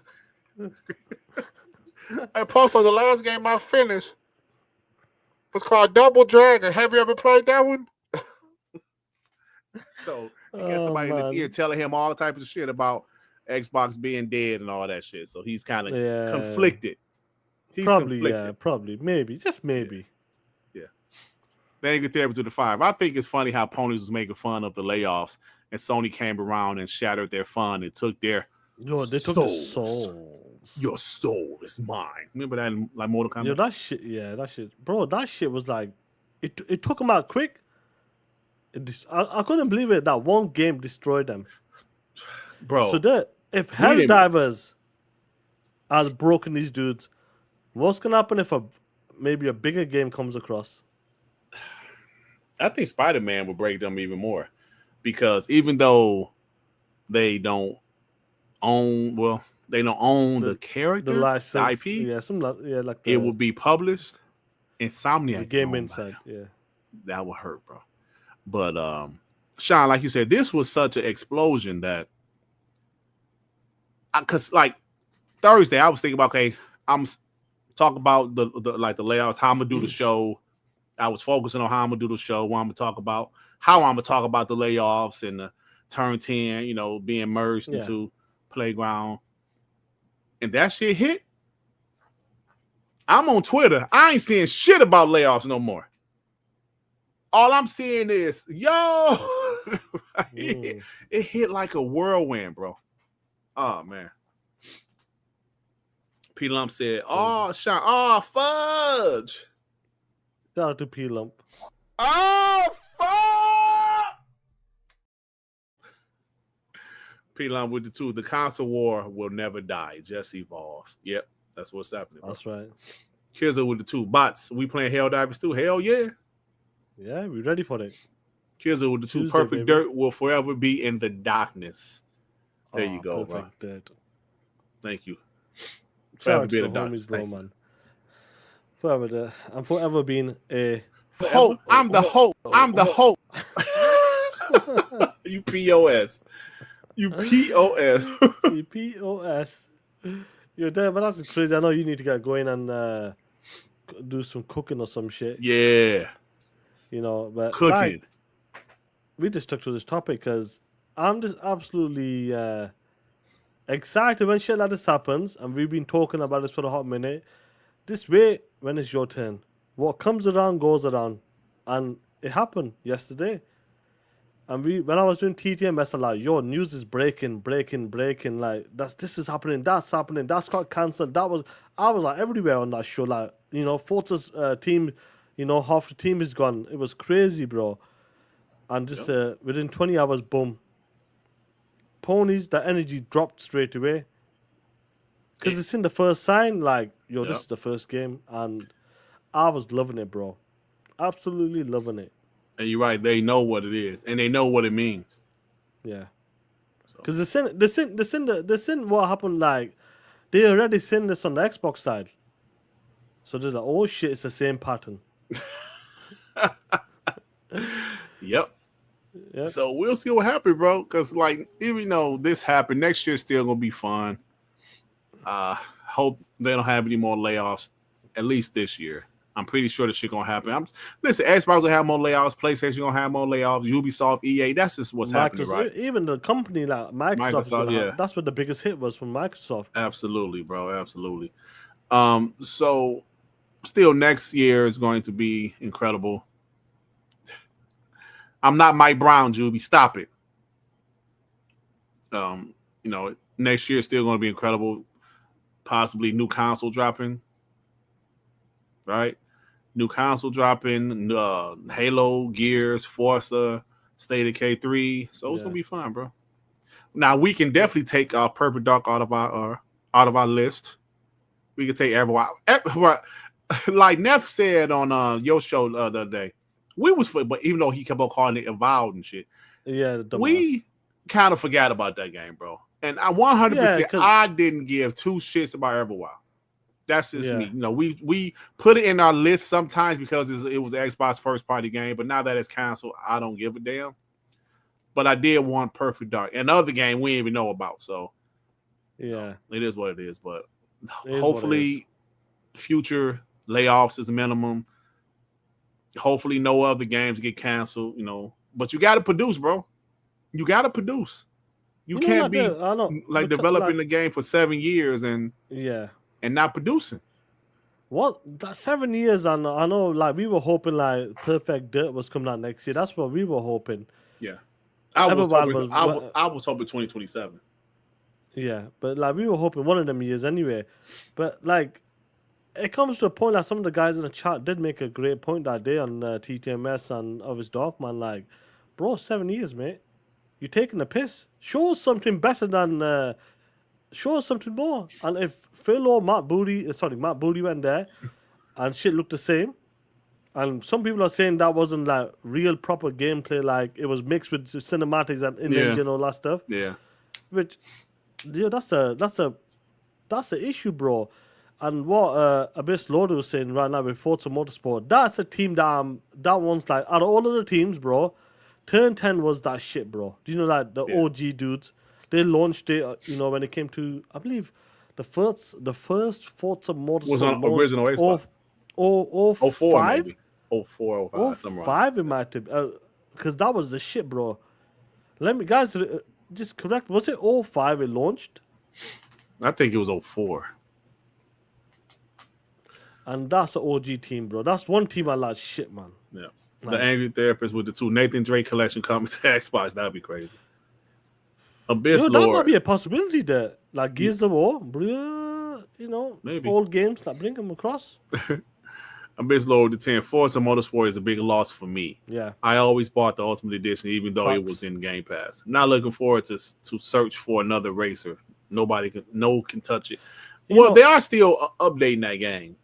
Hey, Postar, the last game I finished, was called Double Dragon. Have you ever played that one? So he got somebody in his ear telling him all types of shit about Xbox being dead and all that shit. So he's kind of conflicted. He's conflicted. Probably, maybe, just maybe. Yeah. Then you get there to the 5. I think it's funny how Ponies was making fun of the layoffs, and Sony came around and shattered their fun and took their they took the souls. Your soul is mine. Remember that in like Mortal Kombat? That shit, bro. That shit was like, it took them out quick. I couldn't believe it. That one game destroyed them, bro. So if Helldivers has broken these dudes, what's gonna happen if maybe a bigger game comes across? I think Spider-Man will break them even more, because even though they don't own the character, the license, the IP, like it will be published. Insomniac, the game inside, that would hurt, bro. But Sean, like you said, this was such an explosion that, because like Thursday, I was thinking about, okay, I'm talking about the layoffs, how I'm gonna do the show. I was focusing on how I'm gonna do the show, what I'm gonna talk about, how I'm gonna talk about the layoffs and the Turn 10, being merged into Playground, and that shit hit. I'm on Twitter. I ain't seeing shit about layoffs no more. All I'm seeing is, it hit like a whirlwind, bro. Oh, man. P Lump said, fudge. Shout out to P Lump. Oh, fuck! P Lump with the 2. The console war will never die. It just evolves. Yep, that's what's happening, bro. That's right. Kizzo with the 2. Bots, we playing Helldivers too? Hell yeah. Yeah, we ready for it. Kizzo with the 2. Perfect Dirt will forever be in the darkness. There you go, bro. Dirt. Thank you. Forever be in the darkness. Bro, man. Forever there. I'm forever being a hope. I'm the hope. I'm the hope. You POS. You POS. You POS. You're there, but that's crazy. I know you need to get going and do some cooking or some shit. Yeah. But cooking. Like, we just stuck to this topic because I'm just absolutely excited when shit like this happens, and we've been talking about this for a hot minute. This way, when it's your turn, what comes around goes around, and it happened yesterday. And when I was doing TTS, I'm like, news is breaking. Like this is happening, that's happening, that's got cancelled. I was like everywhere on that show. Like Forza's team, half the team is gone. It was crazy, bro. And just within 20 hours, boom. Ponies, the energy dropped straight away. Because it's in the first sign, like, this is the first game. And I was loving it, bro. Absolutely loving it. And you're right, they know what it is. And they know what it means. Yeah. Because they seen what happened, like, they already seen this on the Xbox side. So they're like, oh shit, it's the same pattern. Yep. So we'll see what happens, bro. Because, like, even though this happened, next year's still going to be fun. Hope they don't have any more layoffs, at least this year. I'm pretty sure this shit going to happen. Listen, Xbox will have more layoffs. PlayStation going to have more layoffs. Ubisoft, EA, that's just what's happening, right? Even the company like Microsoft, that's what the biggest hit was from Microsoft. Absolutely, bro. Absolutely. So still next year is going to be incredible. I'm not Mike Brown, Juby. Stop it. Next year is still going to be incredible. Possibly new console dropping. Right? New console dropping. Halo, Gears, Forza, State of K3. So it's going to be fun, bro. Now we can definitely take Perfect Dark out of our list. We can take everyone. Like Neff said on your show the other day. But even though he kept on calling it Avowed and shit, we kind of forgot about that game, bro. And I 100%, I didn't give 2 shits about Everwild. That's just me. We put it in our list sometimes because it was an Xbox first party game, but now that it's canceled, I don't give a damn. But I did want Perfect Dark, another game we didn't even know about. So it is what it is. But hopefully, future layoffs is minimum. Hopefully, no other games get canceled. But you got to produce, bro. You got to produce. You can't be like developing the game for 7 years and not producing. What that 7 years? I know. Like we were hoping, like Perfect Dirt was coming out next year. That's what we were hoping. Yeah, I was hoping 2027. Yeah, but like we were hoping one of them years anyway. But like, it comes to a point that some of the guys in the chat did make a great point that day on TTMS and of his Darkman. Like, bro, 7 years, mate. You're taking the piss. Show us something better than. Show us something more. And if Phil or Matt Booty went there, and shit looked the same, and some people are saying that wasn't like real proper gameplay, like it was mixed with cinematics and in-engine and all that stuff. Yeah, which, that's a issue, bro. And what Abyss Lord was saying right now with Forza Motorsport, that's a team that one's like out of all of the teams, bro. Turn 10 was that shit, bro. Do you know that the OG dudes? They launched it, when it came to, I believe, the first Forza Motorsport was on original Xbox. 04 maybe. 04, 05, something like 05 it might have, because that was the shit, bro. Let me, guys, just correct. Was it 05 it launched? I think it was 04. And that's an OG team, bro. That's one team I like shit, man. Yeah. The Angry Therapist with the 2 Nathan Drake collection coming to Xbox. That'd be crazy. Abyss Lord. That might be a possibility there. Like Gears of War, maybe old games, like bring them across. Abyss Lord the 10. Forza Motorsport is a big loss for me. Yeah. I always bought the Ultimate Edition, even though it was in Game Pass. Not looking forward to search for another racer. No can touch it. They are still updating that game,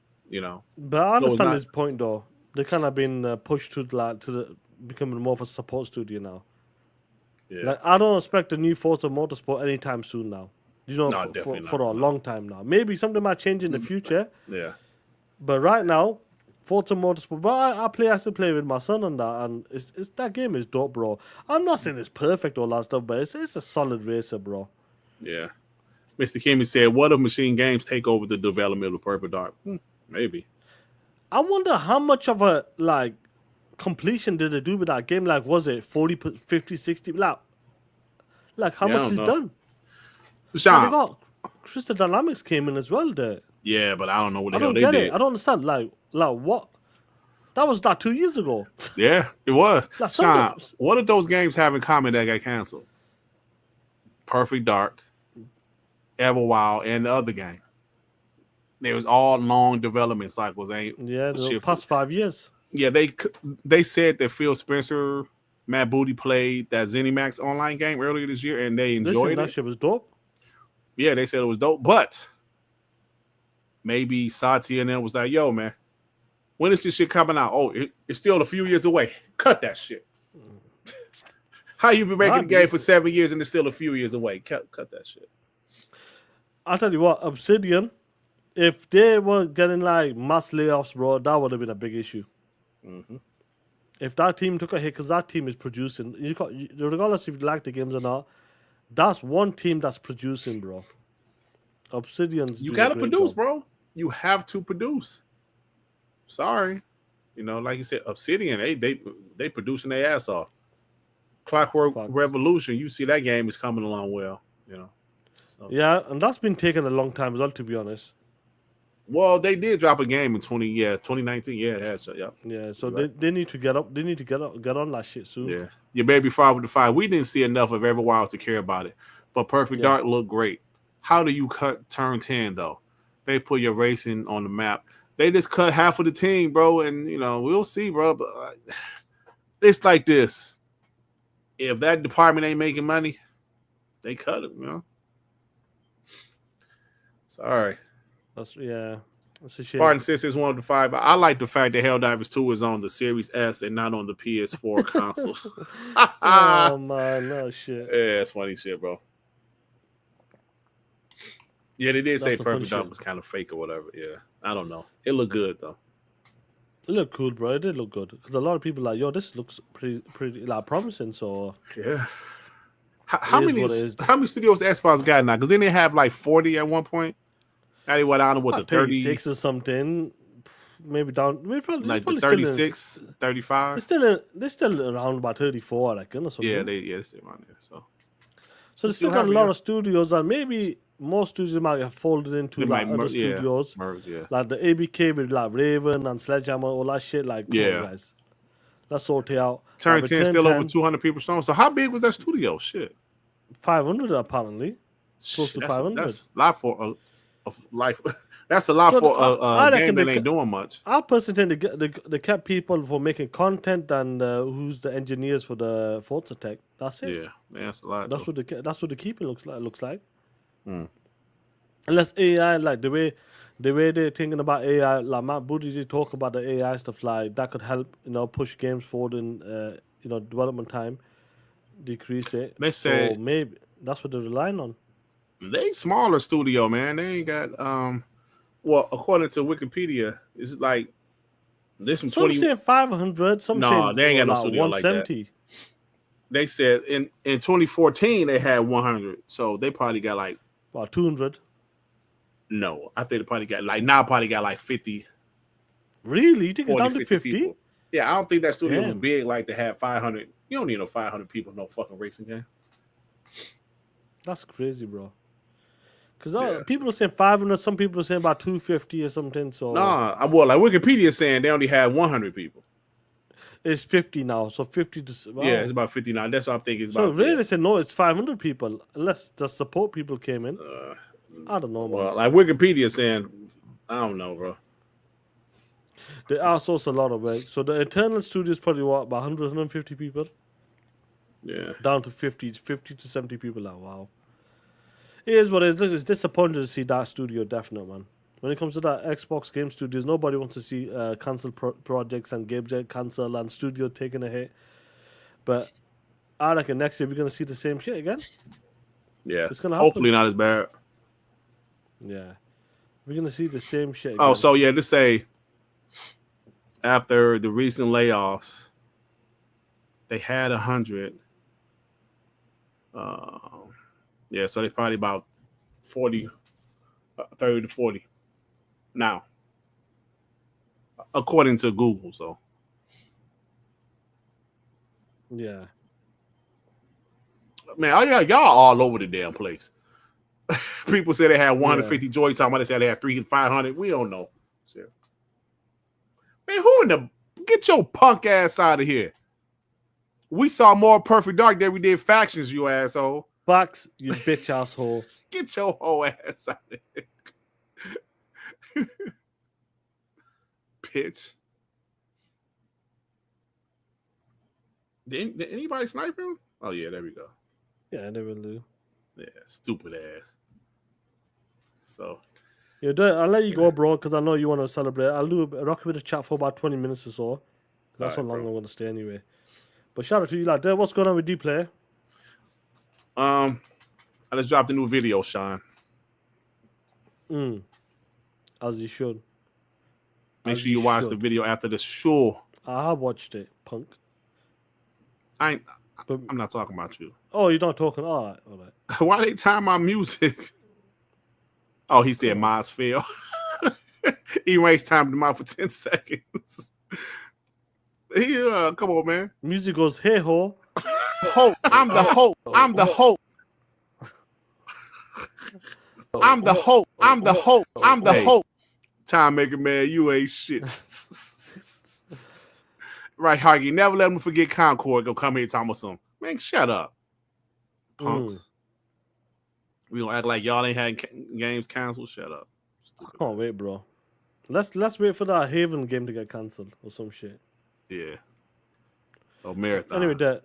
But I understand his point, though. They kind of been pushed to the becoming more of a support studio now. Yeah. Like, I don't expect a new Forza Motorsport anytime soon now. For a long time now. Maybe something might change in the future. Yeah. But right now, Forza Motorsport. But I still play with my son on that, and it's that game is dope, bro. I'm not saying it's perfect or all that stuff, but it's a solid racer, bro. Yeah. Mr. Kimmy said, "What if Machine Games take over the development of Purple Dark?" Maybe. I wonder how much of a completion did they do with that game? Like, was it 40, 50, 60? Like how much is done? Sean, they got Crystal Dynamics came in as well there. Yeah, but I don't know what the hell they did. I don't understand. Like what? That was 2 years ago. Yeah, it was. Sean, what did those games have in common that got canceled? Perfect Dark, Everwild, and the other game. They was all long development cycles. The past 5 years. Yeah, they said that Phil Spencer, Matt Booty played that ZeniMax online game earlier this year, and they enjoyed it. That shit was dope. Yeah, they said it was dope, but maybe Satya and them was like, "Yo, man, when is this shit coming out? Oh, it's still a few years away. Cut that shit. How you been making the game for 7 years and it's still a few years away? Cut that shit." I'll tell you what, Obsidian, if they were getting mass layoffs, bro, that would have been a big issue. Mm-hmm. If that team took a hit, because that team is producing, regardless if you like the games or not, that's one team that's producing, bro. Obsidian's. You gotta produce, bro. You have to produce. Sorry, like you said, Obsidian, they producing their ass off. Clockwork Revolution, you see that game is coming along well, So. Yeah, and that's been taking a long time as well, to be honest. Well, they did drop a game in 2019. Yeah, it has. Yeah. Yeah, so they need to get up. They need to get on that shit soon. Yeah, your baby Five with the Five. We didn't see enough of Everwild to care about it, but Perfect Dark looked great. How do you cut turn 10 though? They put your racing on the map. They just cut half of the team, bro, and we'll see, bro. But it's like this: if that department ain't making money, they cut it. Sorry. That's a shame. Martin says it's one of the 5. I like the fact that Helldivers 2 is on the Series S and not on the PS4 consoles. Oh man, no shit. Yeah, it's funny shit, bro. Yeah, they did say Perfect Dark was kind of fake or whatever. Yeah, I don't know. It looked good though. It looked cool, bro. It did look good because a lot of people are like, yo, this looks pretty promising. So yeah. How many studios Xbox got now? Because then they have 40 at one point. Now they went down to the 36 or something. maybe down. Maybe probably, like probably 36, 35. They're still around about 34, I reckon, or something. Yeah, they're still around there. So they still got a lot of studios, and maybe more studios might have folded into like other studios, like the ABK with like Raven and Sledgehammer, all that shit. Like, come on, guys, let's sort it out. Turn 10 still over 200 people strong. So how big was that studio? Shit, 500 apparently, close to 500. That's a lot for a life. That's a lot for a game that ain't doing much. I personally think they kept people for making content and who's the engineers for the Forza Tech. That's it. Yeah, that's a lot. That's what the keeping looks like. Unless AI, like the way they're thinking about AI, like Matt Booty did talk about the AI stuff, like that could help push games forward in development time, decrease it. They say so maybe that's what they're relying on. They smaller studio, man. They ain't got well, according to Wikipedia, it's like there's some 20. Some saying 500. Some saying they ain't got no studio like that. They said in 2014 they had 100, so they probably got like 200. No, I think they probably got like 50. Really? You think 40, it's down to 50? People. Yeah, I don't think that studio was big like to have 500. You don't need no 500 people, no fucking racing game. That's crazy, bro. Because people are saying 500, some people are saying about 250 or something. So like Wikipedia saying they only had 100 people. It's 50 now, so 50 to yeah, it's about 50 now. That's what I'm thinking. It's about. So really, they said no, it's 500 people, unless the support people came in. I don't know, man. Well, like Wikipedia saying, I don't know, bro. They outsource a lot of work. So the internal studio is probably what, about 100, 150 people. Yeah, down to 50 to 70 people now. Wow. It is what it is. Look, it's disappointing to see that studio, definitely, man. When it comes to that Xbox game studios, nobody wants to see cancel projects and games get cancelled and studio taking a hit. But I reckon next year we're going to see the same shit again. Yeah, it's gonna happen. Hopefully not as bad. Yeah, we're going to see the same shit again. Oh, so yeah, let's say after the recent layoffs, they had 100. Yeah, so they probably about 40, 30 to 40 now, according to Google. So, yeah, man, y'all all over the damn place. People say they had 150. Yeah. Joy talking about they said they had 300, 500. We don't know. Sure. Man, who in the get your punk ass out of here? We saw more Perfect Dark than we did Factions, you asshole. Bucks, you bitch asshole. Get your whole ass out of here. Bitch. Did anybody snipe him? Oh, yeah, there we go. Yeah, they will do. Yeah, stupid ass. So. Yeah, I'll let you go, bro, because I know you want to celebrate. I'll do a rock with a chat for about 20 minutes or so. That's how long I'm going to stay anyway. But shout out to you, like, what's going on with D-Play? I just dropped a new video, Sean. As you should. Make sure you watch the video after the show. I have watched it, punk. I'm not talking about you. Oh, you're not talking? All right. Why they time my music? Oh, he said Miles fail. He waste time to mouth for 10 seconds. Come on, man. Music goes, hey ho. Hope. I'm the hope. I'm the hope. I'm the hope. I'm the hope. I'm the hope. Time maker, man. You ain't shit. Right, Hargy. Never let them forget Concord. Go come here and talk about something. Man, shut up. Punks. We gonna act like y'all ain't had games canceled. Shut up. I can't wait, bro. Let's wait for that Haven game to get cancelled or some shit. Yeah. Oh, marathon. Anyway,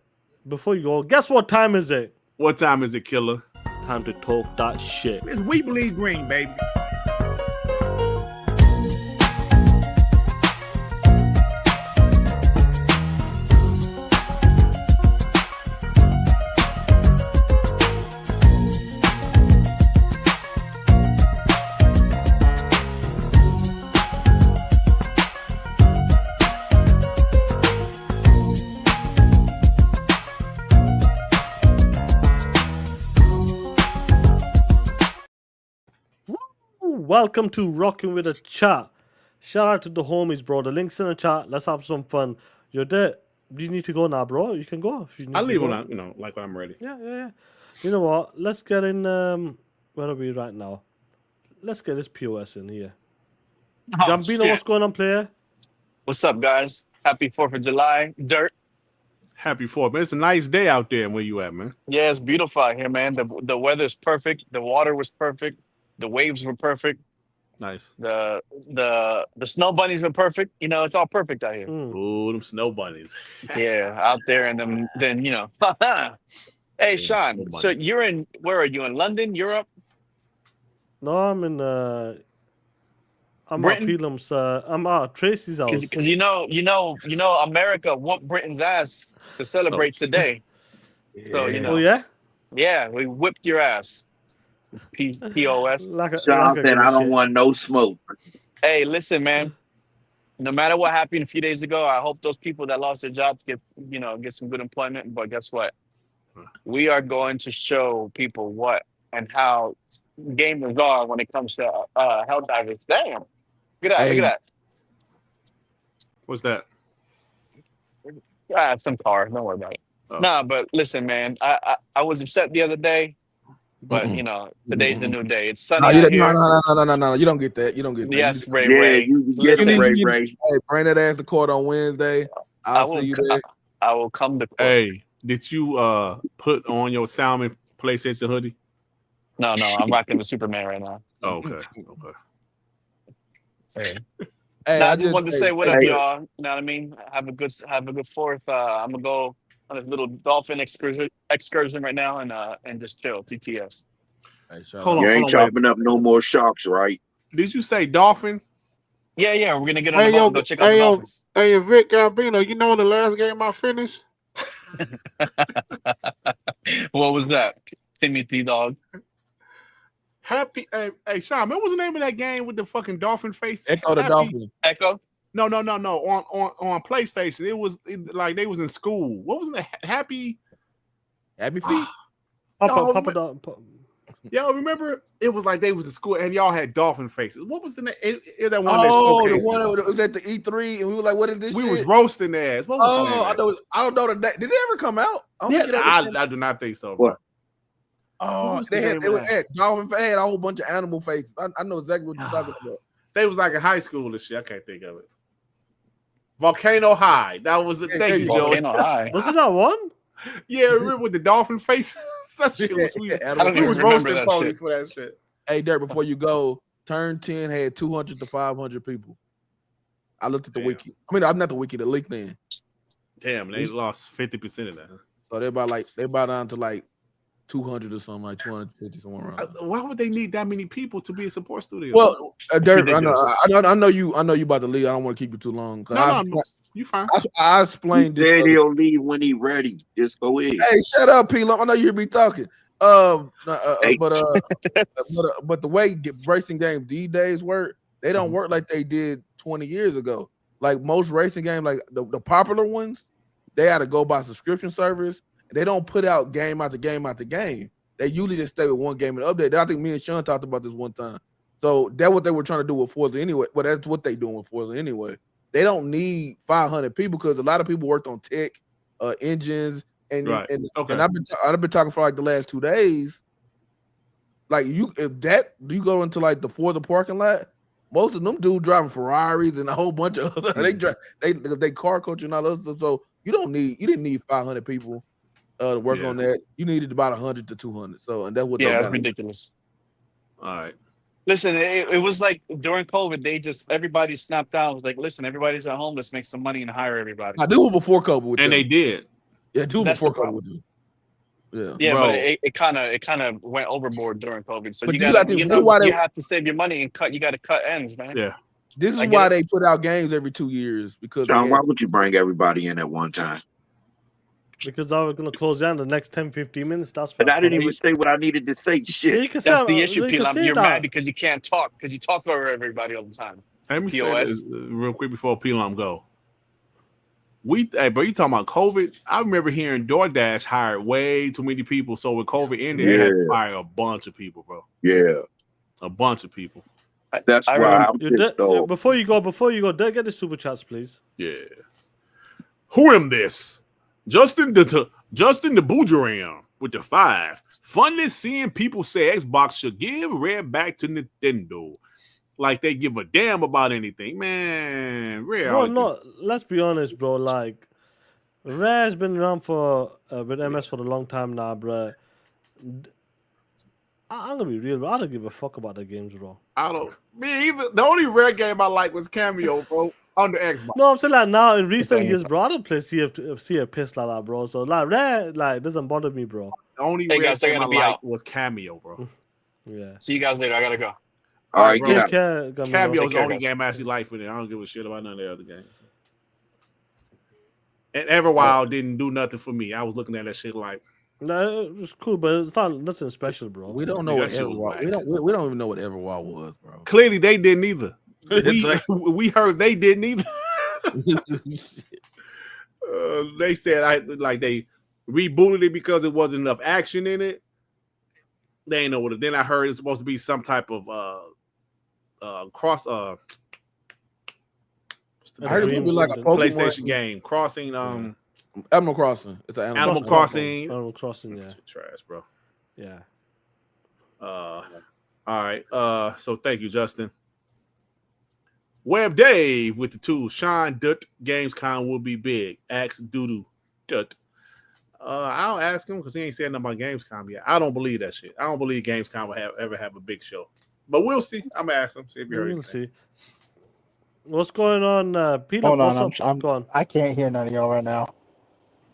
before you go, guess what time is it? What time is it, killer? Time to talk that shit. It's We Believe Green, baby. Welcome to Rocking with a Chat. Shout out to the homies, bro. The link's in the chat. Let's have some fun. You're there. You need to go now, bro. You can go. If you need I to leave go. when when I'm ready. Yeah. You know what? Let's get in. Where are we right now? Let's get this POS in here. Oh, Gambino, shit. what's going on, player? What's up, guys? Happy 4th of July. Durt. Happy 4th, man. It's a nice day out there. Where you at, man? Yeah, it's beautiful out here, man. The weather's perfect. The water was perfect. The waves were perfect. Nice. The snow bunnies were perfect. You know, it's all perfect out here. Ooh, them snow bunnies. Yeah, out there and then you know. Hey, Sean. So you're in? Where are you in? London, Europe? No, I'm in. I'm Britain? at Pelam's. I'm at Tracy's house. Because you know, America whooped Britain's ass to celebrate today. So you know. Oh yeah. Yeah, we whipped your ass. POS. Sean said, "I don't want no smoke." Hey, listen, man. No matter what happened a few days ago, I hope those people that lost their jobs get some good employment. But guess what? We are going to show people what and how gamers are when it comes to Helldivers. Damn. Look at that. Look at that. What's that? Some car. Don't worry about it. Nah, but listen, man. I was upset the other day, but you know, today's the new day. It's sunny out here. No. You don't get that. You don't get that. Yes, Ray. You get it, Ray. Hey, bring that ass to court on Wednesday. I'll see you there. I will come to court. Hey, did you put on your Salmon PlayStation hoodie? No, I'm rocking the Superman right now. Oh, okay. Hey, I just wanted to say what up, y'all. You know what I mean? Have a good 4th. I'm gonna go on this little dolphin excursion right now and just chill. TTS. You ain't chopping up no more sharks, right? Did you say dolphin? Yeah. We're gonna get on the boat and go check out the dolphins. Hey, Vic Gambino, you know the last game I finished? What was that? Timothy dog. Happy. Hey, Sean, what was the name of that game with the fucking dolphin face? Echo the Dolphin. Echo? No. On PlayStation, it was like they was in school. What was it? Happy Feet. Papa. Y'all remember? It was like they was in school and y'all had dolphin faces. What was the name? Is that one? The one that was at the E3, and we were like, "What is this?" We was roasting their ass. What was the name? I don't know the name. Did it ever come out? I do not think so. What? Oh, Dolphin. They had a whole bunch of animal faces. I know exactly what you're talking about. They was like in high school and shit. I can't think of it. Volcano High. That was the thing. Volcano High. Was it that one? Yeah, remember with the dolphin face? That shit was sweet. I don't even was remember roasting that ponies shit. for that shit. Hey, Durt, before you go, Turn 10 had 200 to 500 people. I looked at the wiki. I mean, I'm not the wiki, the LinkedIn. Damn, they lost 50% of that. So they're about down to like 200 or something, like 250 somewhere around. Why would they need that many people to be a support studio? Well, Durt, I know you about to leave. I don't want to keep you too long. No, you fine. I explained this. Said he'll leave when he ready. Just go ahead. Hey, shut up, P-Lump. I know you be talking. But the way racing games these days work, they don't work like they did 20 years ago. Like most racing games, like the popular ones, they had to go by subscription service. They don't put out game after game after game. They usually just stay with one game and update. I think me and Sean talked about this one time. So that's what they were trying to do with Forza anyway. Well, that's what they doing with Forza anyway. They don't need 500 people because a lot of people worked on tech, engines, and I've been talking for like the last 2 days. Like you go into like the Forza parking lot, most of them dudes driving Ferraris and a whole bunch of other they car culture and all that stuff. So you didn't need 500 people to work on that. You needed about 100 to 200. So and that's what that's ridiculous. All right. Listen, it was like during COVID, everybody snapped down. It was like, listen, everybody's at home. Let's make some money and hire everybody. I do it before COVID, and they did. Yeah, do it before COVID. Yeah, bro. But it kind of went overboard during COVID. So But you have to save your money and cut. You got to cut ends, man. Yeah. This is why they put out games every 2 years because. John, why would you bring everybody in at one time? Because I was going to close down the next 10, 15 minutes. But I didn't even say what I needed to say. Shit. That's the issue, Pilam. You're mad because you can't talk because you talk over everybody all the time. Let me say this real quick before Pilam go. Hey, bro, you talking about COVID? I remember hearing DoorDash hired way too many people. So when COVID ended, they had to fire a bunch of people, bro. Yeah. A bunch of people. That's why I'm pissed off. Before you go, Durt, get the super chats, please. Yeah. Who am this? Justin the Boogeram with the 5. Funny seeing people say Xbox should give Red back to Nintendo. Like they give a damn about anything. Man, Red. Bro, no, let's be honest, bro. Like, Rare's been around with MS for a long time now, bro. I'm gonna be real, bro. I don't give a fuck about the games, bro. I don't. Me either. The only Rare game I like was Cameo, bro, on the Xbox. No, I'm saying like now in recent years, bro, I don't play Sea of Piss like that, bro. So like Rare, like doesn't bother me, bro. The only Rare game I like was Cameo, bro. Yeah. See you guys later. I gotta go. All right, bro. Cameo's the only game I actually like for it. I don't give a shit about none of the other games. And Everwild didn't do nothing for me. I was looking at that shit like. No, it was cool, but it's not nothing special, bro. We don't know what Everwild. We don't even know what Everwild was, bro. Clearly, they didn't either. We heard they didn't either. They said they rebooted it because it wasn't enough action in it. They ain't know what it. Then I heard it's supposed to be some type of cross. I heard it would be like a Pokemon PlayStation game crossing. Animal Crossing. It's an Animal Crossing. Animal Crossing, yeah. Trash, bro. Yeah. All right. So thank you, Justin. Web Dave with the 2. Sean Durt, Gamescom will be big. Ask Doodoo Durt. I'll ask him because he ain't said nothing about Gamescom yet. I don't believe that shit. I don't believe Gamescom will ever have a big show. But we'll see. I'm gonna ask him. See if you heard anything. See. What's going on, Peter? Hold on, I can't hear none of y'all right now.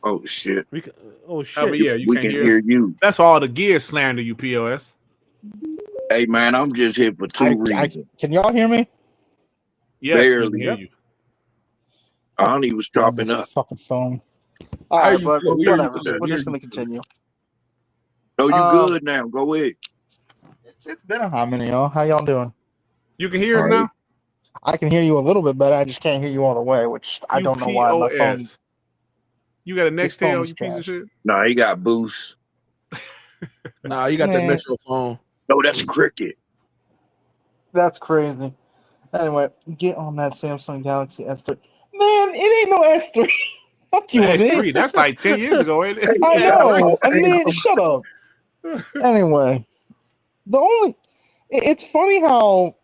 Oh shit! Oh shit! I mean, yeah, we can hear you. That's all the gear slander you, POS. Hey man, I'm just here for 2 reasons. Can y'all hear me? Yes, barely. We can hear you. Arnie was chopping up. Fucking phone. All right, but whatever. We're just gonna continue. No, you good now? Go ahead. It's been a hot minute, y'all. How y'all doing? You can hear us now. I can hear you a little bit better. I just can't hear you all the way, which I don't know why. My phone. You got a Nextel, you piece of shit? Nah, he got Boost. Nah, you got the Metro phone. No, that's Cricket. That's crazy. Anyway, get on that Samsung Galaxy S3. Man, it ain't no S3. Fuck you, S3, man. that's like 10 years ago, ain't it? I know. I mean, shut up. Anyway, it's funny how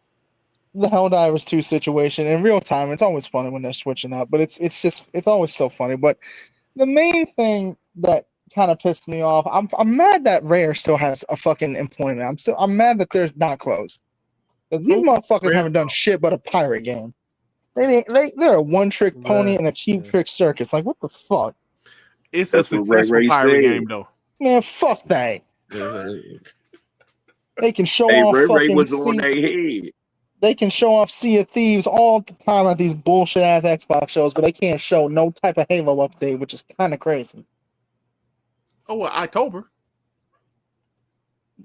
the Helldivers 2 situation in real time, it's always funny when they're switching up, but it's always so funny. But the main thing that kind of pissed me off, I'm mad that Rare still has a fucking employment. I'm mad that they're not closed. Because these motherfuckers haven't done shit but a pirate game. They're a one-trick pony and a cheap-trick circus. Like, what the fuck? It's a successful pirate game, though. Man, fuck that. They can show off Ray fucking was on their head. They can show off Sea of Thieves all the time at these bullshit-ass Xbox shows, but they can't show no type of Halo update, which is kind of crazy. Oh, well, October.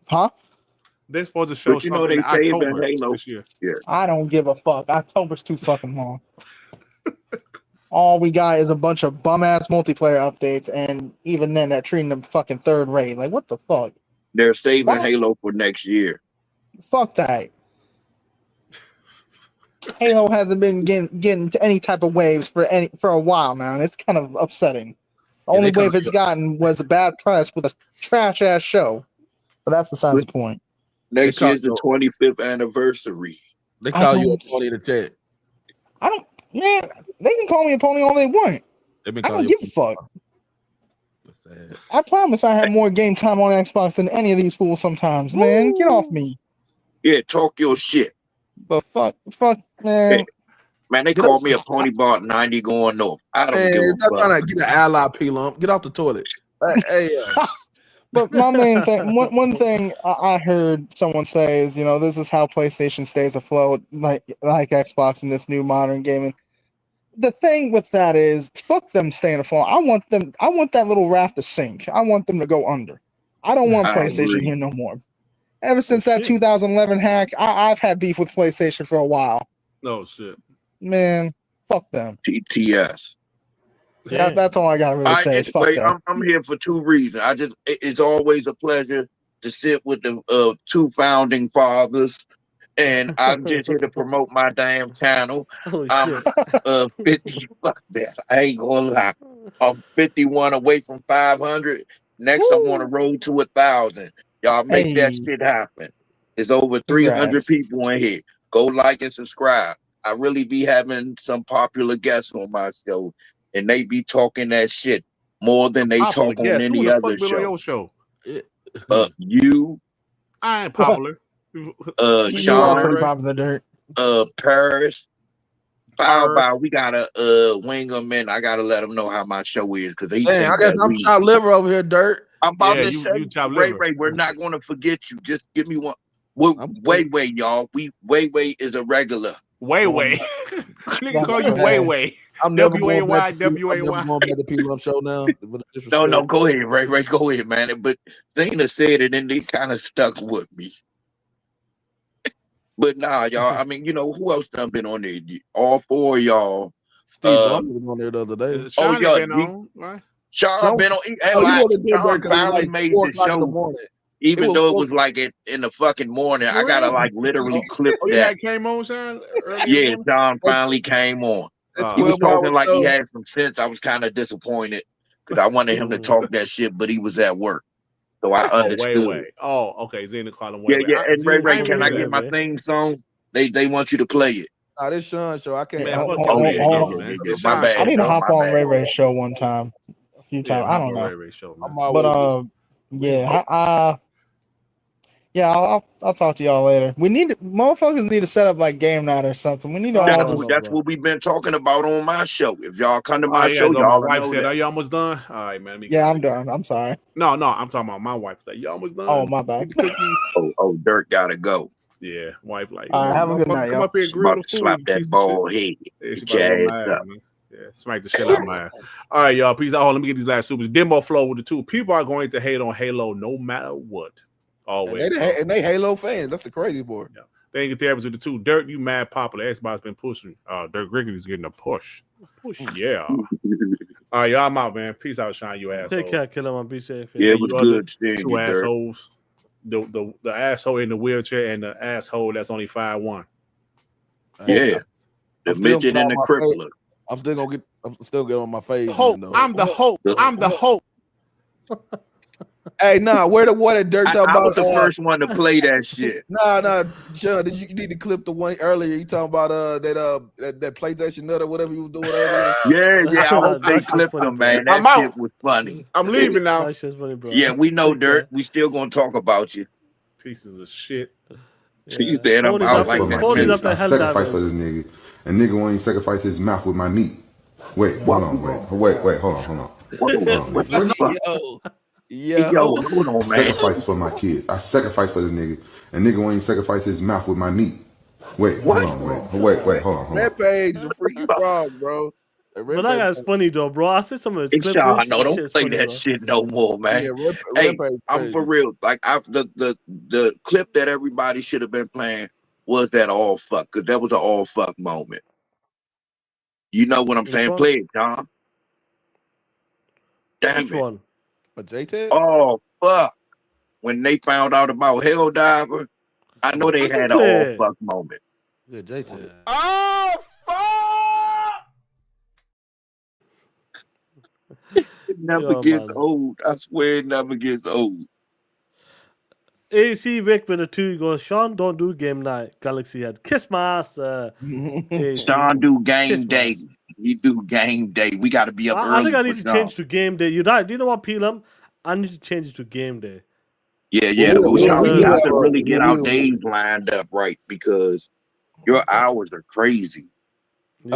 Huh? They're supposed to show something in October this year. Yeah. I don't give a fuck. October's too fucking long. All we got is a bunch of bum-ass multiplayer updates, and even then, they're treating them fucking third rate. Like, what the fuck? They're saving Halo for next year. Fuck that. Halo hasn't been getting to any type of waves for a while now, and it's kind of upsetting. The only wave it's gotten was a bad press with a trash ass show, but that's besides the point. Next year's the 25th anniversary. They call you a pony in the chat. Man, they can call me a pony all they want. I don't give a fuck. I promise I have more game time on Xbox than any of these fools sometimes, man. Get off me. Yeah, talk your shit. But fuck, man. Hey, man, they called me a pony bought 90 going north. I don't give a fuck. Trying to get an ally lump. Get off the toilet. But my main thing, one thing I heard someone say is, this is how PlayStation stays afloat, like Xbox in this new modern gaming. The thing with that is, fuck them staying afloat. I want that little raft to sink. I want them to go under. I don't want PlayStation here no more. Ever since that 2011 hack, I've had beef with PlayStation for a while. Oh shit, man, fuck them. TTS. That's all I gotta really say. Is fuck them. I'm here for 2 reasons. It's always a pleasure to sit with the 2 founding fathers And I'm just here to promote my damn channel. Oh, I'm 50. Fuck that. I ain't gonna lie. I'm 51 away from 500. Next, I'm on the road to 1,000. Y'all make that shit happen. There's over 300 people in here. Go like and subscribe. I really be having some popular guests on my show, and they be talking that shit more than they talk on any other show. On your show? You. I ain't popular. Sean, popular, Dirt. Paris, Bow. We gotta wing them in. I gotta let them know how my show is because they. Dang, I guess I'm chopped liver over here, Dirt. I'm about to say, Ray, we're not gonna forget you. Just give me one. Way, y'all. Way is a regular. Way. Nigga call you Way. I'm never WAY. going back to the P-Love show now. No, go ahead, Ray. Go ahead, man. But Zena said it, and they kind of stuck with me. But nah, y'all. I mean, who else done been on there? All four of y'all. Steve was on there the other day. Sean been on, right? Sean been on. Sean finally made the show. Even though it was like in the fucking morning, I gotta like literally clip that. Yeah, came on, Sean. Yeah, John finally came on. He was talking like he had some sense. I was kind of disappointed because I wanted him to talk that shit, but he was at work, so I understood. Way. Oh, okay. Zena call him. Yeah. And Ray, can I get my theme song? They want you to play it. Nah, this Sean show. I can't. My bad. I need to hop on Ray show one time, a few times. I don't know. Ray show, I'll talk to y'all later. Motherfuckers need to set up like game night or something. We need to that's what we've been talking about on my show. If y'all come to my show, y'all my wife said, "Are you almost done?" All right, man. I'm done. I'm sorry. No, I'm talking about my wife. Like, you almost done? Oh, my bad. Oh, Dirt gotta go. Yeah, wife like. Have a good night, y'all. Come up here and grill the food. Slap that bald head. Yeah, smack the shit out of my ass. All right, y'all. Peace out. Let me get these last supers. Demo flow with the two. People are going to hate on Halo no matter what. Always. And they Halo fans. That's the crazy part. Yeah. They ain't get the with the two. Dirt, you mad popular. Everybody's been pushing. Dirt Grigglity's getting a push. Yeah. All right, y'all. I'm out, man. Peace out, Sean. You asshole. Take care, Killer Man. Be safe. Yeah, it was good. Two assholes. The asshole in the wheelchair and the asshole that's only 5'1". Yeah. The midget and the crippler. I'm still get on my face. Hope. I'm the hope. I'm the hope. Hey, where did Dirt talk about? I was the first one to play that shit. Nah, Sean, you need to clip the one earlier. You talking about that PlayStation nut or whatever you was doing earlier? Yeah. I hope they clipped them, man. That shit was funny. I'm leaving now. Yeah, we know, Dirt. We still gonna talk about you. Pieces of shit. You said I'm out like that. I sacrifice for this nigga, and nigga won't even sacrifice his mouth with my meat. Wait, hold on. Yo, hold on, man. Sacrifice for my kids. I sacrifice for this nigga, and nigga won't even sacrifice his mouth with my meat. Wait, hold on. That page is a freaking frog, bro. But that guy's funny though, bro. I see some of his clips. Sean, no, don't play that shit no more, man. Hey, I'm for real. Like the clip that everybody should have been playing was that all fuck, because that was an all fuck moment. You know what I'm saying? Play it, John. Damn it. One? A J-Tag? Oh fuck! When they found out about Helldiver, I know they had an all fuck moment. Yeah, J-Tag. Oh fuck! It never gets old. I swear it never gets old. AC Vic with a 2 goes, Sean, don't do game night. Galaxy Head. Kiss my ass. Sean do game day. You do game day. We got to be up early. I think I need to change to game day. You're right. Do you know what, Peelam? I need to change it to game day. Yeah. But Sean, we have to really get our days lined up right because your hours are crazy. We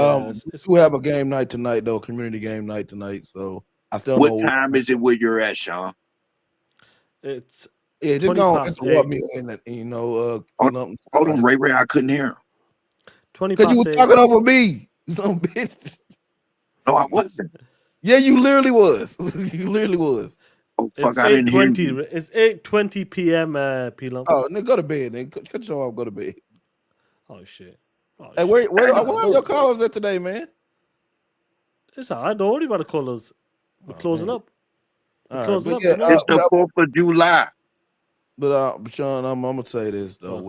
have a game night tonight, though. Community game night tonight. So I still. What time is it where you're at, Sean? It's. Yeah, just go interrupt me and hold on, Ray, I couldn't hear him. 20 because you were talking over me, some bitch. No, I wasn't. Yeah, you literally was. You literally was. Oh fuck, I didn't hear you. It's 8:20 p.m. Pilum. Oh, nigga, go to bed. Nigga, cut your off. Go to bed. Oh shit. Hey, where are your callers at today, man? It's alright. Don't worry about the callers. We're closing up. It's the 4th of July. But Sean, I'm gonna say this though.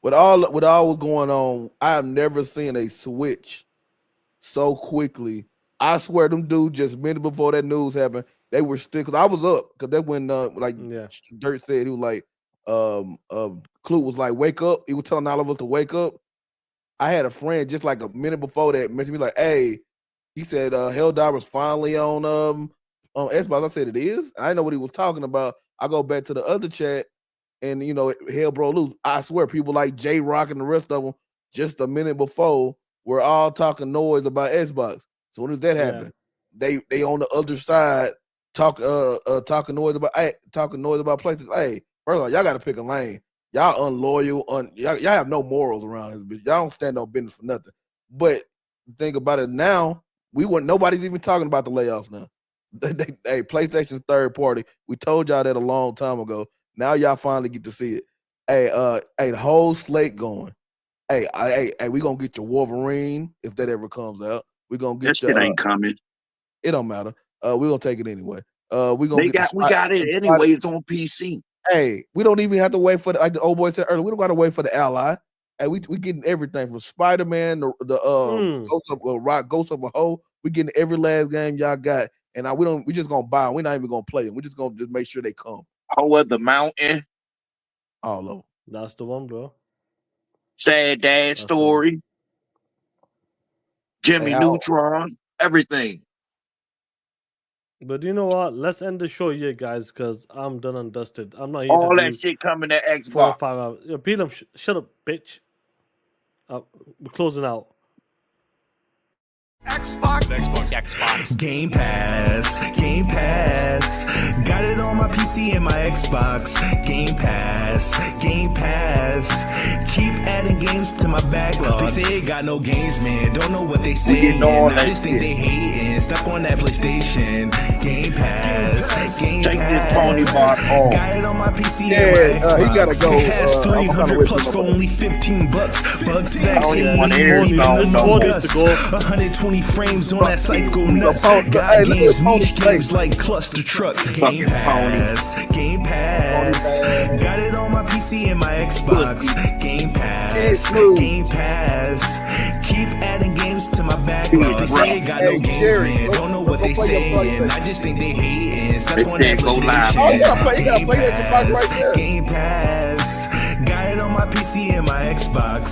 with all what's going on, I have never seen a switch so quickly. I swear, them dudes just minutes before that news happened, they were still. Cause I was up because that's when Durt said he was like, Clue was like, wake up. He was telling all of us to wake up. I had a friend just like a minute before that messaged me like, hey, he said Helldivers finally on Xbox. I said it is. I didn't know what he was talking about. I go back to the other chat and hell broke loose. I swear people like J Rock and the rest of them just a minute before were all talking noise about Xbox. So when does that happen? They on the other side talking noise about PlayStation. Hey, first of all, y'all got to pick a lane. Y'all unloyal, y'all have no morals around this bitch. Y'all don't stand on business for nothing. But think about it now. Nobody's even talking about the layoffs now. Hey, PlayStation's third party. We told y'all that a long time ago. Now y'all finally get to see it. Hey, the whole slate going. Hey, we gonna get your Wolverine if that ever comes out. We gonna get that shit ain't coming. It don't matter. We gonna take it anyway. We got it anyway. It's on PC. Hey, we don't even have to wait for like the old boy said earlier. We don't gotta wait for the Ally. Hey, we getting everything from Spider-Man, the Ghost of a Hoe. We getting every last game y'all got, and we just gonna buy them. We're not even gonna play them. We just gonna make sure they come. Hoe of the Mountain. All of them. That's the one, bro. Sad Dad Story. Jimmy Neutron. Everything. But you know what? Let's end the show here, guys, because I'm done and dusted. I'm not here all to that shit coming to Xbox. 4 or 5 hours. Peter, shut up, bitch. We're closing out. Xbox. Game Pass. Got it on my PC and my Xbox. Game Pass. Keep adding games to my backlog. They say got no games, man. Don't know what they say. I just think they hating. Stuck on that PlayStation. Game Pass. Take this pony box off. Got it on my PC and my Xbox. He gotta go. It has 300 plus for only $15. Bug stacks. 120 frames on that psycho nuts. Got games, niche games like Cluster Truck. Game Pass. Got it on my PC and my Xbox. Game Pass. Keep adding games to my backlog. They say got no games, man. Don't know what they saying. I just think they hating. Stuck on that PlayStation. Game Pass. Got it on my PC and my Xbox.